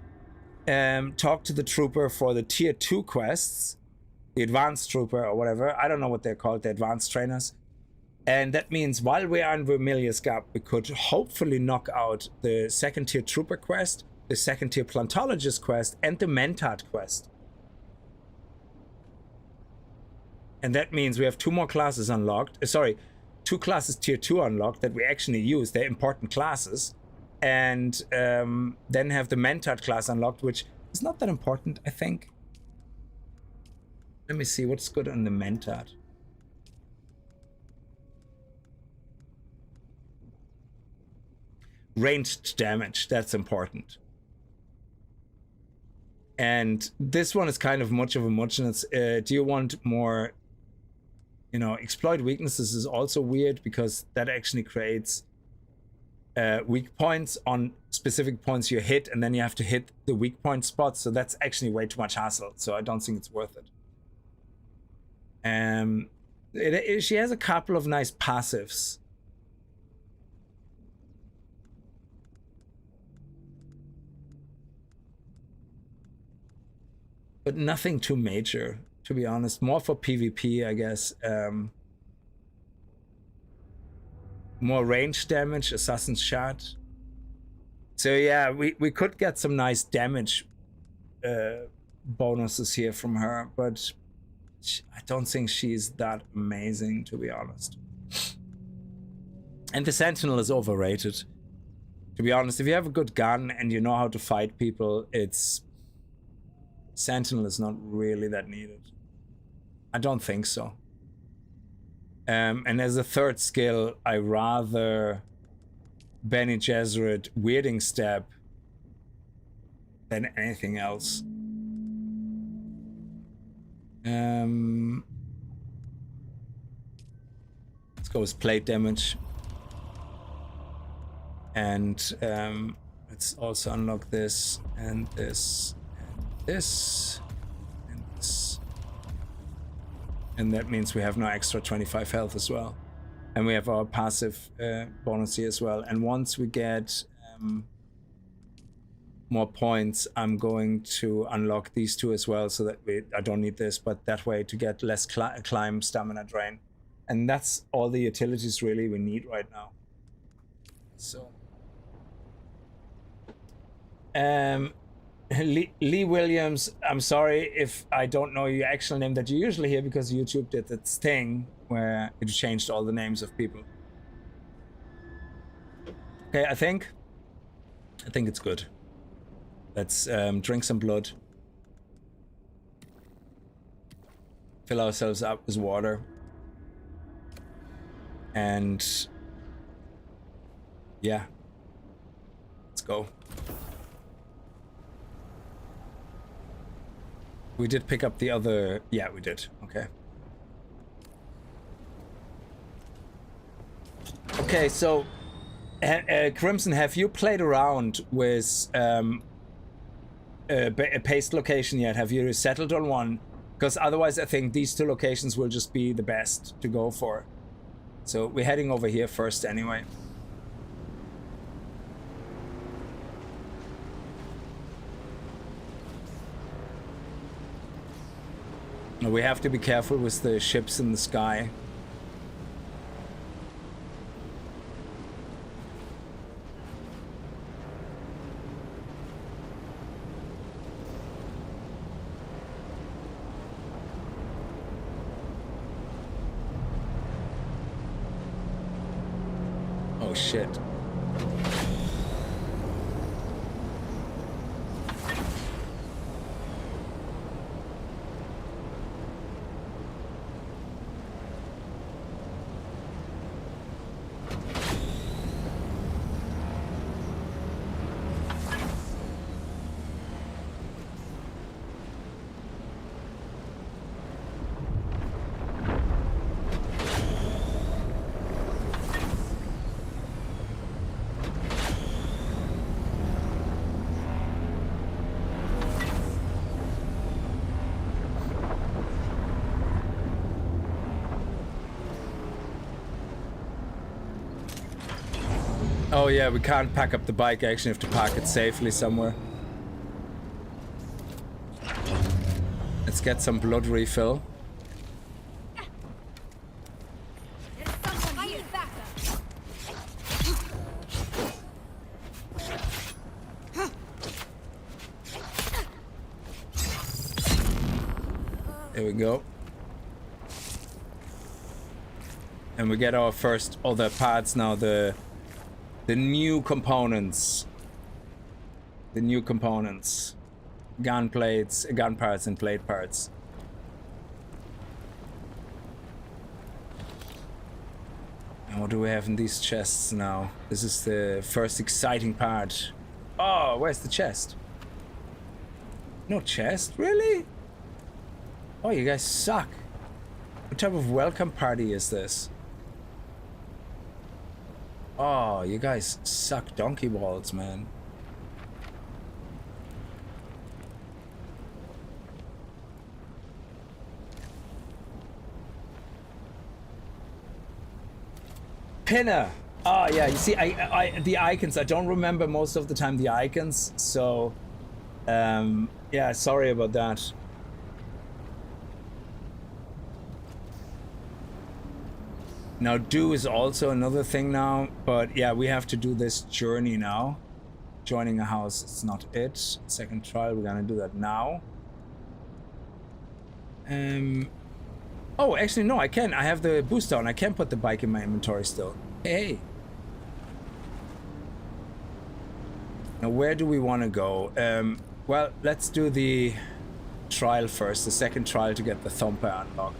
talk to the trooper for the tier 2 quests, the advanced trooper or whatever. I don't know what they're called, the advanced trainers. And that means while we are in Vermillius Gap, we could hopefully knock out the second tier trooper quest, the second tier plantologist quest, and the Mentad quest. And that means we have 2 more classes unlocked. Sorry, 2 classes tier 2 unlocked that we actually use. They're important classes. And then have the Mentad class unlocked, which is not that important, I think. Let me see what's good on the Mentad. Ranged damage, that's important. And this one is kind of much of a muchness. Do you want more, you know, exploit weaknesses is also weird because that actually creates weak points on specific points you hit, and then you have to hit the weak point spots. So that's actually way too much hassle. So I don't think it's worth it. She has a couple of nice passives. But nothing too major, to be honest. More for PvP, I guess. More range damage, Assassin's Shot. So yeah, we could get some nice damage bonuses here from her, but I don't think she's that amazing, to be honest. And the Sentinel is overrated. To be honest, if you have a good gun and you know how to fight people, Sentinel is not really that needed. I don't think so. And as a third skill, I rather Bene Gesserit Weirding Step than anything else. Let's go with plate damage. And let's also unlock this and this. This and this, and that means we have no extra 25 health as well, and we have our passive bonus here as well. And once we get more points, I'm going to unlock these two as well, so that I don't need this, but that way to get less climb stamina drain. And that's all the utilities really we need right now. So Lee Williams, I'm sorry if I don't know your actual name that you usually hear, because YouTube did its thing where it changed all the names of people. Okay, I think it's good. Let's drink some blood. Fill ourselves up with water. And yeah, let's go. We did pick up the other, yeah, we did, okay. Okay, so Crimson, have you played around with a paste location yet? Have you settled on one? Because otherwise I think these two locations will just be the best to go for. So we're heading over here first anyway. We have to be careful with the ships in the sky. Oh shit. Oh yeah, we can't pack up the bike, actually have to park it safely somewhere. Let's get some blood refill. There's someone here. Backup. There we go. And we get our first other parts now, the new components. The new components. Gun plates, gun parts and plate parts. And what do we have in these chests now? This is the first exciting part. Oh, where's the chest? No chest? Really? Oh, you guys suck. What type of welcome party is this? Oh, you guys suck donkey balls, man. Pinner. Oh yeah, you see, I the icons, I don't remember most of the time the icons, so yeah, sorry about that. Now do is also another thing now, but yeah, we have to do this journey now. Joining a house, it's not it. Second trial, we're gonna do that now. Oh, actually no, I can. I have the boost down. I can put the bike in my inventory still. Hey. Now where do we want to go? Well, let's do the trial first. The second trial to get the thumper unlocked.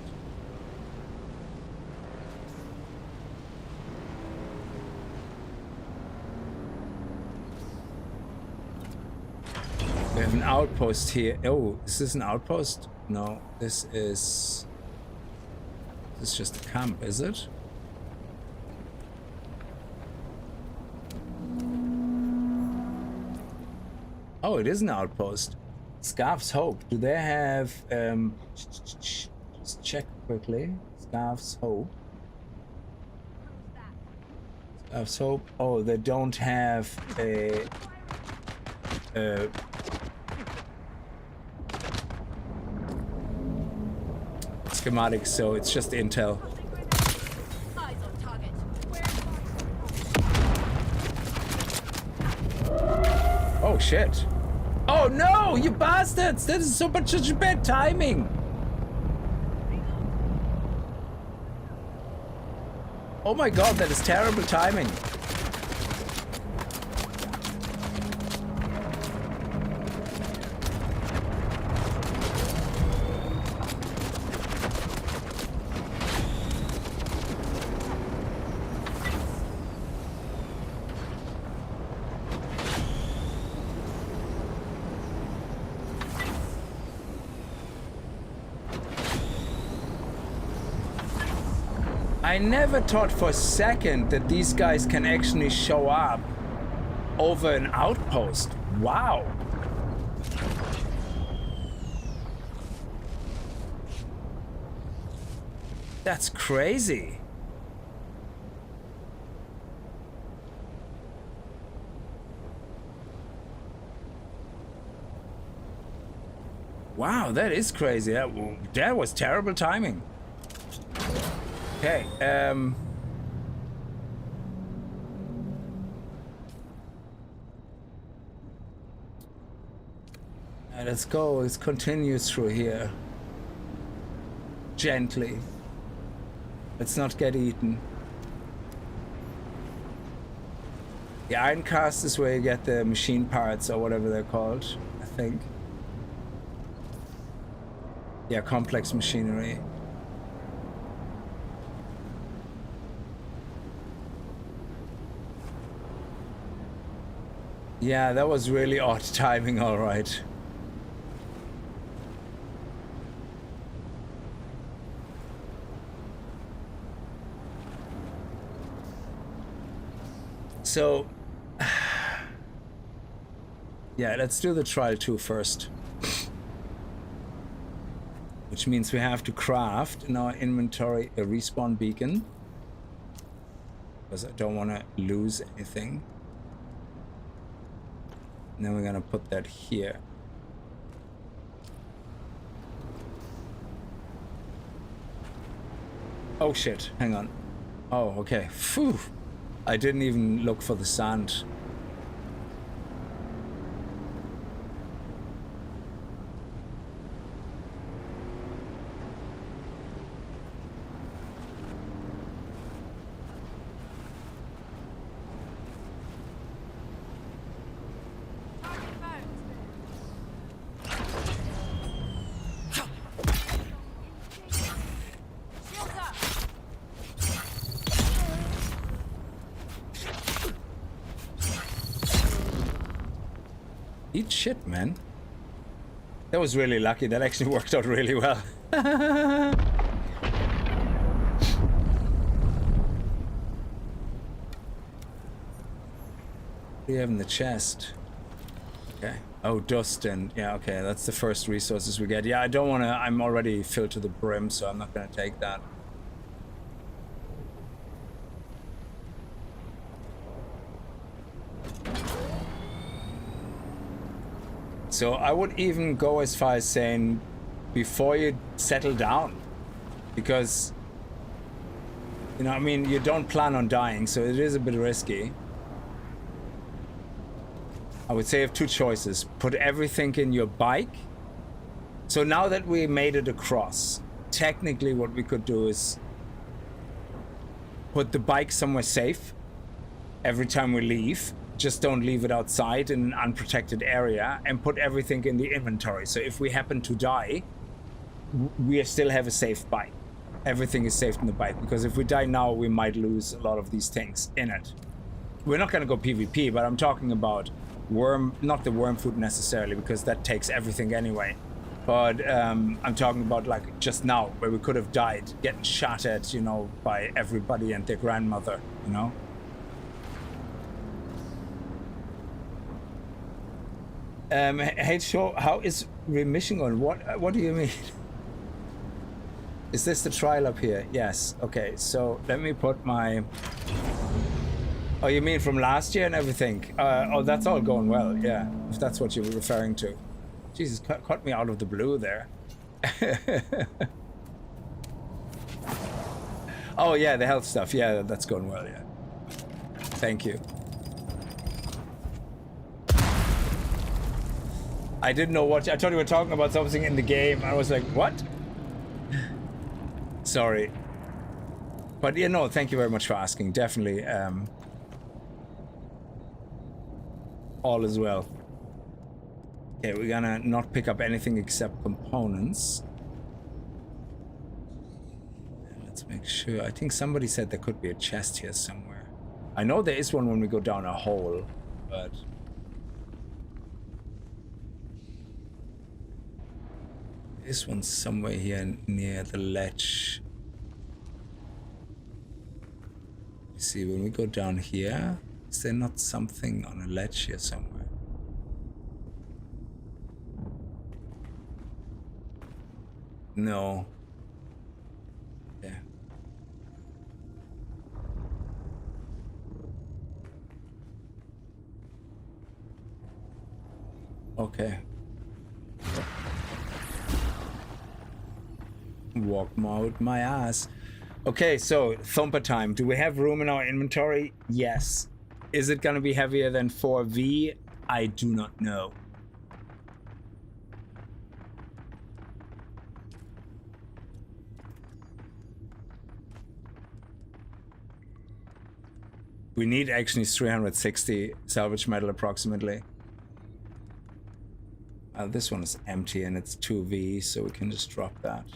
We have an outpost here. Oh, is this an outpost? No, this is just a camp, is it? Oh, it is an outpost. Scarf's Hope. Do they have just check quickly. Scarf's Hope. Scarf's Hope. Oh, they don't have a schematic, so it's just intel. Eyes on target. Oh shit. Oh no, you bastards! That is so much such bad timing. Oh my god, that is terrible timing. I never thought for a second that these guys can actually show up over an outpost. Wow. That's crazy. Wow, that is crazy. That was terrible timing. Okay, let's go. Let's continue through here. Gently. Let's not get eaten. The iron cast is where you get the machine parts or whatever they're called, I think. Yeah, complex machinery. Yeah, that was really odd timing, all right. So, yeah, let's do the trial 2 first. Which means we have to craft in our inventory a respawn beacon. Because I don't want to lose anything. And then we're gonna put that here. Oh shit, hang on. Oh, okay. Phew. I didn't even look for the sand. Eat shit, man. That was really lucky. That actually worked out really well. What do you have in the chest? Okay. Oh, dust and... yeah, okay. That's the first resources we get. Yeah, I don't want to... I'm already filled to the brim, so I'm not going to take that. So I would even go as far as saying before you settle down, because, you know, I mean, you don't plan on dying, so it is a bit risky. I would say you have two choices. Put everything in your bike. So now that we made it across, technically what we could do is put the bike somewhere safe every time we leave. Just don't leave it outside in an unprotected area, and put everything in the inventory. So if we happen to die, we still have a safe bike. Everything is safe in the bike, because if we die now, we might lose a lot of these things in it. We're not going to go PvP, but I'm talking about worm, not the worm food necessarily, because that takes everything anyway. But I'm talking about like just now, where we could have died, getting shot at, you know, by everybody and their grandmother, you know? Hey, show, how is remission on? What do you mean? Is this the trial up here? Yes. Okay, so let me put my Oh, you mean from last year and everything? Oh, that's all going well, yeah. If that's what you were referring to. Jesus, cut me out of the blue there. Oh, yeah, the health stuff. Yeah, that's going well, yeah. Thank you. I didn't know what... I thought you were talking about something in the game. I was like, what? Sorry. But, yeah, no, thank you very much for asking. Definitely. All is well. Okay, we're gonna not pick up anything except components. And let's make sure. I think somebody said there could be a chest here somewhere. I know there is one when we go down a hole, but... This one's somewhere here near the ledge. See, when we go down here, is there not something on a ledge here somewhere? No. Yeah. Okay. Walk mode my ass. Okay, so thumper time. Do we have room in our inventory? Yes. Is it gonna be heavier than 4V? I do not know. We need actually 360 salvage metal approximately. This one is empty and it's 2V, so we can just drop that.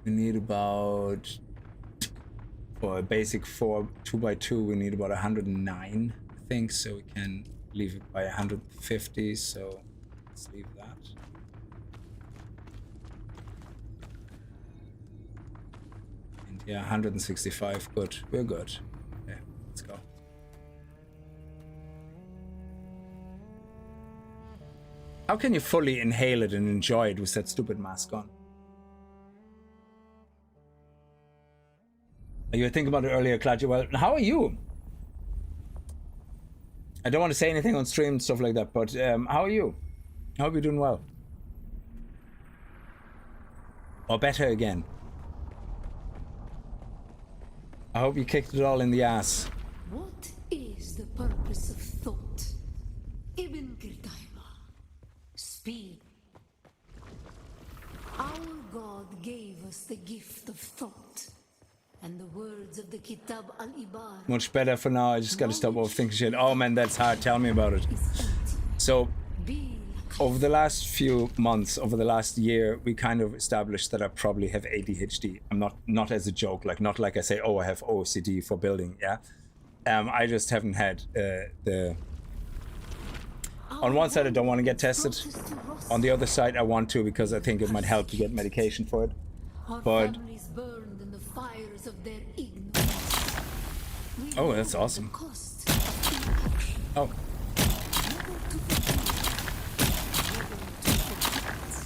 We need about, for a basic 2x2, we need about 109, I think, so we can leave it by 150, so let's leave that. And yeah, 165, good, we're good. Okay, let's go. How can you fully inhale it and enjoy it with that stupid mask on? You were thinking about it earlier, Claudia. Well, how are you? I don't want to say anything on stream and stuff like that, but how are you? I hope you're doing well. Or better again. I hope you kicked it all in the ass. What is the purpose of thought? Ibn Kirtaiba. Speed. Our God gave us the gift of thought. And the words of the Kitab al-Ibar. Much better for now. I just gotta stop overthinking shit. Oh man, that's hard. Tell me about it. So, over the last few months, over the last year, we kind of established that I probably have ADHD. I'm not as a joke, like not like I say, oh, I have OCD for building. Yeah, I just haven't had the. On one side, I don't want to get tested. On the other side, I want to because I think it might help to get medication for it. But. Oh, that's awesome. Oh.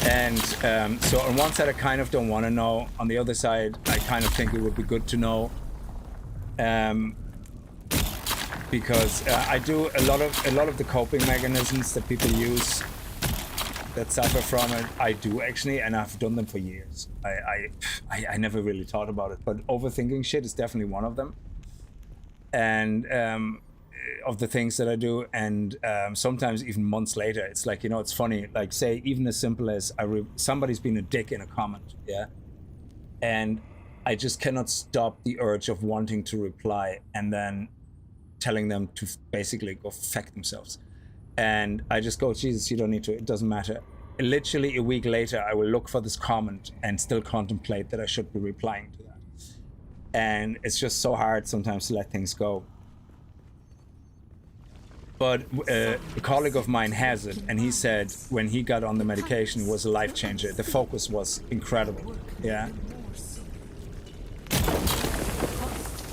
And so on one side I kind of don't want to know. On the other side I kind of think it would be good to know. Because I do a lot of the coping mechanisms that people use that suffer from it. I do actually, and I've done them for years. I never really thought about it, but overthinking shit is definitely one of them. And of the things that I do, and sometimes even months later, it's like, you know, it's funny, like say even as simple as somebody's been a dick in a comment, yeah, and I just cannot stop the urge of wanting to reply and then telling them to basically go fuck themselves. And I just go, Jesus, you don't need to, it doesn't matter. Literally a week later, I will look for this comment and still contemplate that I should be replying to that. And it's just so hard sometimes to let things go. But a colleague of mine has it, and he said when he got on the medication, it was a life changer. The focus was incredible, yeah.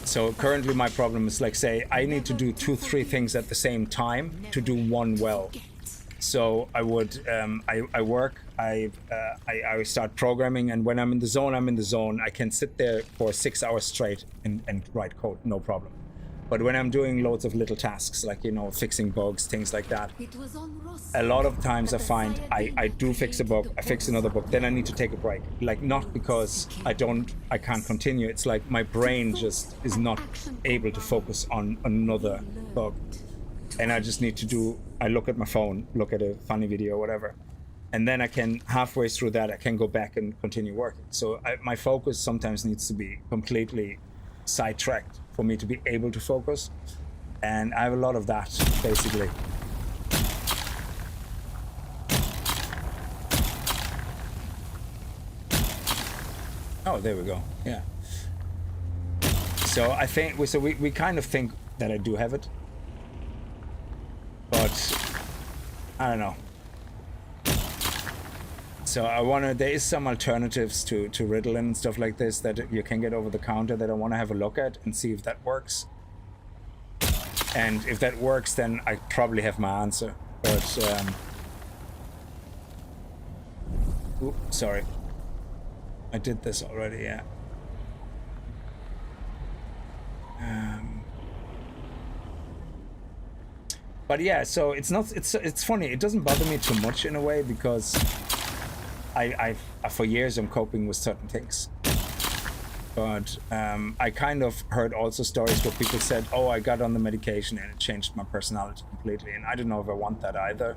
So currently my problem is like, say, I need to do 2-3 things at the same time to do one well. So I would, I work, I start programming, and when I'm in the zone, I'm in the zone. I can sit there for 6 hours straight and write code, no problem. But when I'm doing loads of little tasks, like, you know, fixing bugs, things like that, a lot of times I find I do fix a bug, I fix another bug, then I need to take a break. Like, not because I can't continue. It's like my brain just is not able to focus on another bug. And I just need to I look at my phone, look at a funny video, whatever. And then I can, halfway through that, I can go back and continue working. So my focus sometimes needs to be completely sidetracked for me to be able to focus. And I have a lot of that, basically. Oh, there we go. Yeah. So I think, we kind of think that I do have it. But I don't know. So there is some alternatives to Ritalin and stuff like this that you can get over the counter that I want to have a look at and see if that works. And if that works, then I probably have my answer. But oops, sorry. I did this already, yeah. But yeah, so it's funny. It doesn't bother me too much in a way because I for years I'm coping with certain things. But I kind of heard also stories where people said, "Oh, I got on the medication and it changed my personality completely," and I don't know if I want that either.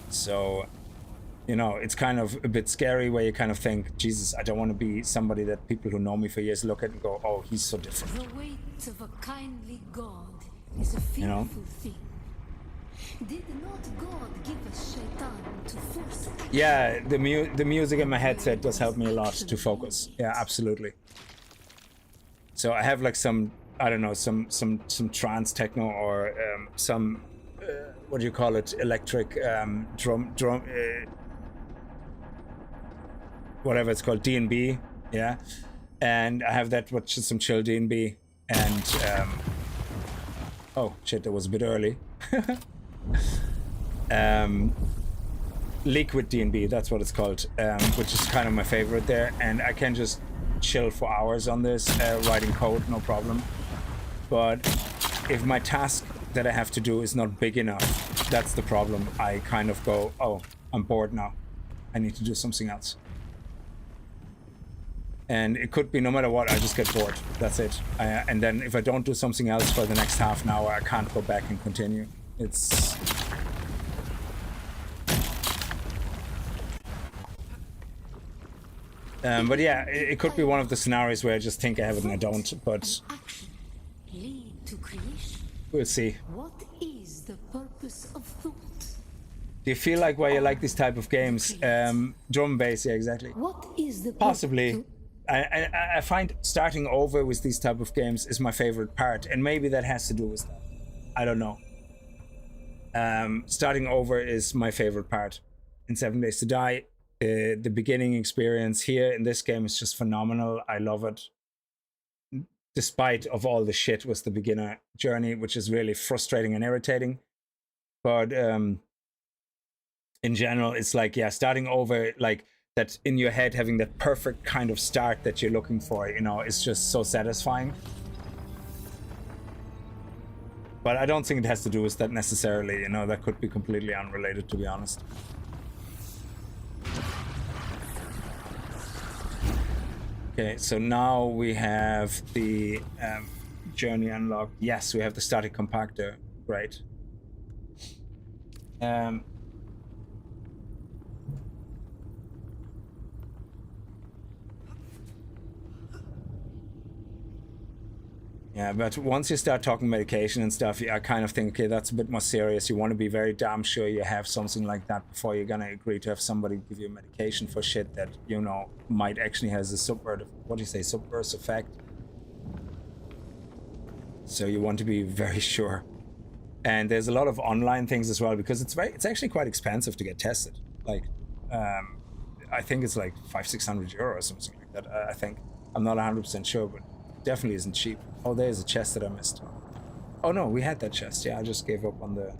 So, you know, it's kind of a bit scary where you kind of think, Jesus, I don't want to be somebody that people who know me for years look at and go, "Oh, he's so different." The weight of a kindly God is a fearful thing. Did not God give us Shaitan to force action? Yeah, the music in my headset does help me a lot to focus. Yeah, absolutely. So I have like some, I don't know, some trance techno or some what do you call it, electric drum whatever it's called, D&B, yeah. And I have that, which is some chill D&B, and oh shit, that was a bit early. Liquid D&B, that's what it's called, which is kind of my favorite there, and I can just chill for hours on this, writing code, no problem. But if my task that I have to do is not big enough, that's the problem. I kind of go, oh, I'm bored now, I need to do something else. And it could be no matter what, I just get bored. That's it. And then if I don't do something else for the next half an hour, I can't go back and continue. It's... but yeah, it could be one of the scenarios where I just think I have it and I don't, but Lead to creation. We'll see. What is the purpose of thought? Do you feel like why you like this type of games? Drum and bass, yeah, exactly. What is the Possibly. I find starting over with these type of games is my favorite part, and maybe that has to do with that. I don't know. Starting over is my favorite part in 7 Days to Die. The beginning experience here in this game is just phenomenal. I love it. Despite of all the shit with the beginner journey, which is really frustrating and irritating. But in general, it's like, yeah, starting over, like that in your head, having that perfect kind of start that you're looking for, you know, is just so satisfying. But I don't think it has to do with that necessarily, you know, that could be completely unrelated, to be honest. Okay, so now we have the journey unlocked. Yes, we have the static compactor. Great. Yeah, but once you start talking medication and stuff, I kind of think, okay, that's a bit more serious. You want to be very damn sure you have something like that before you're gonna agree to have somebody give you medication for shit that, you know, might actually has a subversive effect. So you want to be very sure. And there's a lot of online things as well, because it's actually quite expensive to get tested. Like, I think it's like 500-600 euro or something like that. I think, I'm not 100% sure, but definitely isn't cheap. Oh, there's a chest that I missed. Oh no, we had that chest. Yeah, I just gave up on the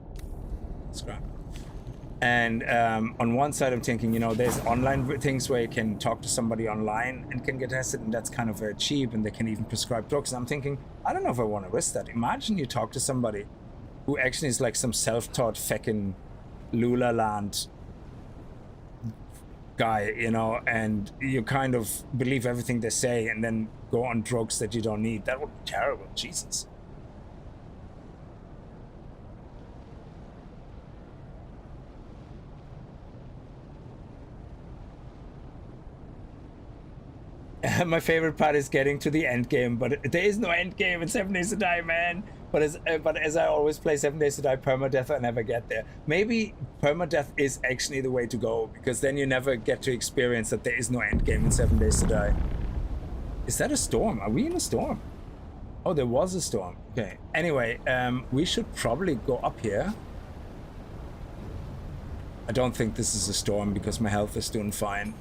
scrap. And on one side, I'm thinking, you know, there's online things where you can talk to somebody online and can get tested, and that's kind of very cheap, and they can even prescribe drugs. And I'm thinking, I don't know if I want to risk that. Imagine you talk to somebody who actually is like some self-taught feckin' Lula Land guy, you know, and you kind of believe everything they say and then go on drugs that you don't need. That would be terrible. Jesus. My favorite part is getting to the end game, but there is no end game in 7 Days to Die, man. But as I always play 7 Days to Die permadeath, I never get there. Maybe permadeath is actually the way to go, because then you never get to experience that there is no end game in 7 Days to Die. Is that a storm? Are we in a storm? Oh, there was a storm. Okay. Anyway, we should probably go up here. I don't think this is a storm because my health is doing fine.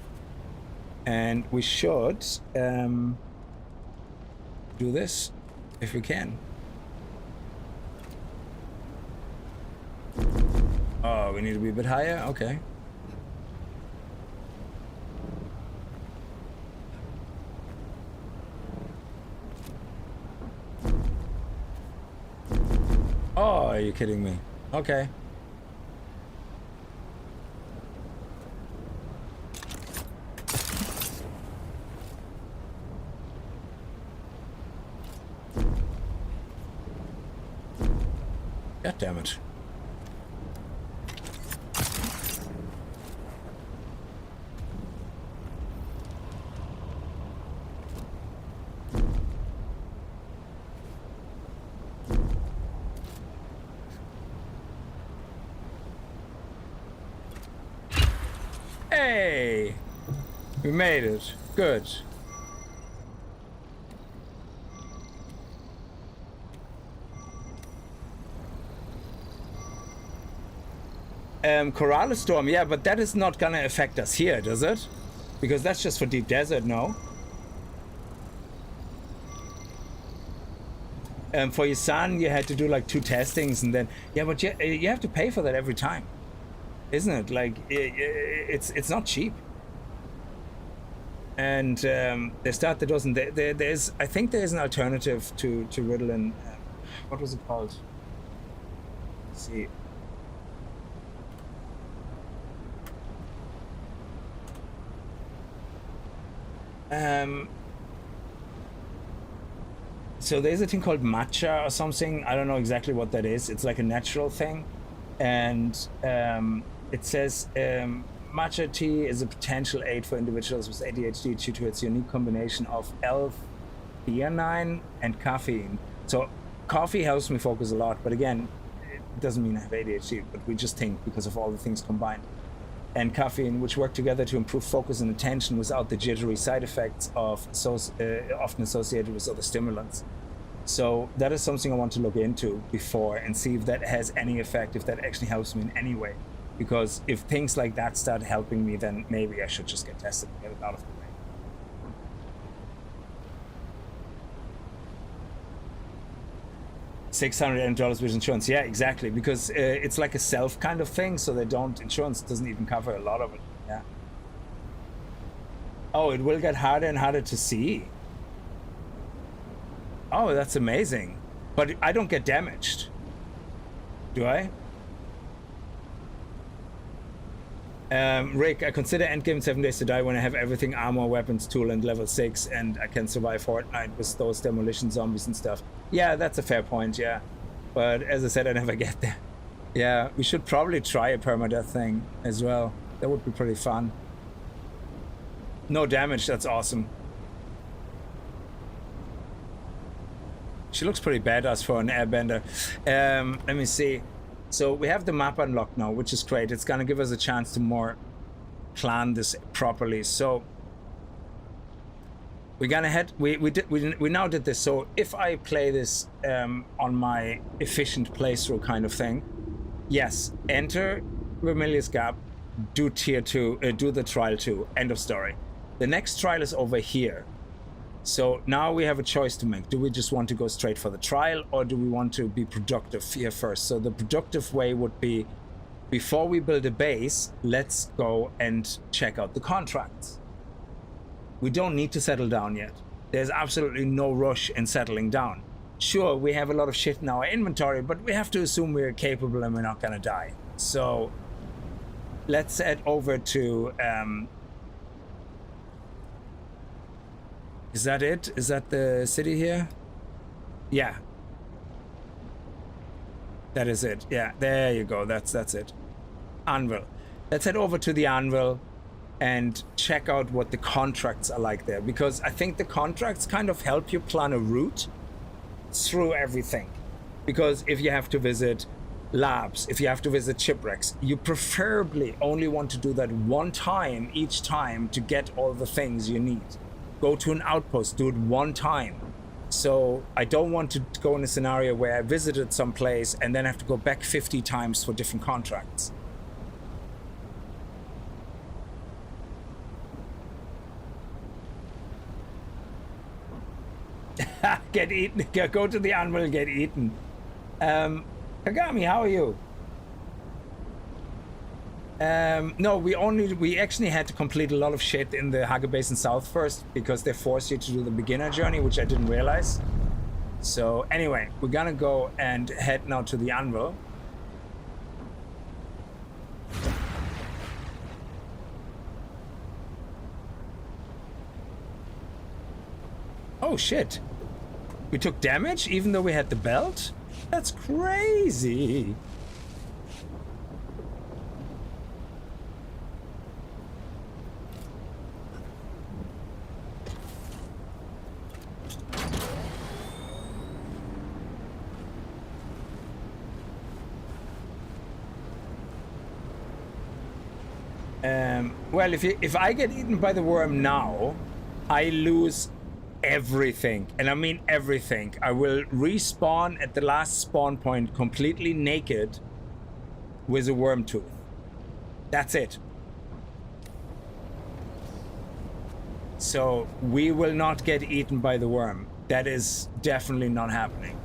And we should do this if we can. Oh, we need to be a bit higher? Okay. Oh, are you kidding me? Okay. God damn it. Hey! We made it. Good. Corral storm, yeah, but that is not gonna affect us here, does it? Because that's just for deep desert, no? For your son, you had to do like 2 testings, and then yeah, but you have to pay for that every time, isn't it? Like it's not cheap. And they start that doesn't. There's I think there is an alternative to Ritalin. What was it called? Let's see. So there's a thing called matcha or something. I don't know exactly what that is. It's like a natural thing, and it says matcha tea is a potential aid for individuals with ADHD due to its unique combination of L-theanine and caffeine. So coffee helps me focus a lot, but again, it doesn't mean I have ADHD, but we just think because of all the things combined. And caffeine, which work together to improve focus and attention without the jittery side effects of often associated with other stimulants. So that is something I want to look into before and see if that has any effect, if that actually helps me in any way. Because if things like that start helping me, then maybe I should just get tested and get it out of the way. $600 with insurance, yeah, exactly, because it's like a self kind of thing, so insurance doesn't even cover a lot of it. Yeah. Oh, it will get harder and harder to see. Oh, that's amazing. But I don't get damaged, do I? Rick, I consider endgame 7 Days to Die when I have everything, armor, weapons, tool, and level 6, and I can survive Fortnite with those demolition zombies and stuff. Yeah, that's a fair point, yeah. But as I said, I never get there. Yeah, we should probably try a permadeath thing as well. That would be pretty fun. No damage, that's awesome. She looks pretty badass for an airbender. Let me see. So we have the map unlocked now, which is great. It's gonna give us a chance to more plan this properly. So we're gonna head. We now did this. So if I play this on my efficient playthrough kind of thing, yes, enter Vermillius Gap, do tier 2, do the trial 2. End of story. The next trial is over here. So now we have a choice to make. Do we just want to go straight for the trial, or do we want to be productive here first? So the productive way would be before we build a base, let's go and check out the contracts. We don't need to settle down yet. There's absolutely no rush in settling down. Sure, we have a lot of shit in our inventory, but we have to assume we're capable and we're not gonna die. So let's head over to is that it? Is that the city here? Yeah. That is it. Yeah, there you go. That's it. Anvil. Let's head over to the Anvil and check out what the contracts are like there, because I think the contracts kind of help you plan a route through everything. Because if you have to visit labs, if you have to visit shipwrecks, you preferably only want to do that one time each time to get all the things you need. Go to an outpost, do it one time. So I don't want to go in a scenario where I visited some place and then have to go back 50 times for different contracts. Get eaten. Go to the anvil, get eaten. Kagami, how are you? No, we actually had to complete a lot of shit in the Haga Basin South first, because they force you to do the beginner journey, which I didn't realize. So anyway, we're gonna go and head now to the Anvil. Oh shit. We took damage even though we had the belt? That's crazy. Well, if I get eaten by the worm now, I lose everything, and I mean everything. I will respawn at the last spawn point completely naked with a worm tooth. That's it. So we will not get eaten by the worm. That is definitely not happening.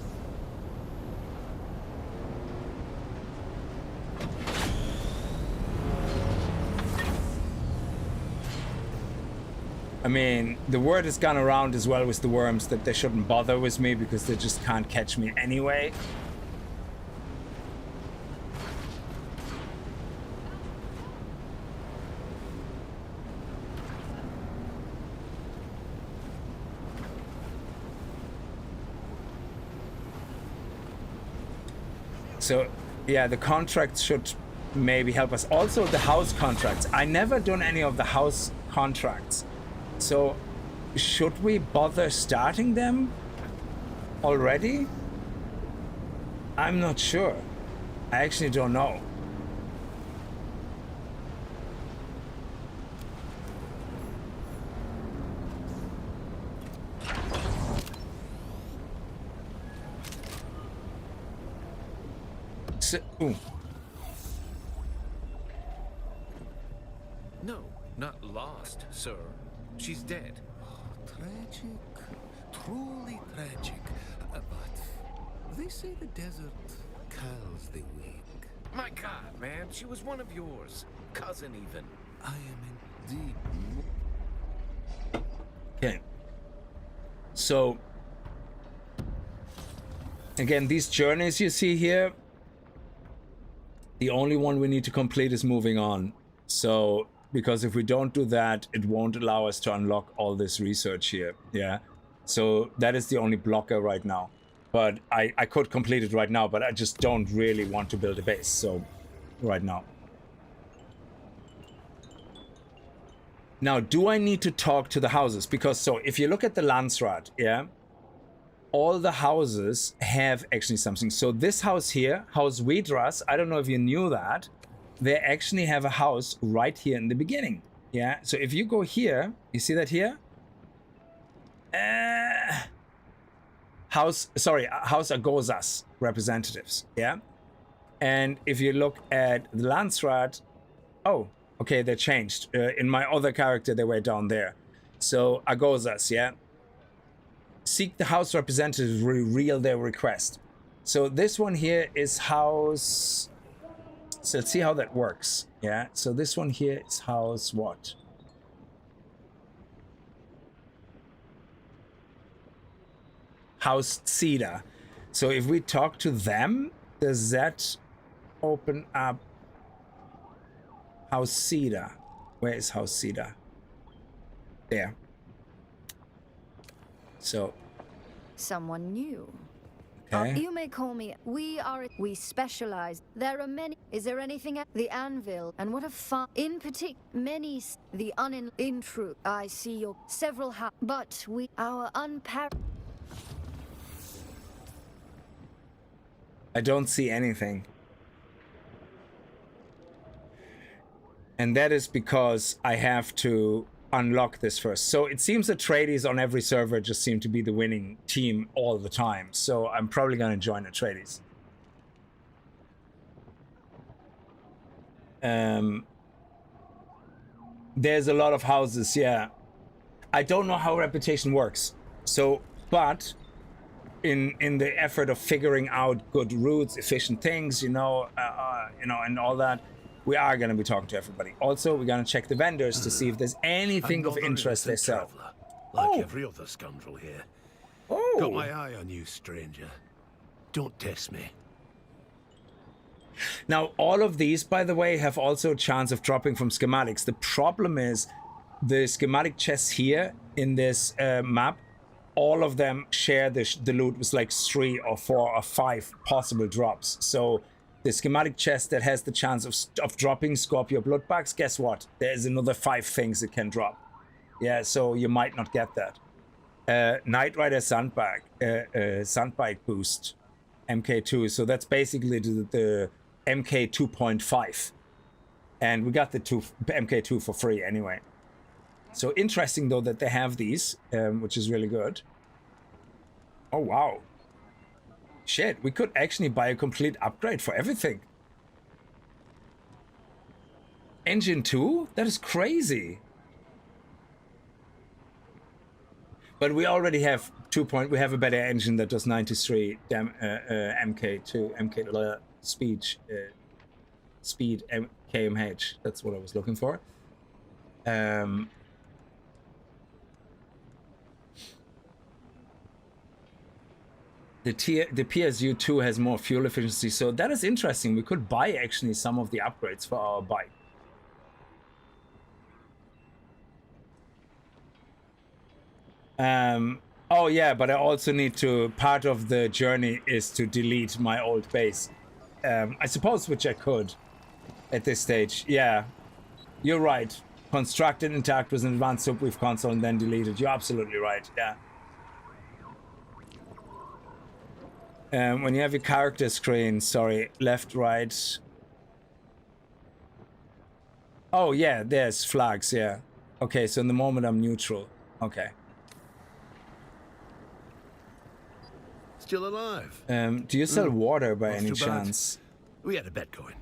I mean, the word has gone around as well with the worms that they shouldn't bother with me because they just can't catch me anyway. So, yeah, the contracts should maybe help us. Also, the house contracts. I never done any of the house contracts. So, should we bother starting them already? I'm not sure. I actually don't know. So, ooh. No, not lost, sir. She's dead. Tragic, truly tragic. But they say the desert calls the weak. My God, man, she was one of yours. Cousin even. I am indeed. Okay. So, again, these journeys you see here, the only one we need to complete is moving on. So, because if we don't do that, it won't allow us to unlock all this research here. Yeah. So that is the only blocker right now. But I could complete it right now, but I just don't really want to build a base. So right now. Now, do I need to talk to the houses? Because so if you look at the Landsrat, yeah, all the houses have actually something. So this house here, House Widras, I don't know if you knew that. They actually have a house right here in the beginning. Yeah, so if you go here, you see that here? House Agozas representatives, yeah? And if you look at the Landsrat, oh, okay, they changed. In my other character, they were down there. So Agozas, yeah? Seek the house representatives, reveal their request. So this one here is House So let's see how that works. Yeah, so this one here is house what? House Cedar. So if we talk to them, does that open up House Cedar? Where is House Cedar? There. So. Someone new. Okay. You may call me. We specialize. There are many. Is there anything at the anvil? And what a fun. In particular, many. The in truth. I see your several but our I don't see anything. And that is because I have to unlock this first. So it seems that tradies on every server just seem to be the winning team all the time. So I'm probably going to join the tradies. There's a lot of houses, yeah. I don't know how reputation works. So, but in the effort of figuring out good routes, efficient things, you know, and all that, we are going to be talking to everybody. Also, we're going to check the vendors to see if there's anything of interest they sell. Like every other scoundrel here. Oh. Got my eye on you, stranger. Don't test me. Now, all of these, by the way, have also a chance of dropping from schematics. The problem is the schematic chests here in this map, all of them share the loot with like 3 or 4 or 5 possible drops. So the schematic chest that has the chance of dropping Scorpio bloodbags, guess what? There's another 5 things it can drop. Yeah, so you might not get that. Knight Rider sandbag, sandbike boost, MK2. So that's basically the MK 2.5. And we got the MK2 for free anyway. So interesting though that they have these, which is really good. Oh wow. Shit, we could actually buy a complete upgrade for everything. Engine 2? That is crazy. But we already have we have a better engine that does 93 MK2 speed KMH. That's what I was looking for. The PSU2 has more fuel efficiency, so that is interesting. We could buy actually some of the upgrades for our bike. Oh yeah, but I also need to, part of the journey is to delete my old base. I suppose, which I could at this stage. Yeah, you're right. Construct and interact with an advanced subweave console and then delete it. You're absolutely right, yeah. When you have your character screen, sorry, left, right. Oh yeah, there's flags, yeah. Okay, so in the moment I'm neutral. Okay. Still alive. Do you sell water by any chance? We had a bet going.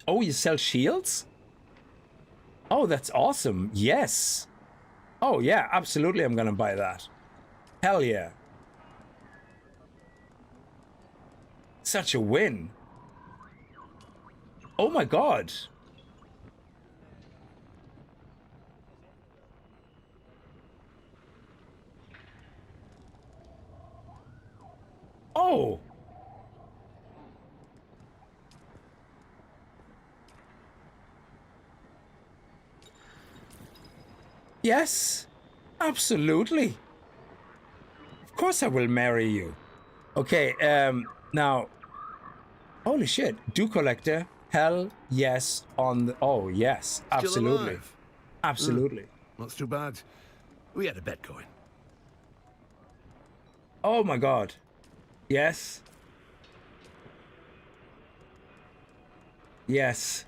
Oh, you sell shields? Oh, that's awesome. Yes. Oh, yeah, absolutely. I'm going to buy that. Hell yeah. Such a win. Oh my God. Oh. Yes, absolutely. Of course I will marry you. Okay, now, holy shit, do collector, hell yes on the, oh yes, absolutely. Absolutely. Not too bad. We had a bet going. Oh my God. Yes. Yes.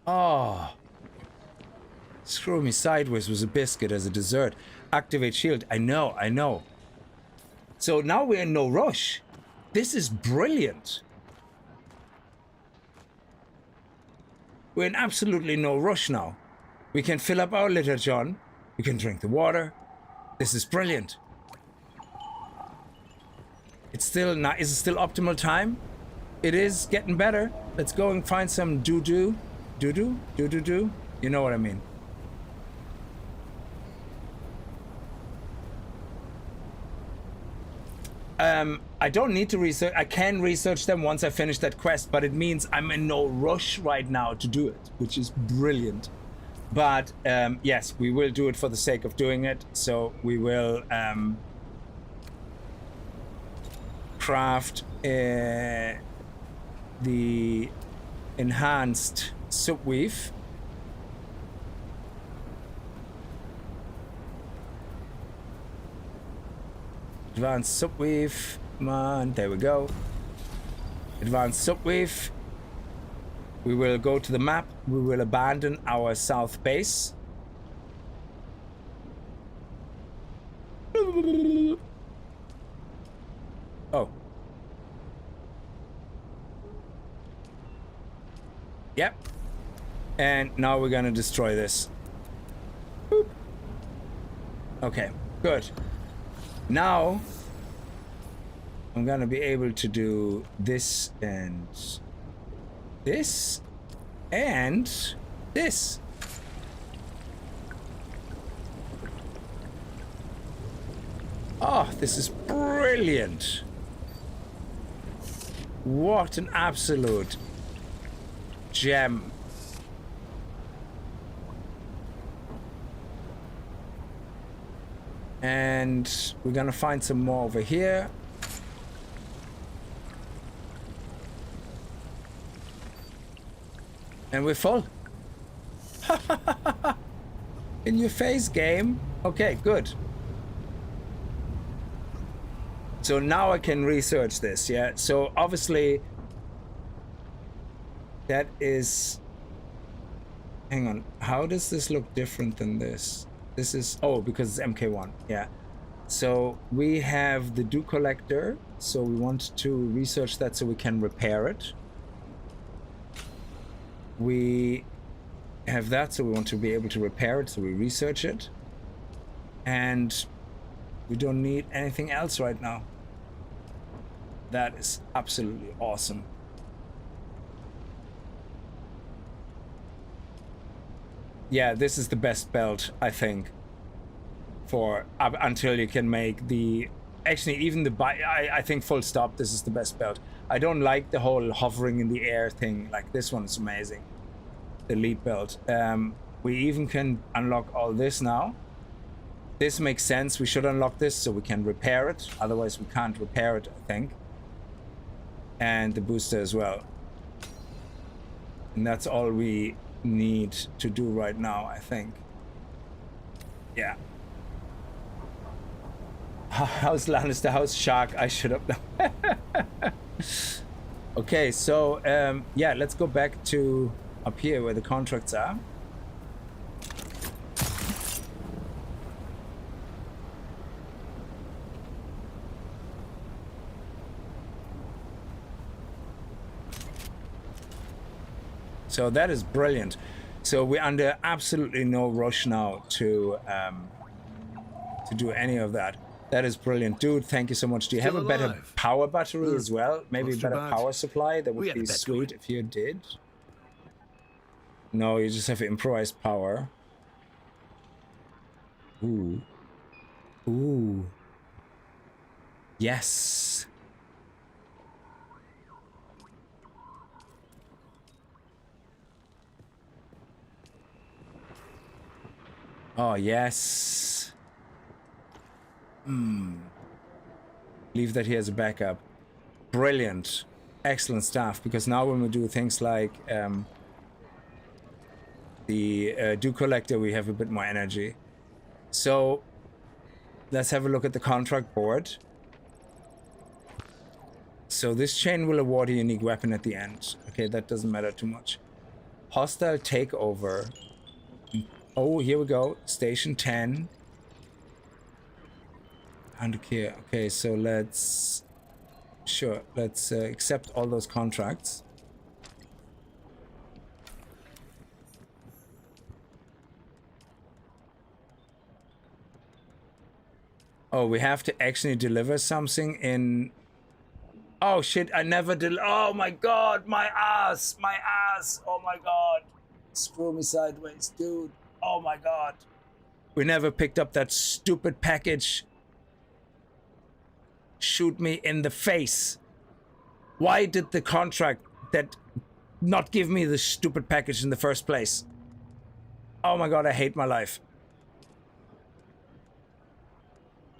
Oh. Screw me sideways with a biscuit as a dessert. Activate shield. I know, I know. So now we're in no rush. This is brilliant. We're in absolutely no rush now. We can fill up our litter, John. We can drink the water. This is brilliant. It's still not. Is it still optimal time? It is getting better. Let's go and find some doo-doo. Doo-doo? Doo-doo-doo? You know what I mean. I don't need to research. I can research them once I finish that quest, but it means I'm in no rush right now to do it, which is brilliant. But yes, we will do it for the sake of doing it. So we will craft the enhanced subweave. Advanced subweave. Come on, there we go. Advanced subweave. We will go to the map. We will abandon our south base. Oh. Yep. And now we're gonna destroy this. Boop. Okay, good. Now I'm gonna be able to do this and this and this. Oh, this is brilliant. What an absolute gem. And we're gonna find some more over here. And we're full. In your face, game. Okay, good. So now I can research this, yeah? So obviously that is... Hang on, how does this look different than this? This is... Oh, because it's MK1, yeah. So we have the dew collector, so we want to research that so we can repair it. We have that, so we want to be able to repair it, so we research it. And we don't need anything else right now. That is absolutely awesome. Yeah, this is the best belt, I think, for until you can make the... Actually, even the... I think full stop, this is the best belt. I don't like the whole hovering in the air thing. Like, this one is amazing. The lead belt. We even can unlock all this now. This makes sense. We should unlock this so we can repair it. Otherwise, we can't repair it, I think. And the booster as well. And that's all we need to do right now, I think. Yeah. House Lannister, House Shark. I should have... Okay, so yeah, let's go back to up here where the contracts are. So that is brilliant. So we're under absolutely no rush now to do any of that. That is brilliant. Dude, thank you so much. Do you have a better power battery as well? Maybe a better power supply? That would be sweet if you did. No, you just have improvised power. Ooh. Ooh. Yes. Oh, yes. Leave that here as a backup. Brilliant. Excellent stuff. Because now when we do things like the dew collector, we have a bit more energy. So let's have a look at the contract board. So this chain will award a unique weapon at the end. Okay, that doesn't matter too much. Hostile takeover. Oh, here we go. Station 10. 100k. Okay, so let's... Sure, let's accept all those contracts. Oh, we have to actually deliver something in... Oh shit, I never did. Oh my god, my ass, my ass. Oh my god. Screw me sideways, dude. Oh my god. We never picked up that stupid package. Shoot me in the face. Why did the contract that not give me the stupid package in the first place? Oh my god, I hate my life.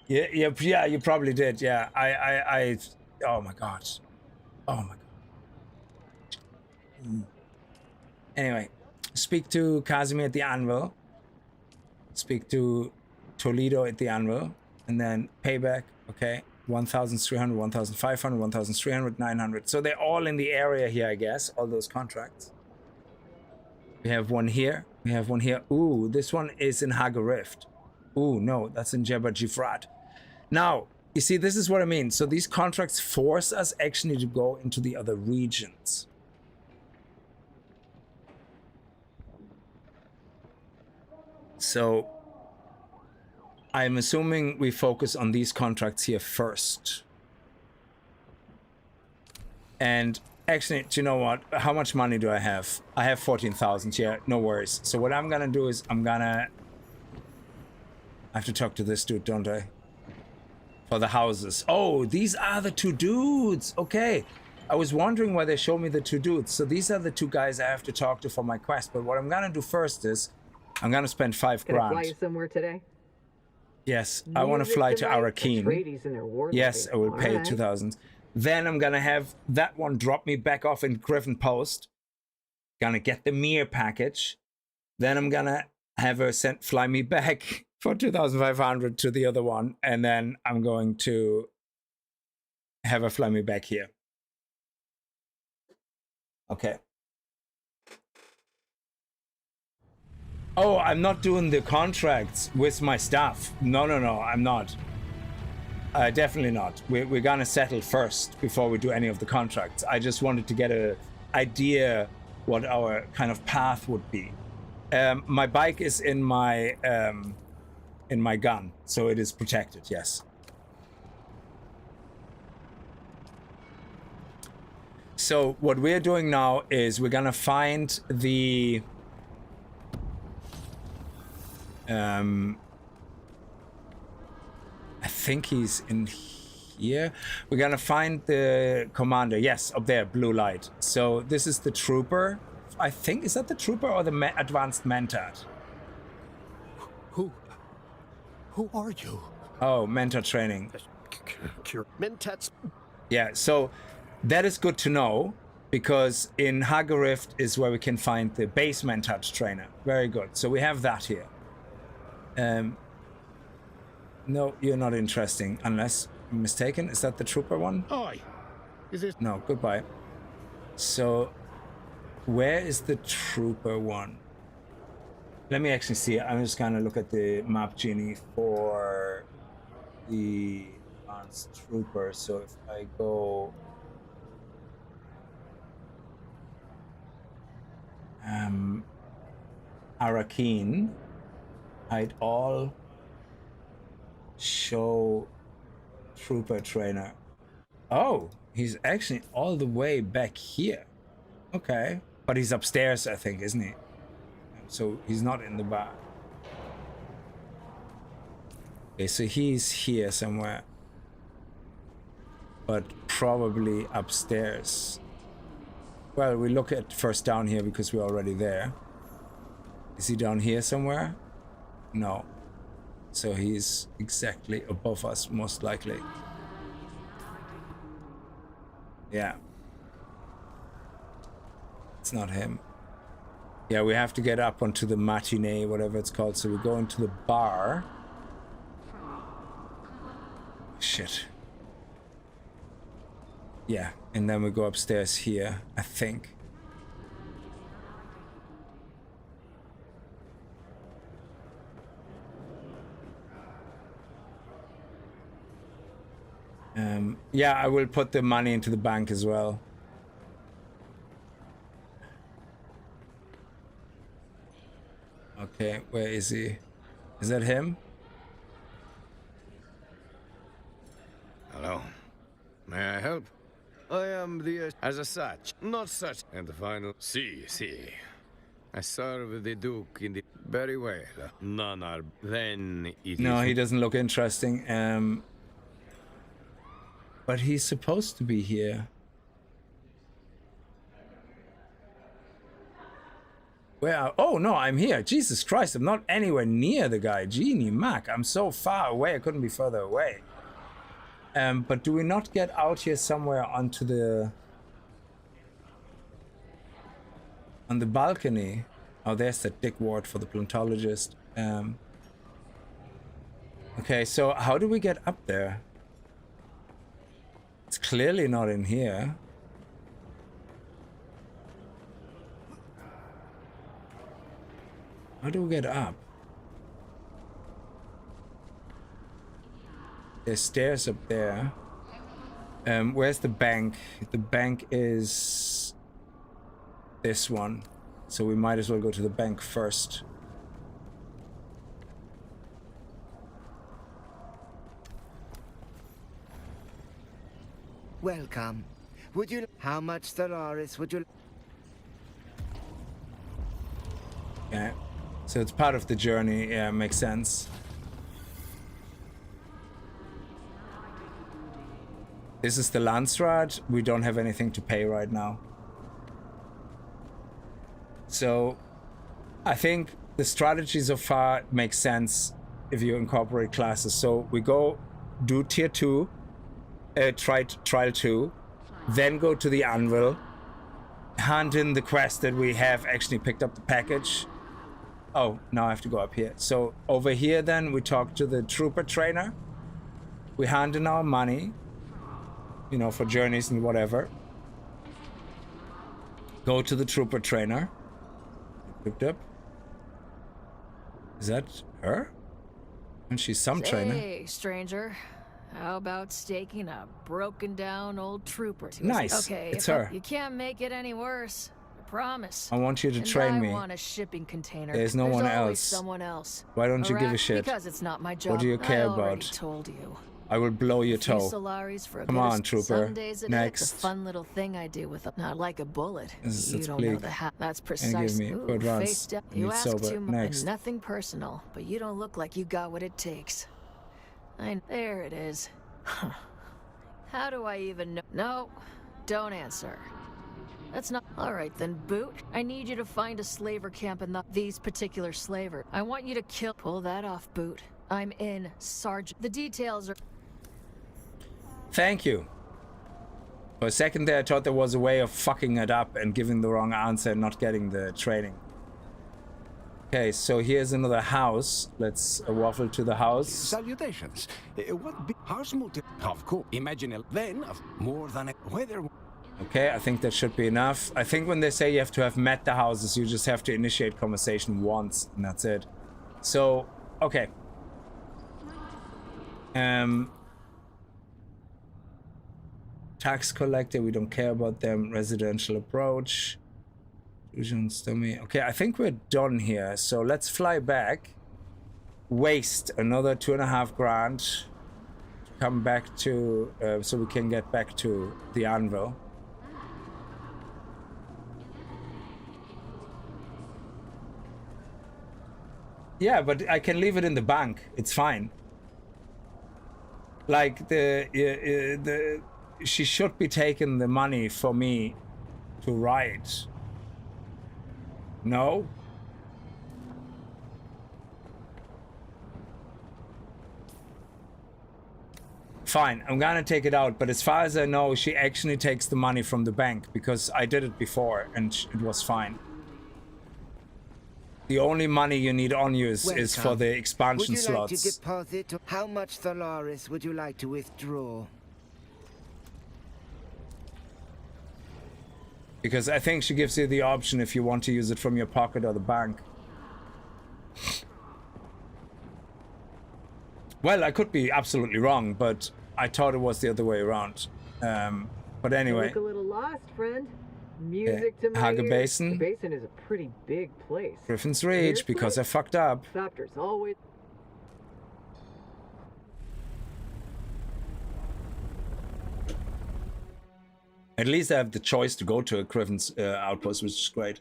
Yeah, you probably did. Yeah, I oh my god. Oh my god. Anyway, speak to Casimir at the anvil. Speak to Toledo at the anvil. And then payback. Okay. 1,300, 1,500, 1,300, 900. So they're all in the area here, I guess. All those contracts. We have one here. We have one here. Ooh, this one is in Haga Rift. Ooh, no, that's in Jebba Jifrat. Now, you see, this is what I mean. So these contracts force us actually to go into the other regions. So I'm assuming we focus on these contracts here first. And actually, do you know what? How much money do I have? I have 14,000. Yeah, no worries. So what I'm gonna do is I have to talk to this dude, don't I? For the houses. Oh, these are the two dudes. Okay. I was wondering why they showed me the two dudes. So these are the two guys I have to talk to for my quest. But what I'm gonna do first is I'm gonna spend 5 grand. Can I fly you somewhere today? Yes, I want to fly to Arrakis. Yes, I will pay 2,000. Then I'm gonna have that one drop me back off in Griffin Post. Gonna get the Mir package. Then I'm gonna have her fly me back for 2,500 to the other one, and then I'm going to have her fly me back here. Okay. Oh, I'm not doing the contracts with my staff. No, I'm not. Definitely not. We're gonna settle first before we do any of the contracts. I just wanted to get an idea what our kind of path would be. My bike is in my gun, so it is protected, yes. So what we're doing now is we're gonna find the I think he's in here. We're gonna find the commander. Yes, up there, blue light. So this is the trooper. I think, is that the trooper or the advanced mentat? Who are you? Oh, mentor training. Mentats. Yeah, so that is good to know, because in Haga Rift is where we can find the base mentat trainer. Very good. So we have that here. No, you're not interesting, unless I'm mistaken. Is that the trooper one? Aye. Is it? No, goodbye. So, where is the trooper one? Let me actually see. I'm just gonna look at the map genie for the advanced trooper. So if I go Arrakeen, hide all, show trooper trainer. Oh, he's actually all the way back here. Okay, but he's upstairs, I think, isn't he? So he's not in the bar. Okay, so he's here somewhere, but probably upstairs. Well, we look at first down here because we're already there. Is he down here somewhere? No. So he's exactly above us, most likely. Yeah. It's not him. Yeah, we have to get up onto the matinee, whatever it's called. So we go into the bar. Shit. Yeah, and then we go upstairs here, I think. Yeah, I will put the money into the bank as well. Okay, where is he? Is that him? am the as a such, not such. And the final, see. I serve the Duke in the very well. None are. Then it No, is. he doesn't look interesting. But he's supposed to be here. Where? Oh no, I'm here. Jesus Christ, I'm not anywhere near the guy. Genie Mac, I'm so far away. I couldn't be further away. But do we not get out here somewhere onto the on the balcony? Oh, there's the dick ward for the plantologist. Okay, so how do we get up there? It's clearly not in here. How do we get up? There's stairs up there. Where's the bank? The bank is this one. So we might as well go to the bank first. Welcome. Would you... How much Stellaris would you... Yeah. So it's part of the journey. Yeah, makes sense. This is the Landsrad. We don't have anything to pay right now. So I think the strategy so far makes sense if you incorporate classes. So we go do tier 2, trial 2, then go to the anvil, hand in the quest that we have actually picked up the package. Oh, now I have to go up here. So over here then we talk to the trooper trainer. We hand in our money, you know, for journeys and whatever. Go to the trooper trainer. Up. Is that her? And she's some trainer. Hey, stranger. How about staking a broken down old trooper? Nice. Okay, it's her. You can't make it any worse. I promise. I want you to train me. I want a shipping container. There's no one else. Someone else. Why don't you give a shit? Because it's not my job. What do you care I already about? Told you. I will blow your toe. Come on, trooper. Next. It's a fun little thing I do with them. Not like a bullet. You don't know the That's precise. Give me advance. You ask sober. too much. Next. Nothing personal, but you don't look like you got what it takes. There it is. How do I even know? No, don't answer. That's not... Alright then, Boot. I need you to find a slaver camp in these particular slaver. I want you to kill... Pull that off, Boot. I'm in, Sergeant. The details are... Thank you. For a second there, I thought there was a way of fucking it up and giving the wrong answer and not getting the training. Okay, so here's another house. Let's waffle to the house. Salutations. What house multi... Of course. Imagine it then of more than a weather... Okay, I think that should be enough. I think when they say you have to have met the houses, you just have to initiate conversation once, and that's it. So, okay. Tax collector, we don't care about them. Residential approach. Okay, I think we're done here. So let's fly back. Waste another 2.5 grand. Come back to, so we can get back to the anvil. Yeah, but I can leave it in the bank. It's fine. Like she should be taking the money for me to ride. No? Fine, I'm gonna take it out, but as far as I know, she actually takes the money from the bank because I did it before and it was fine. The only money you need on you is for the expansion slots. Would you like to deposit? How much Stellaris would you like to withdraw? Because I think she gives you the option if you want to use it from your pocket or the bank. Well, I could be absolutely wrong, but I thought it was the other way around. But anyway. You look a little lost, friend. Music to my Haga ears. Basin. The basin is a pretty big place. Griffin's Reach, because I fucked up. Doctors always... At least I have the choice to go to a Griffin's outpost, which is great.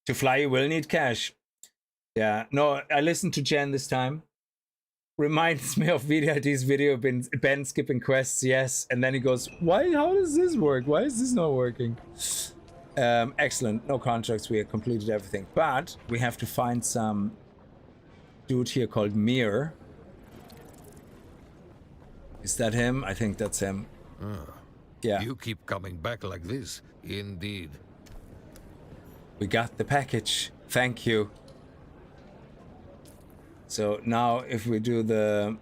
To fly, you will need cash. Yeah, no, I listened to Jen this time. Reminds me of VDIT's video, Ben skipping quests, yes. And then he goes, why, how does this work? Why is this not working? Excellent, no contracts, we have completed everything. But we have to find some dude here called Mir. Is that him? I think that's him. Yeah. You keep coming back like this, indeed. We got the package. Thank you. So now if we do the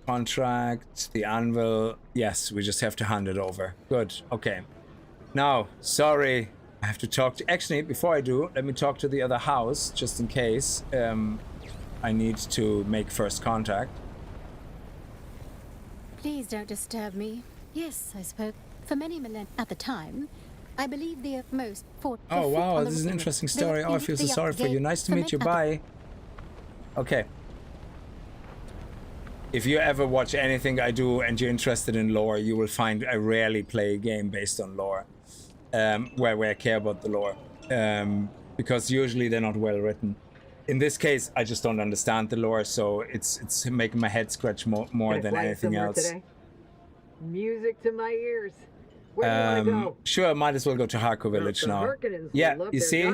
contract, the anvil, yes, we just have to hand it over. Good, okay. Now, sorry, I have to talk to, actually, before I do, let me talk to the other house, just in case I need to make first contact. Please don't disturb me. Yes, I spoke for many millennia at the time. I believe the most fought. Oh wow, this is an interesting story. Oh, I feel so sorry for you. Nice to meet you. Bye. Okay. If you ever watch anything I do and you're interested in lore, you will find I rarely play a game based on lore, where I care about the lore, because usually they're not well written. In this case, I just don't understand the lore, so it's making my head scratch more than anything else. Today? Music to my ears. Where do you want to go? Sure, might as well go to Harco Village now. Yeah, you see?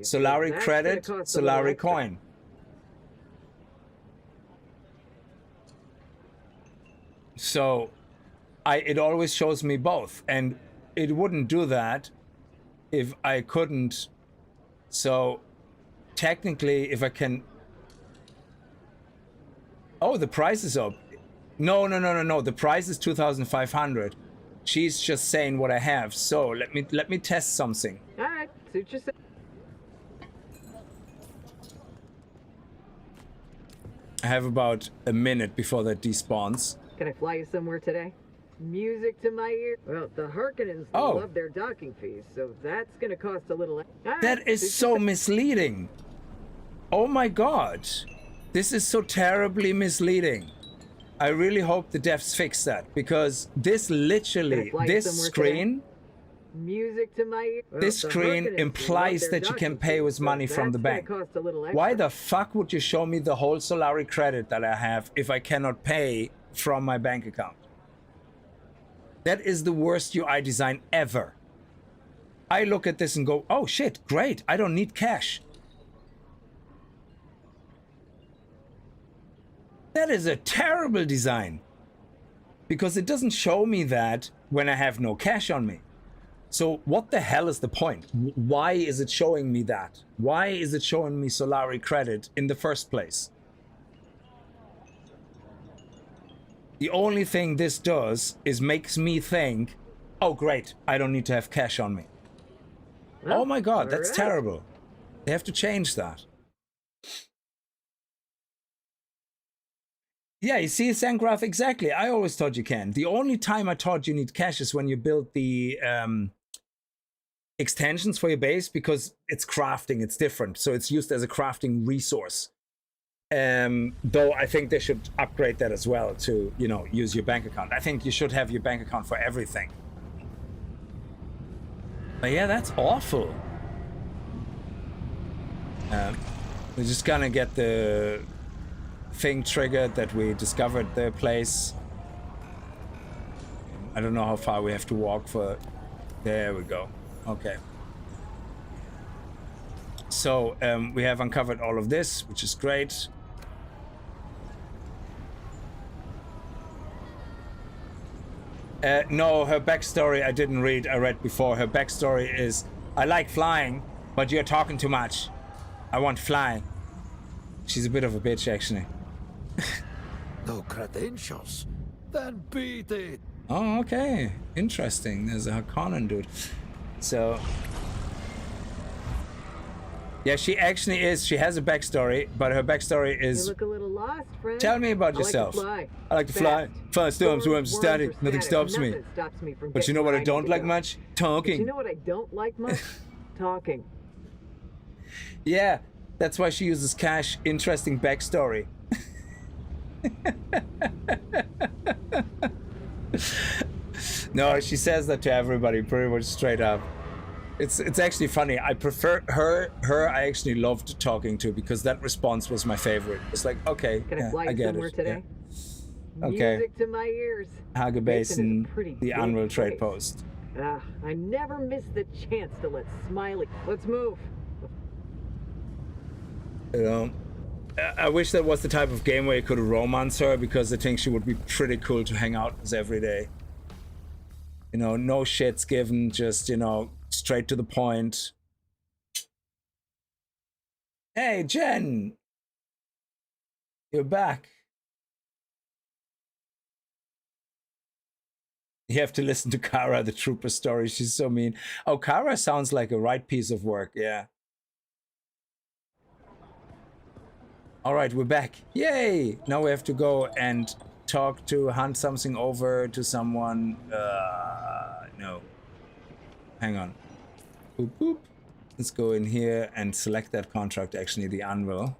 Solari credit, Solari coin. So, it always shows me both, and it wouldn't do that if I couldn't. So, technically, if I can... Oh, the price is up. No, the price is 2,500. She's just saying what I have, so let me test something. All right, suit yourself. I have about a minute before that despawns. Can I fly you somewhere today? Music to my ear. Well, the Harkonnens love their docking fees, so that's gonna cost a little. Right, that is so misleading. Oh my god, this is so terribly misleading. I really hope the devs fix that, because this literally, this screen, music to my ear. Well, this screen implies that you can pay with money from the bank. Why the fuck would you show me the whole Solari credit that I have if I cannot pay from my bank account? That is the worst UI design ever. I look at this and go, oh shit, great, I don't need cash. That is a terrible design, because it doesn't show me that when I have no cash on me. So what the hell is the point? Why is it showing me that? Why is it showing me Solari credit in the first place? The only thing this does is makes me think, oh great, I don't need to have cash on me. Well, oh my god, that's terrible. They have to change that. Yeah, you see, Sangraph, exactly. I always thought you can. The only time I thought you need cash is when you build the extensions for your base, because it's crafting, it's different. So it's used as a crafting resource. Though I think they should upgrade that as well to, you know, use your bank account. I think you should have your bank account for everything. But yeah, that's awful. We're just gonna get the thing triggered that we discovered the place. I don't know how far we have to walk for. There we go. Okay. So we have uncovered all of this, which is great. No, her backstory I didn't read. I read before. Her backstory is, I like flying, but you're talking too much. I want to fly. She's a bit of a bitch, actually. No credentials? Then beat it. Oh, okay. Interesting. There's a Harkonnen dude. So... yeah, she actually is. She has a backstory, but her backstory is... You look a little lost, friend. Tell me about yourself. I like to fly. Fast storms, worms, static. Nothing stops me. But you know what I don't like much? Talking. But you know what I don't like much? Talking. Yeah, That's why she uses cash. Interesting backstory. No, she says that to everybody pretty much straight up. It's actually funny. I prefer her I actually loved talking to because that response was my favorite. It's like, okay, Gonna fly I get somewhere it. today? Yeah. Okay. Music to my ears. Haga Basin, the anvil trade place. post. I never miss the chance to let Smiley. Let's move. You know, I wish that was the type of game where you could romance her because I think she would be pretty cool to hang out with every day. You know, no shits given, just, you know, straight to the point. Hey, Jen! You're back. You have to listen to Kara, the trooper story. She's so mean. Oh, Kara sounds like a right piece of work, yeah. All right, we're back. Yay! Now we have to go and talk to, hand something over to someone. No. Hang on. Boop, boop. Let's go in here and select that contract, actually, the anvil.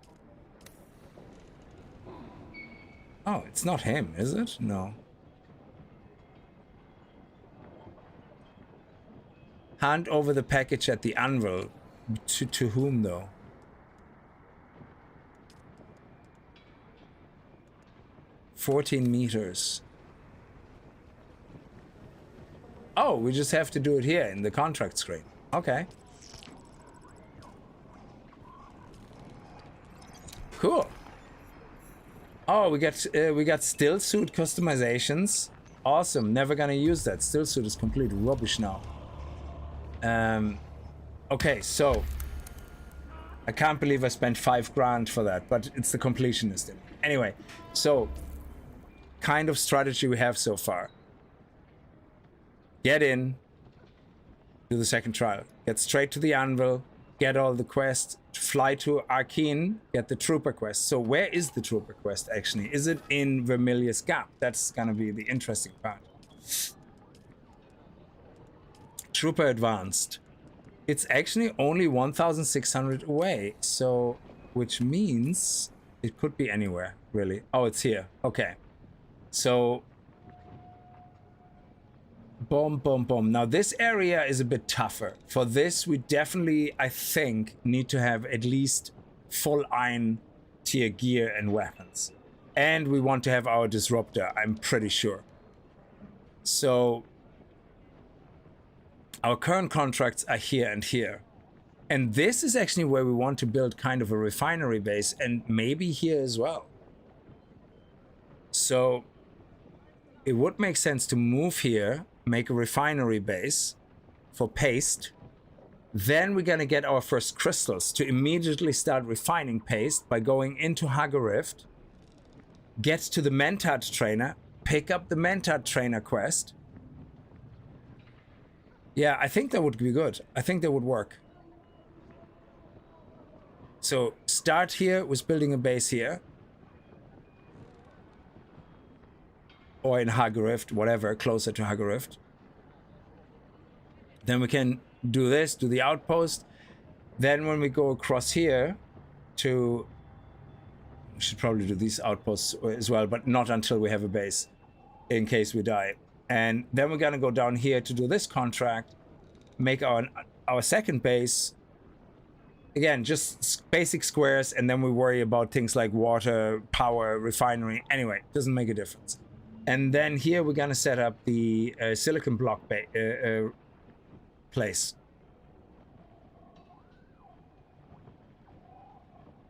Oh, it's not him, is it? No. Hand over the package at the anvil. To whom, though? $14 meters. Oh, we just have to do it here in the contract screen. Okay. Cool. Oh, we got Stillsuit customizations. Awesome. Never gonna use that. Stillsuit is complete rubbish now. Okay, so I can't believe I spent $5 for that, but it's the completionist in it. Anyway, so kind of strategy we have so far. Get in, do the second trial, get straight to the anvil, get all the quests, fly to Arrakis, get the trooper quest. So where is the trooper quest actually? Is it in Vermillius Gap? That's gonna be the interesting part. Trooper advanced. It's actually only 1,600 away, so which means it could be anywhere, really. Oh, it's here. Okay. So boom, boom, boom. Now this area is a bit tougher. For this, we definitely, I think, need to have at least full iron tier gear and weapons. And we want to have our disruptor, I'm pretty sure. So our current contracts are here and here. And this is actually where we want to build kind of a refinery base, and maybe here as well. So it would make sense to move here, make a refinery base for paste. Then we're gonna get our first crystals to immediately start refining paste by going into Hagarift, get to the Mentat trainer, pick up the Mentat trainer quest. Yeah, I think that would be good. I think that would work. So start here with building a base here. Or in Hagarift, whatever, closer to Hagarift. Then we can do this, do the outpost. Then when we go across here to... We should probably do these outposts as well, but not until we have a base, in case we die. And then we're gonna go down here to do this contract, make our second base. Again, just basic squares, and then we worry about things like water, power, refinery. Anyway, doesn't make a difference. And then here we're gonna set up the silicon block place.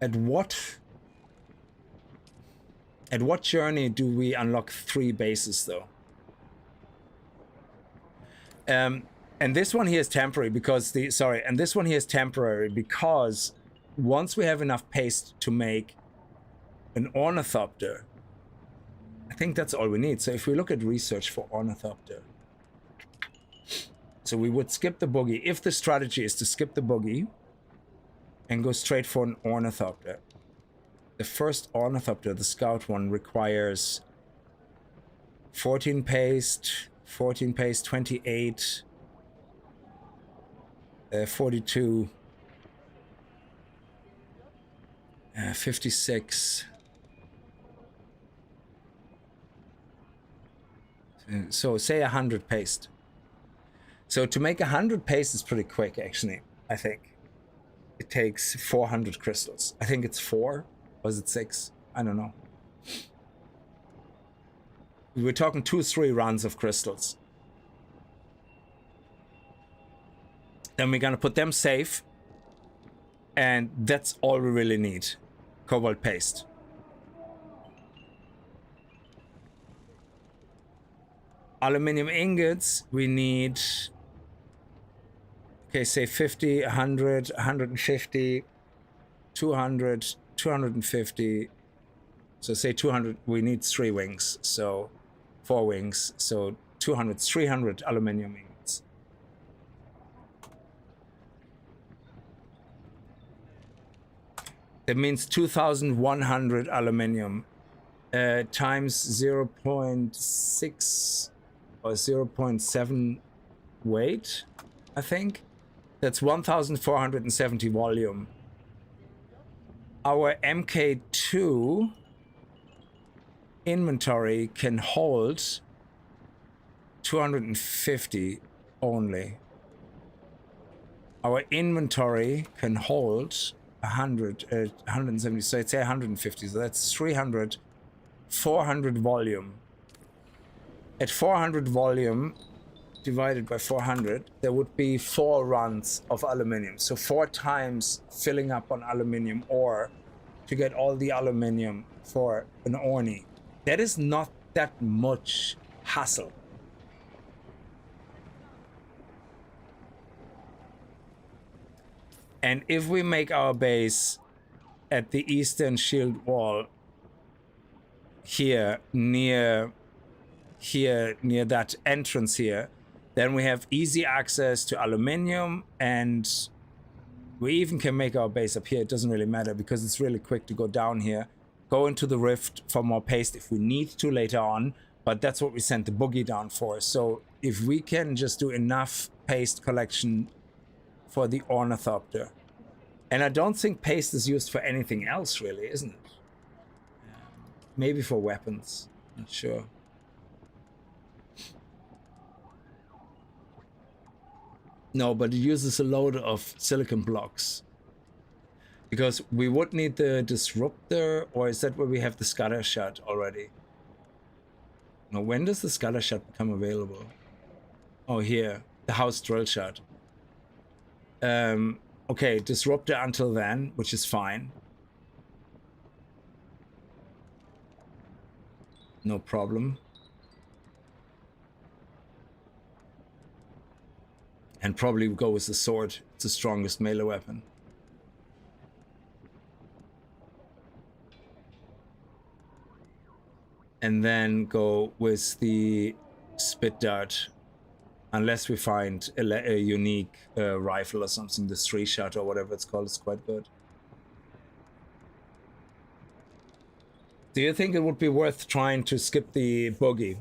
At what journey do we unlock 3 bases though? And this one here is temporary because this one here is temporary because once we have enough paste to make an Ornithopter, I think that's all we need. So if we look at research for Ornithopter, so we would skip the boogie. If the strategy is to skip the boogie and go straight for an Ornithopter, the first Ornithopter, the scout one, requires 14 paste, 28, 42. 56. So say 100 paste. So to make 100 paste is pretty quick, actually, I think. It takes 400 crystals. I think it's 4. Or is it 6? I don't know. We're talking 2-3 runs of crystals. Then we're gonna put them safe. And that's all we really need. Cobalt paste. Aluminium ingots, we need, okay, say 50, 100, 150, 200, 250. So say 200, we need 3 wings, so 4 wings, so 200, 300 aluminium ingots. That means 2,100 aluminium times 0.6 or 0.7 weight, I think. That's 1,470 volume. Our MK2 inventory can hold 250 only. Our inventory can hold 170, so I'd say 150, so that's 300, 400 volume. At 400 volume divided by 400, there would be 4 runs of aluminium. So 4 times filling up on aluminium ore to get all the aluminium for an Orni. That is not that much hassle. And if we make our base at the eastern shield wall here near that entrance here, then we have easy access to aluminium, and we even can make our base up here. It doesn't really matter because it's really quick to go down here, go into the rift for more paste if we need to later on, but that's what we sent the boogie down for. So if we can just do enough paste collection for the Ornithopter, and I don't think paste is used for anything else really, isn't it? Maybe for weapons, not sure. No, but it uses a load of silicon blocks. Because we would need the disruptor, or is that where we have the scatter shot already? No, when does the scatter shot become available? Oh, here, the house drill shot. Okay, disruptor until then, which is fine. No problem. And probably go with the sword. It's the strongest melee weapon. And then go with the spit dart. Unless we find a unique rifle or something, the 3-shot or whatever it's called is quite good. Do you think it would be worth trying to skip the boogie?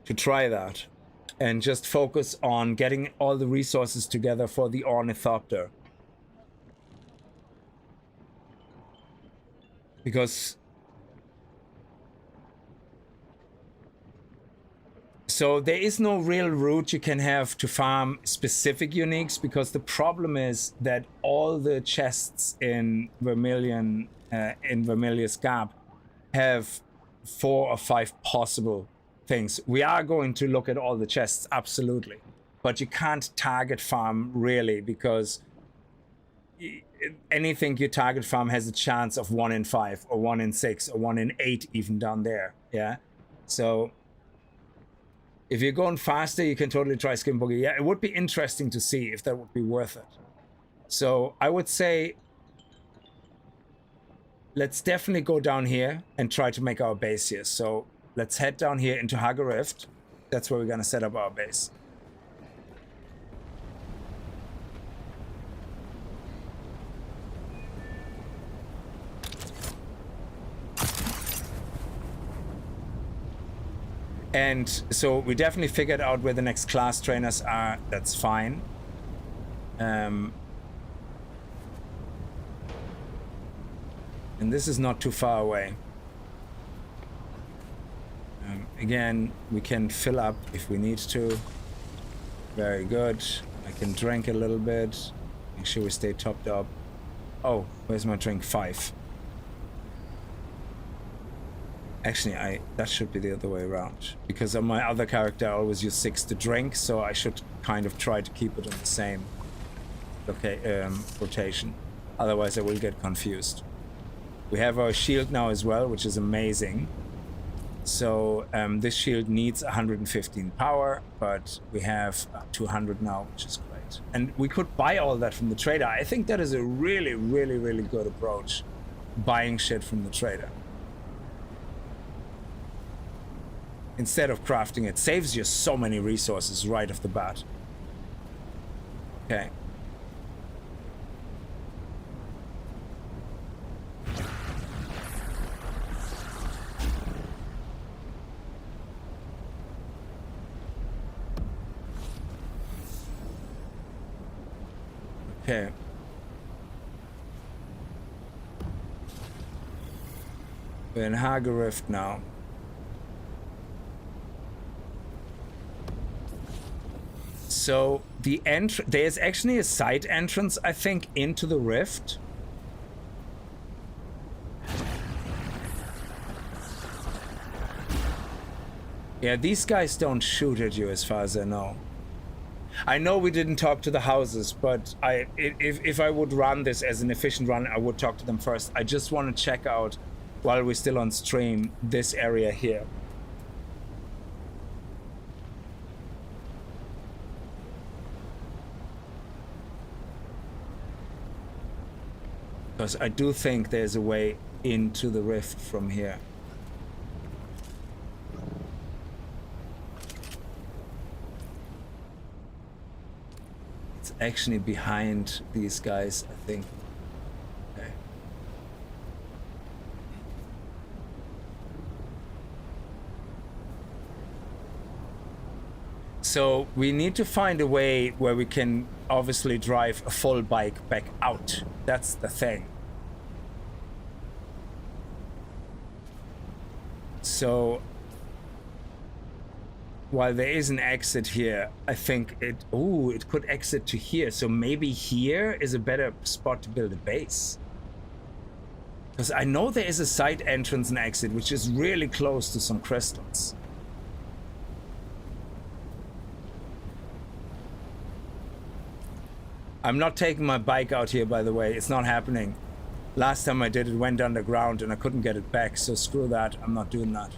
To try that and just focus on getting all the resources together for the Ornithopter. Because so there is no real route you can have to farm specific uniques, because the problem is that all the chests in Vermillius Gap have 4 or 5 possible things. We are going to look at all the chests, absolutely, but you can't target farm really, because anything you target farm has a chance of 1 in 5 or 1 in 6 or 1 in 8 even down there. Yeah, so if you're going faster, you can totally try skim boogie. Yeah, it would be interesting to see if that would be worth it. So I would say let's definitely go down here and try to make our base here. So let's head down here into Hagar Rift. That's where we're gonna set up our base. And so we definitely figured out where the next class trainers are. That's fine. And this is not too far away. Again, we can fill up if we need to. Very good. I can drink a little bit. Make sure we stay topped up. Oh, where's my drink? 5. Actually, that should be the other way around. Because on my other character, I always use 6 to drink, so I should kind of try to keep it in the same rotation. Otherwise, I will get confused. We have our shield now as well, which is amazing. So this shield needs 115 power, but we have 200 now, which is great. And we could buy all that from the trader. I think that is a really, really, really good approach. Buying shit from the trader. Instead of crafting it. Saves you so many resources right off the bat. Okay. Okay. We're in Hager Rift now. So there's actually a side entrance, I think, into the rift. Yeah, these guys don't shoot at you as far as I know. I know we didn't talk to the houses, but if I would run this as an efficient run, I would talk to them first. I just want to check out, while we're still on stream, this area here. Because I do think there's a way into the rift from here. It's actually behind these guys, I think. Okay. So we need to find a way where we can obviously drive a full bike back out. That's the thing. So while there is an exit here, I think it could exit to here. So maybe here is a better spot to build a base. Because I know there is a side entrance and exit, which is really close to some crystals. I'm not taking my bike out here, by the way. It's not happening. Last time I did it went underground and I couldn't get it back, so screw that. I'm not doing that.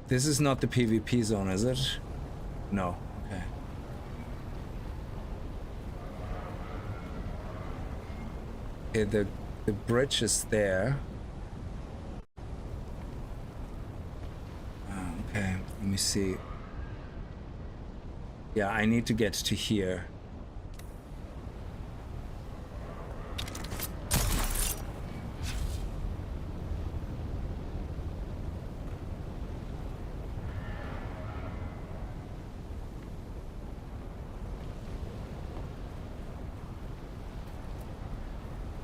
This is not the PvP zone, is it? No. Okay. Okay, the bridge is there. Oh, okay, let me see. Yeah, I need to get to here.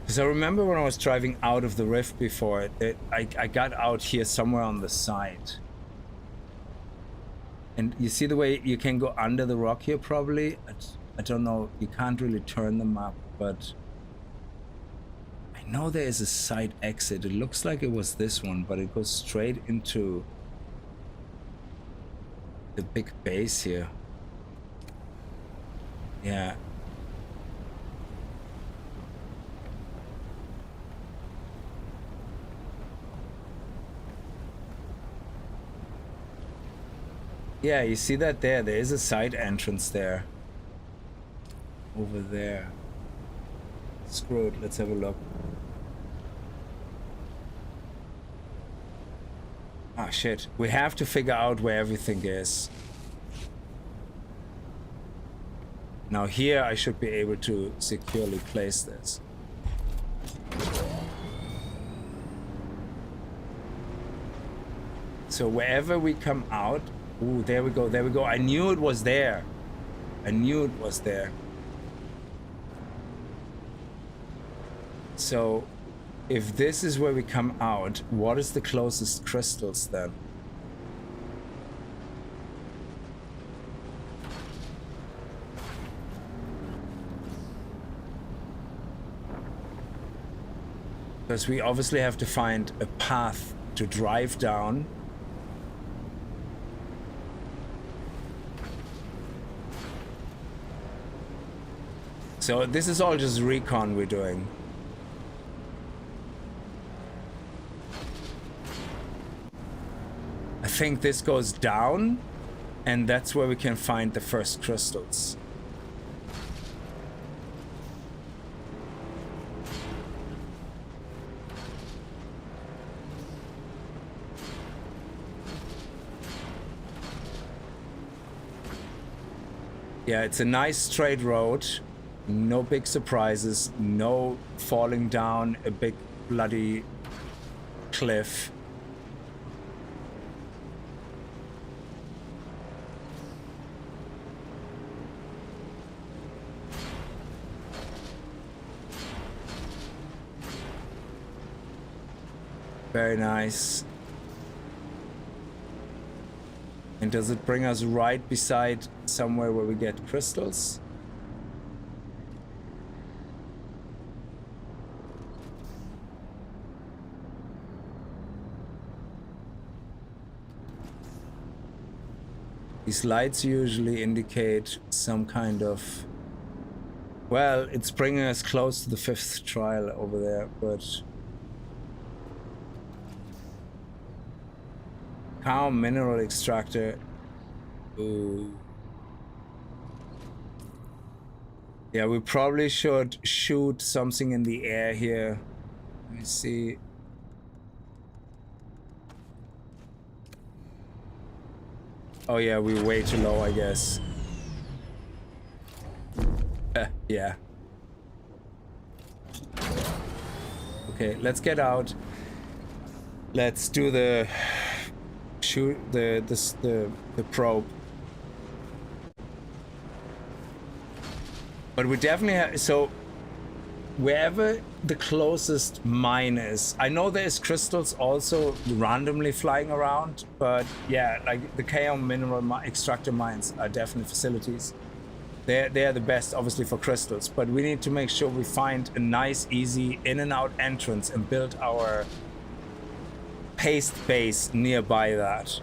Because I remember when I was driving out of the rift before, I got out here somewhere on the side. And you see the way you can go under the rock here probably? I don't know, you can't really turn them up, but I know there is a side exit. It looks like it was this one, but it goes straight into the big base here. Yeah. Yeah, you see that there? There is a side entrance there. over there. Screw it, let's have a look. Ah, shit. We have to figure out where everything is. Now here I should be able to securely place this. So wherever we come out... Ooh, there we go, there we go. I knew it was there. I knew it was there. So, if this is where we come out, what is the closest crystals then? Because we obviously have to find a path to drive down. So this is all just recon we're doing. I think this goes down, and that's where we can find the first crystals. Yeah, it's a nice straight road. No big surprises, no falling down a big bloody cliff. Very nice. And does it bring us right beside somewhere where we get crystals? These lights usually indicate some kind of... Well, it's bringing us close to the 5th trial over there, but... Cow mineral extractor. Ooh. Yeah, we probably should shoot something in the air here. Let me see. Oh yeah, we're way too low, I guess. Yeah. Okay, let's get out. Let's do the shoot the probe. But we definitely have, so wherever the closest mine is, I know there's crystals also randomly flying around, but yeah, like the KO mineral extractor mines are definitely facilities. They're the best, obviously, for crystals, but we need to make sure we find a nice, easy in and out entrance and build our paste base nearby that.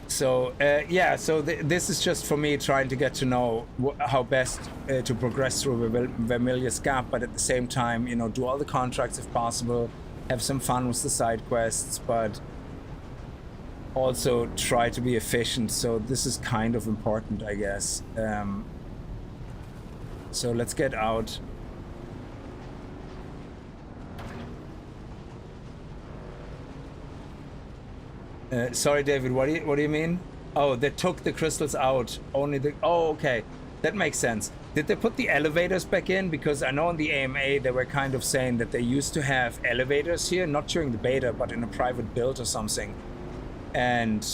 So yeah, so this is just for me trying to get to know how best to progress through Vermillius Gap, but at the same time, you know, do all the contracts if possible, have some fun with the side quests, but also try to be efficient. So this is kind of important, I guess. So let's get out. Sorry, David, what do you mean? Oh, they took the crystals out. Only the... Oh, okay. That makes sense. Did they put the elevators back in? Because I know in the AMA they were kind of saying that they used to have elevators here, not during the beta, but in a private build or something. And...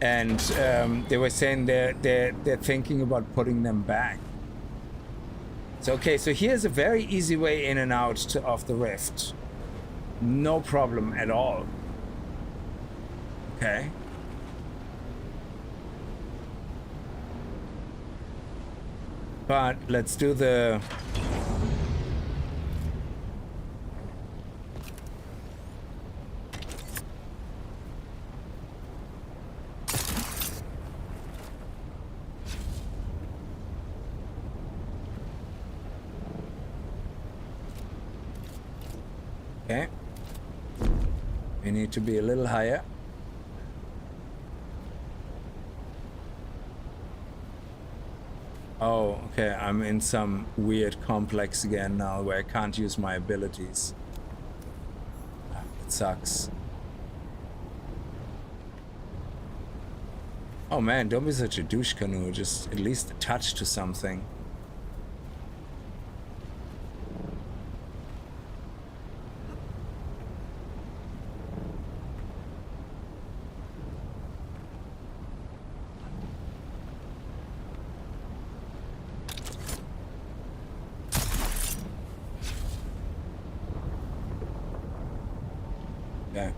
they were saying they're thinking about putting them back. So, okay, so here's a very easy way in and out of the rift. No problem at all. Okay. But let's do the... Okay. We need to be a little higher. Oh, okay, I'm in some weird complex again now where I can't use my abilities. It sucks. Oh man, don't be such a douche canoe, just at least attach to something. Okay.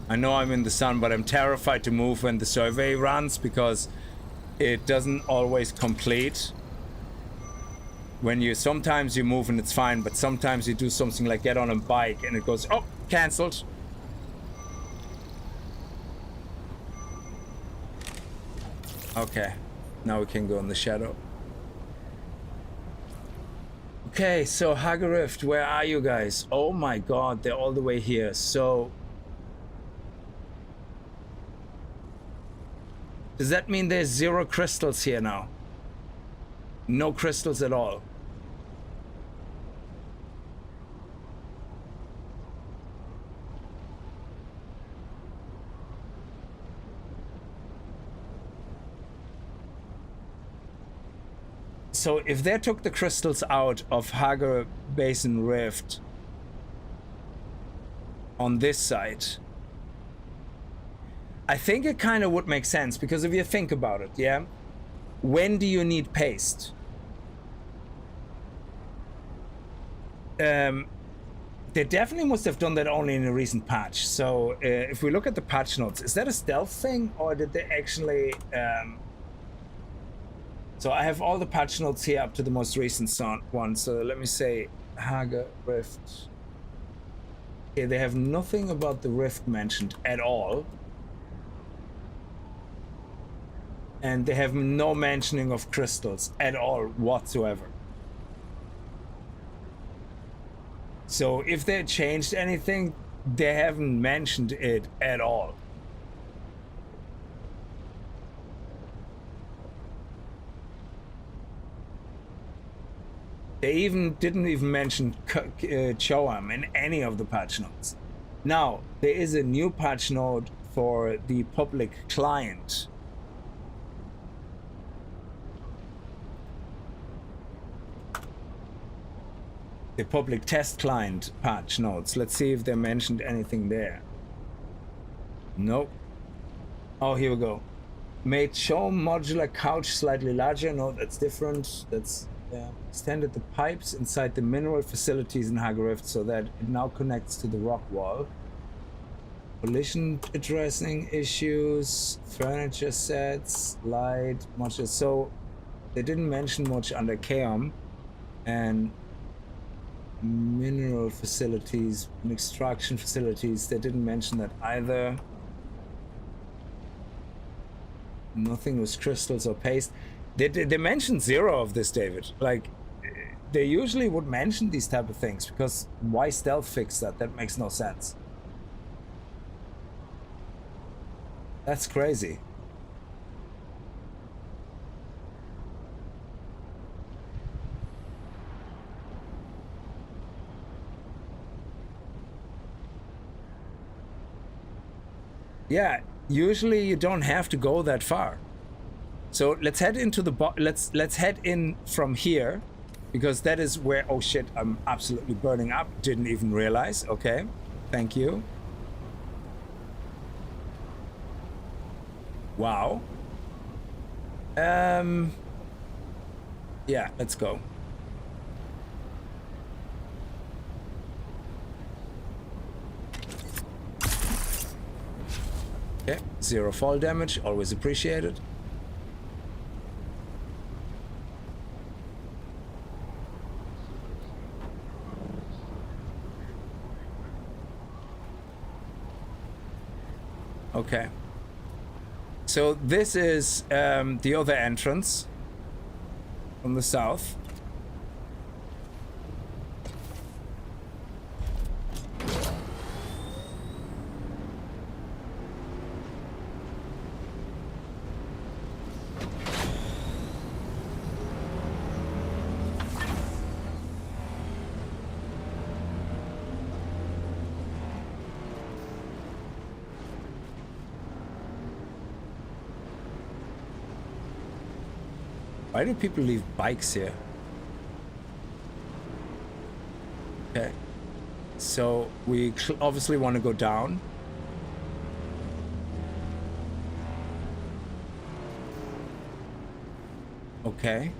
I know I'm in the sun, but I'm terrified to move when the survey runs because it doesn't always complete. When you sometimes you move and it's fine, but sometimes you do something like get on a bike and it goes, oh, cancelled. Okay, now we can go in the shadow. Okay, so Haga Rift, where are you guys? Oh my god, they're all the way here. So does that mean there's 0 crystals here now? No crystals at all. So if they took the crystals out of Haga Basin Rift on this side, I think it kind of would make sense, because if you think about it, yeah, when do you need paste? They definitely must have done that only in a recent patch. So if we look at the patch notes, is that a stealth thing, or did they actually... So I have all the patch notes here up to the most recent one. So let me say Haga Rift. Okay, they have nothing about the Rift mentioned at all. And they have no mentioning of crystals at all whatsoever. So if they changed anything, they haven't mentioned it at all. They didn't even mention Choam in any of the patch notes. Now, there is a new patch note for the public client. The public test client patch notes. Let's see if they mentioned anything there. Nope. Oh, here we go. Made Choam modular couch slightly larger. No, that's different. That's... Yeah. Extended the pipes inside the mineral facilities in Haga Rift so that it now connects to the rock wall. Collision addressing issues, furniture sets, light, much. So they didn't mention much under Chaos, and mineral facilities and extraction facilities. They didn't mention that either. Nothing with crystals or paste. They mentioned 0 of this, David. Like, they usually would mention these type of things, because why stealth fix that? That makes no sense. That's crazy. Yeah, usually you don't have to go that far. So let's head into the let's head in from here, because that is where... Oh shit, I'm absolutely burning up. Didn't even realize. Okay, thank you. Wow. Yeah, let's go. 0 fall damage, always appreciated. Okay. So this is the other entrance from the south. Why do people leave bikes here? Okay. So we obviously want to go down. Okay.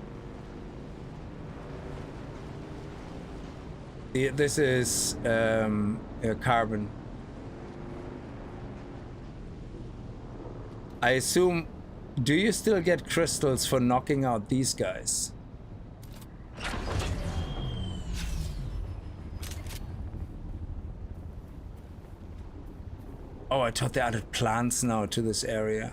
This is carbon. I assume. Do you still get crystals for knocking out these guys? Oh, I thought they added plants now to this area.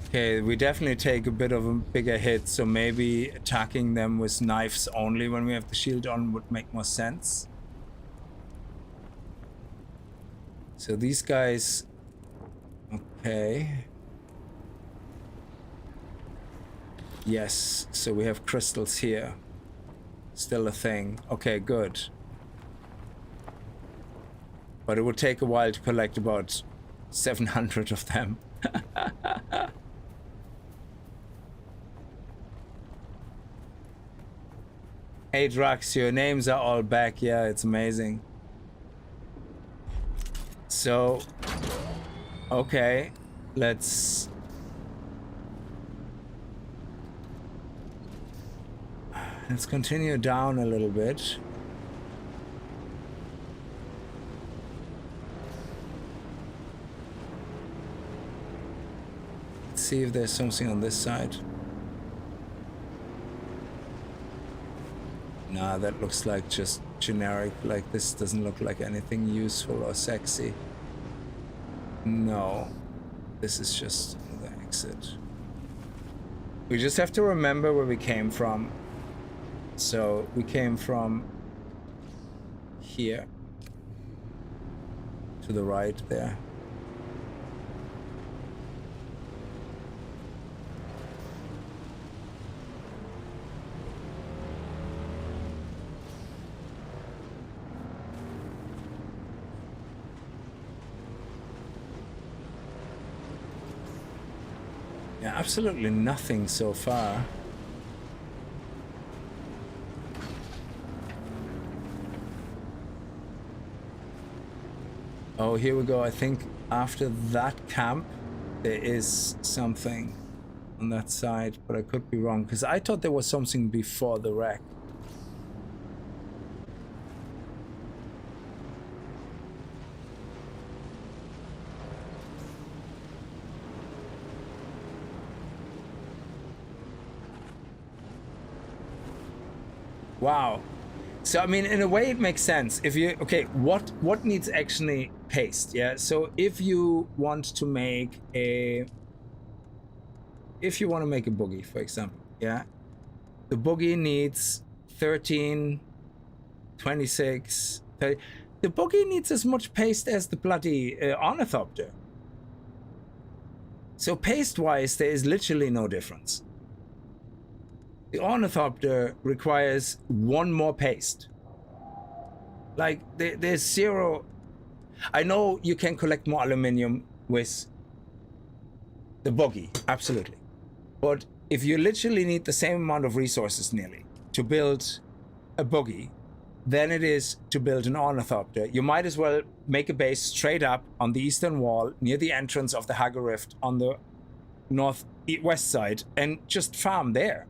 Okay, we definitely take a bit of a bigger hit, so maybe attacking them with knives only when we have the shield on would make more sense. So these guys... Okay. Yes, so we have crystals here. Still a thing. Okay, good. But it would take a while to collect about 700 of them. Hey Drax, your names are all back. Yeah, it's amazing. So, okay, let's continue down a little bit. Let's see if there's something on this side. Nah, that looks like just generic. Like, this doesn't look like anything useful or sexy. No. This is just the exit. We just have to remember where we came from. So, we came from here. To the right there. Absolutely nothing so far. Oh, here we go. I think after that camp, there is something on that side, but I could be wrong, because I thought there was something before the wreck. Wow. So I mean, in a way it makes sense. If you what needs actually paste? Yeah. So if you want to make a boogie, for example, yeah, the boogie needs 13, 26, 30. The boogie needs as much paste as the bloody Ornithopter. So paste-wise, there is literally no difference. The Ornithopter requires one more paste. Like, there's zero... I know you can collect more aluminium with the buggy, absolutely. But if you literally need the same amount of resources nearly to build a buggy, than it is to build an Ornithopter. You might as well make a base straight up on the eastern wall near the entrance of the Hagar Rift on the northwest side and just farm there.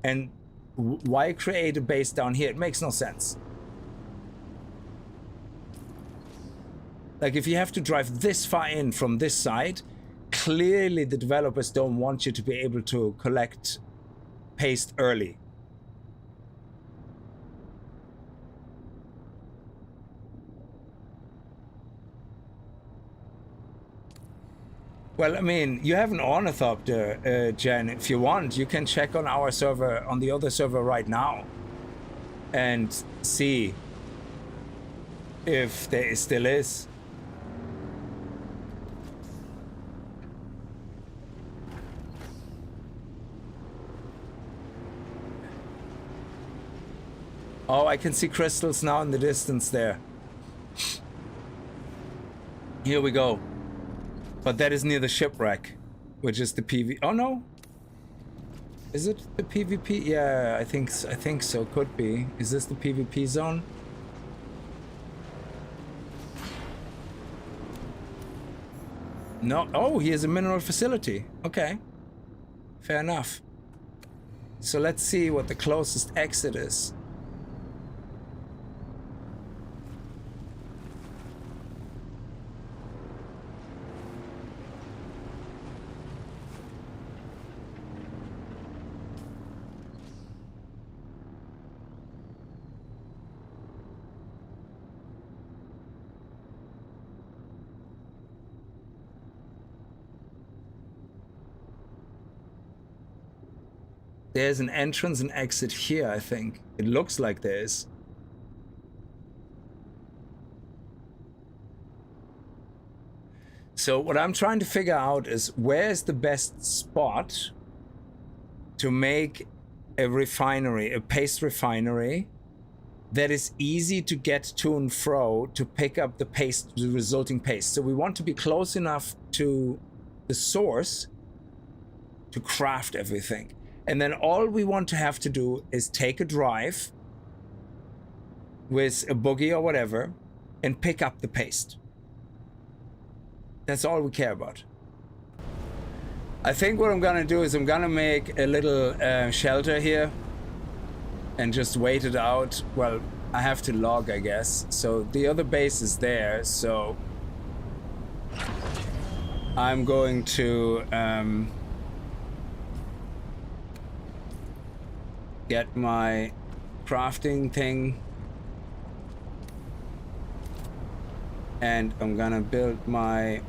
And why create a base down here? It makes no sense. Like, if you have to drive this far in from this side, clearly the developers don't want you to be able to collect paste early. Well, I mean, you have an Ornithopter, Jen. If you want, you can check on our server, on the other server right now, and see if there still is. Oh, I can see crystals now in the distance there. Here we go. But that is near the shipwreck, which is the PV. Oh no, is it the PvP? Yeah, I think so. Could be. Is this the PvP zone? No. Oh, here's a mineral facility. Okay, fair enough. So let's see what the closest exit is. There's an entrance and exit here, I think. It looks like there is. So what I'm trying to figure out is where's the best spot to make a refinery, a paste refinery, that is easy to get to and fro to pick up the paste, the resulting paste. So we want to be close enough to the source to craft everything. And then all we want to have to do is take a drive with a buggy or whatever and pick up the paste. That's all we care about. I think what I'm gonna do is I'm gonna make a little shelter here and just wait it out. Well, I have to log, I guess. So the other base is there, so I'm going to get my crafting thing, and I'm gonna build my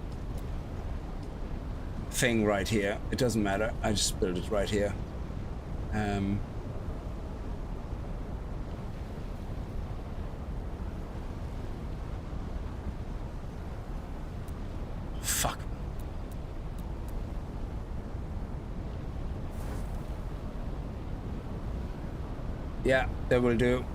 thing right here. It doesn't matter, I just build it right here. Fuck. Yeah, that will do.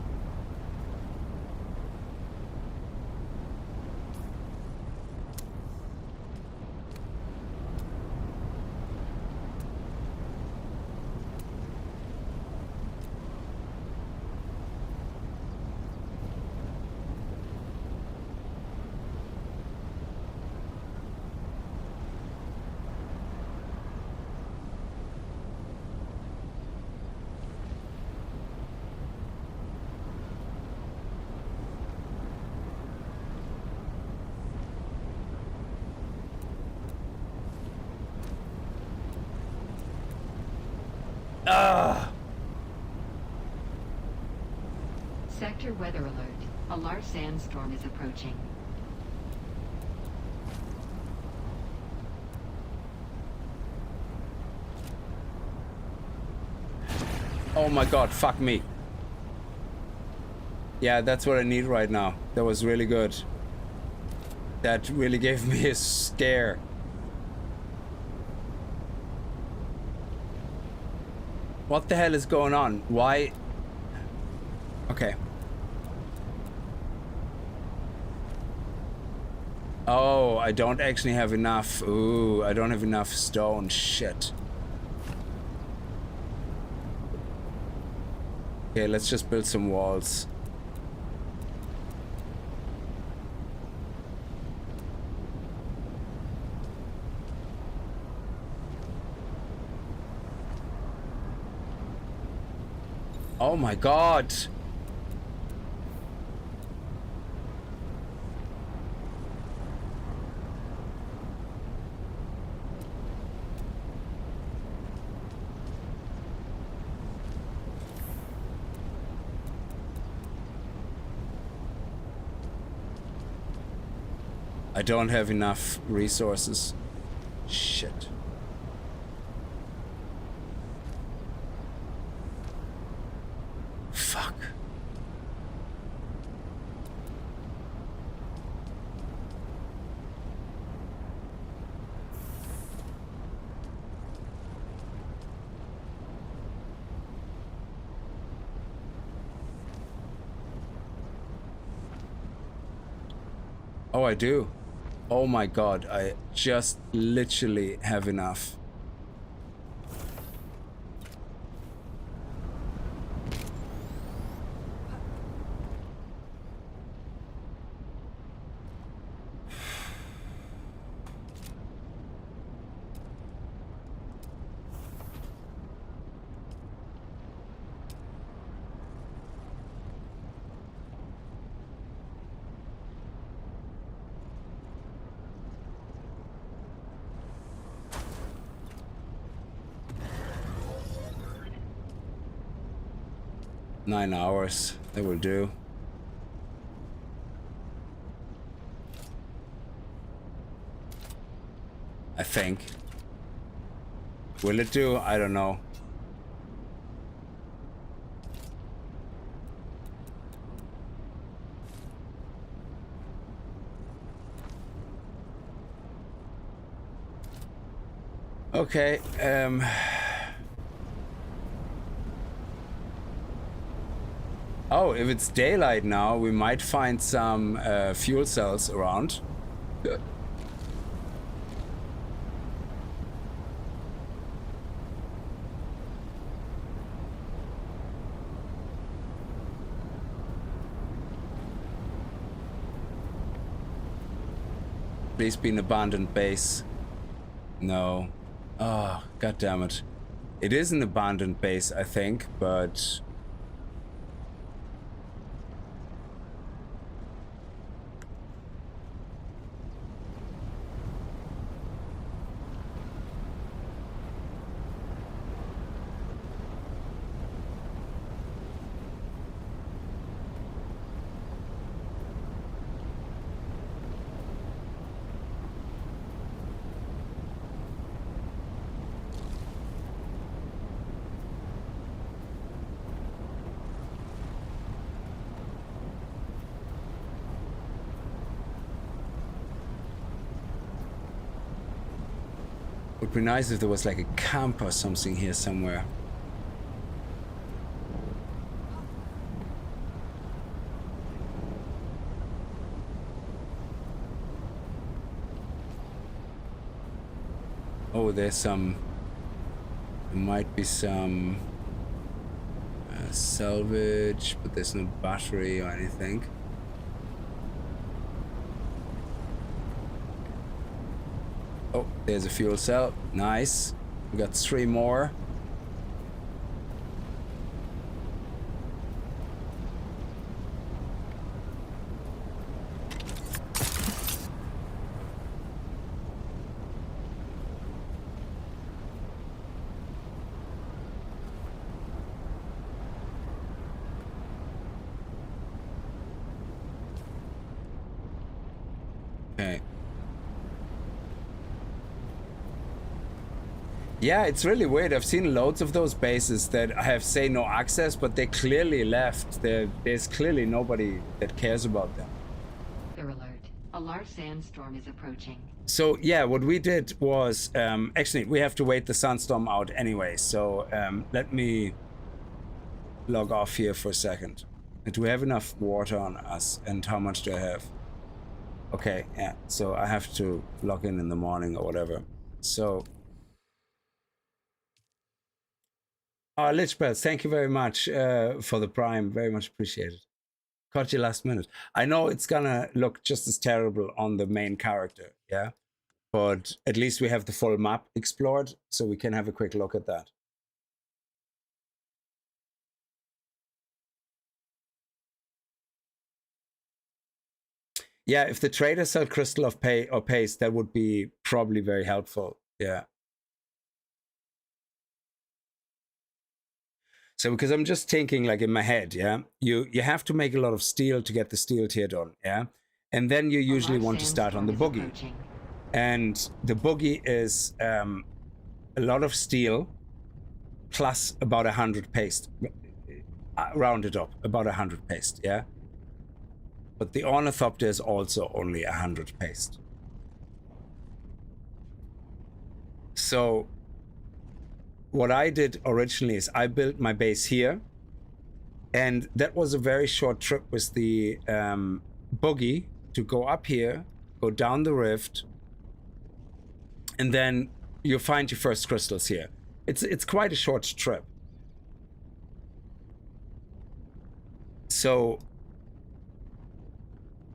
Sector weather alert. A large sandstorm is approaching. Oh my god, fuck me. Yeah, that's what I need right now. That was really good. That really gave me a scare. What the hell is going on? Why? Okay. Oh, I don't actually have enough. Ooh, I don't have enough stone. Shit. Okay, let's just build some walls. Oh my god. I don't have enough resources. Shit. Fuck. Oh, I do. Oh my god, I just literally have enough. Nine hours, that will do. I think. Will it do? I don't know. Okay, oh, if it's daylight now, we might find some fuel cells around. Please be an abandoned base. No. Oh, god damn it. It is an abandoned base, I think, but... Would be nice if there was like a camp or something here somewhere. Oh, there's some... There might be some... salvage, but there's no battery or anything. Oh, there's a fuel cell. Nice. We got 3 more. Okay. Yeah, it's really weird. I've seen loads of those bases that have, say, no access, but they clearly left. There's clearly nobody that cares about them. Weather alert. A large sandstorm is approaching. So, yeah, what we did was... actually, we have to wait the sandstorm out anyway. So, let me log off here for a second. Do we have enough water on us? And how much do I have? Okay, yeah. So, I have to log in the morning or whatever. So... Oh, Lichbells, thank you very much for the Prime. Very much appreciated. Caught you last minute. I know it's gonna look just as terrible on the main character, yeah? But at least we have the full map explored, so we can have a quick look at that. Yeah, if the traders sell crystal of pay or paste, that would be probably very helpful. Yeah. So because I'm just thinking like in my head, yeah, you have to make a lot of steel to get the steel tier done, yeah, and then you usually want to start on the boogie, and the boogie is a lot of steel plus about 100 paste, rounded up about 100 paste, yeah. But the Ornithopter is also only 100 paste. So what I did originally is I built my base here, and that was a very short trip with the boogie to go up here, go down the rift, and then you find your first crystals here. It's quite a short trip. So,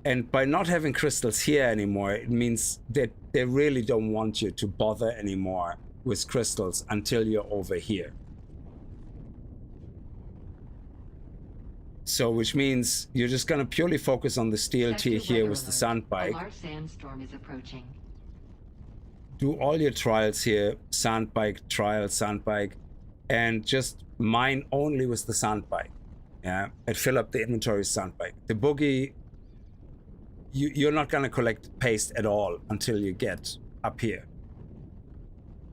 and by not having crystals here anymore, it means that they really don't want you to bother anymore with crystals until you're over here. So, which means you're just gonna purely focus on the steel tier here with the sandbike. A large sandstorm is approaching. Do all your trials here, sandbike, trial, sandbike, and just mine only with the sandbike. Yeah, and fill up the inventory with sandbike. The boogie, you're not gonna collect paste at all until you get up here.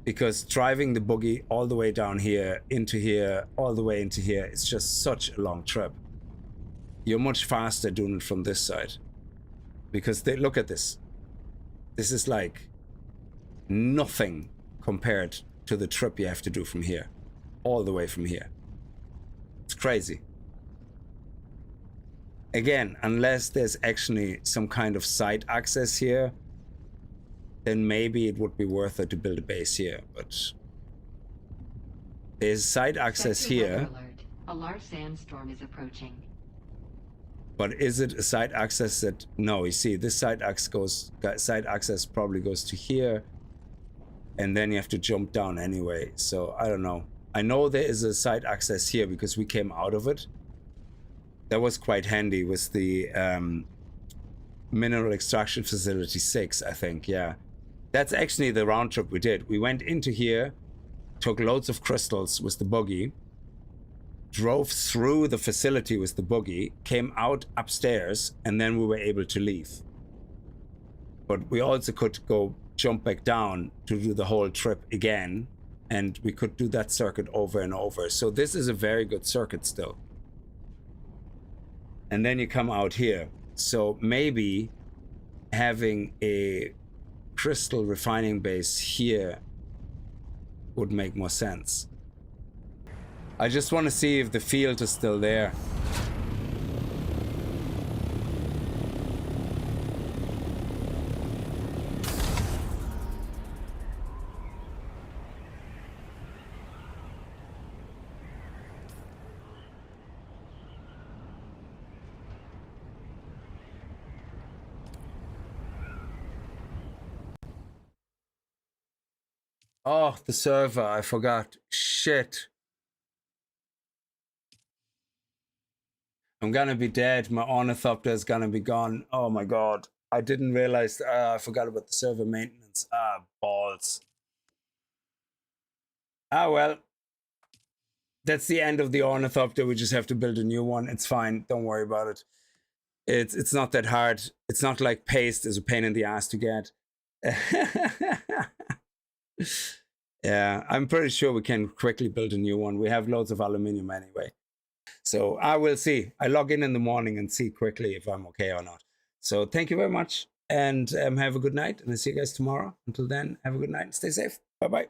Because driving the boogie all the way down here, into here, all the way into here, it's just such a long trip. You're much faster doing it from this side. Because look at this. This is like nothing compared to the trip you have to do from here. All the way from here. It's crazy. Again, unless there's actually some kind of side access here, then maybe it would be worth it to build a base here, but there's side access here. A large sandstorm is approaching. But is it a side access that, no, you see, this side access probably goes to here, and then you have to jump down anyway, so I don't know. I know there is a side access here because we came out of it. That was quite handy with the mineral extraction facility 6, I think, yeah. That's actually the round trip we did. We went into here, took loads of crystals with the buggy, drove through the facility with the buggy, came out upstairs, and then we were able to leave. But we also could go jump back down to do the whole trip again, and we could do that circuit over and over. So this is a very good circuit still. And then you come out here. So maybe having a crystal refining base here would make more sense. I just want to see if the field is still there. Oh, the server, I forgot. Shit. I'm gonna be dead. My Ornithopter is gonna be gone. Oh my god. I didn't realize. I forgot about the server maintenance. Ah, balls. Ah, well. That's the end of the Ornithopter. We just have to build a new one. It's fine. Don't worry about it. It's not that hard. It's not like paste is a pain in the ass to get. Yeah, I'm pretty sure we can quickly build a new one. We have loads of aluminium anyway. So I will see. I log in the morning and see quickly if I'm okay or not. So thank you very much, and have a good night, and I'll see you guys tomorrow. Until then, have a good night and stay safe. Bye-bye.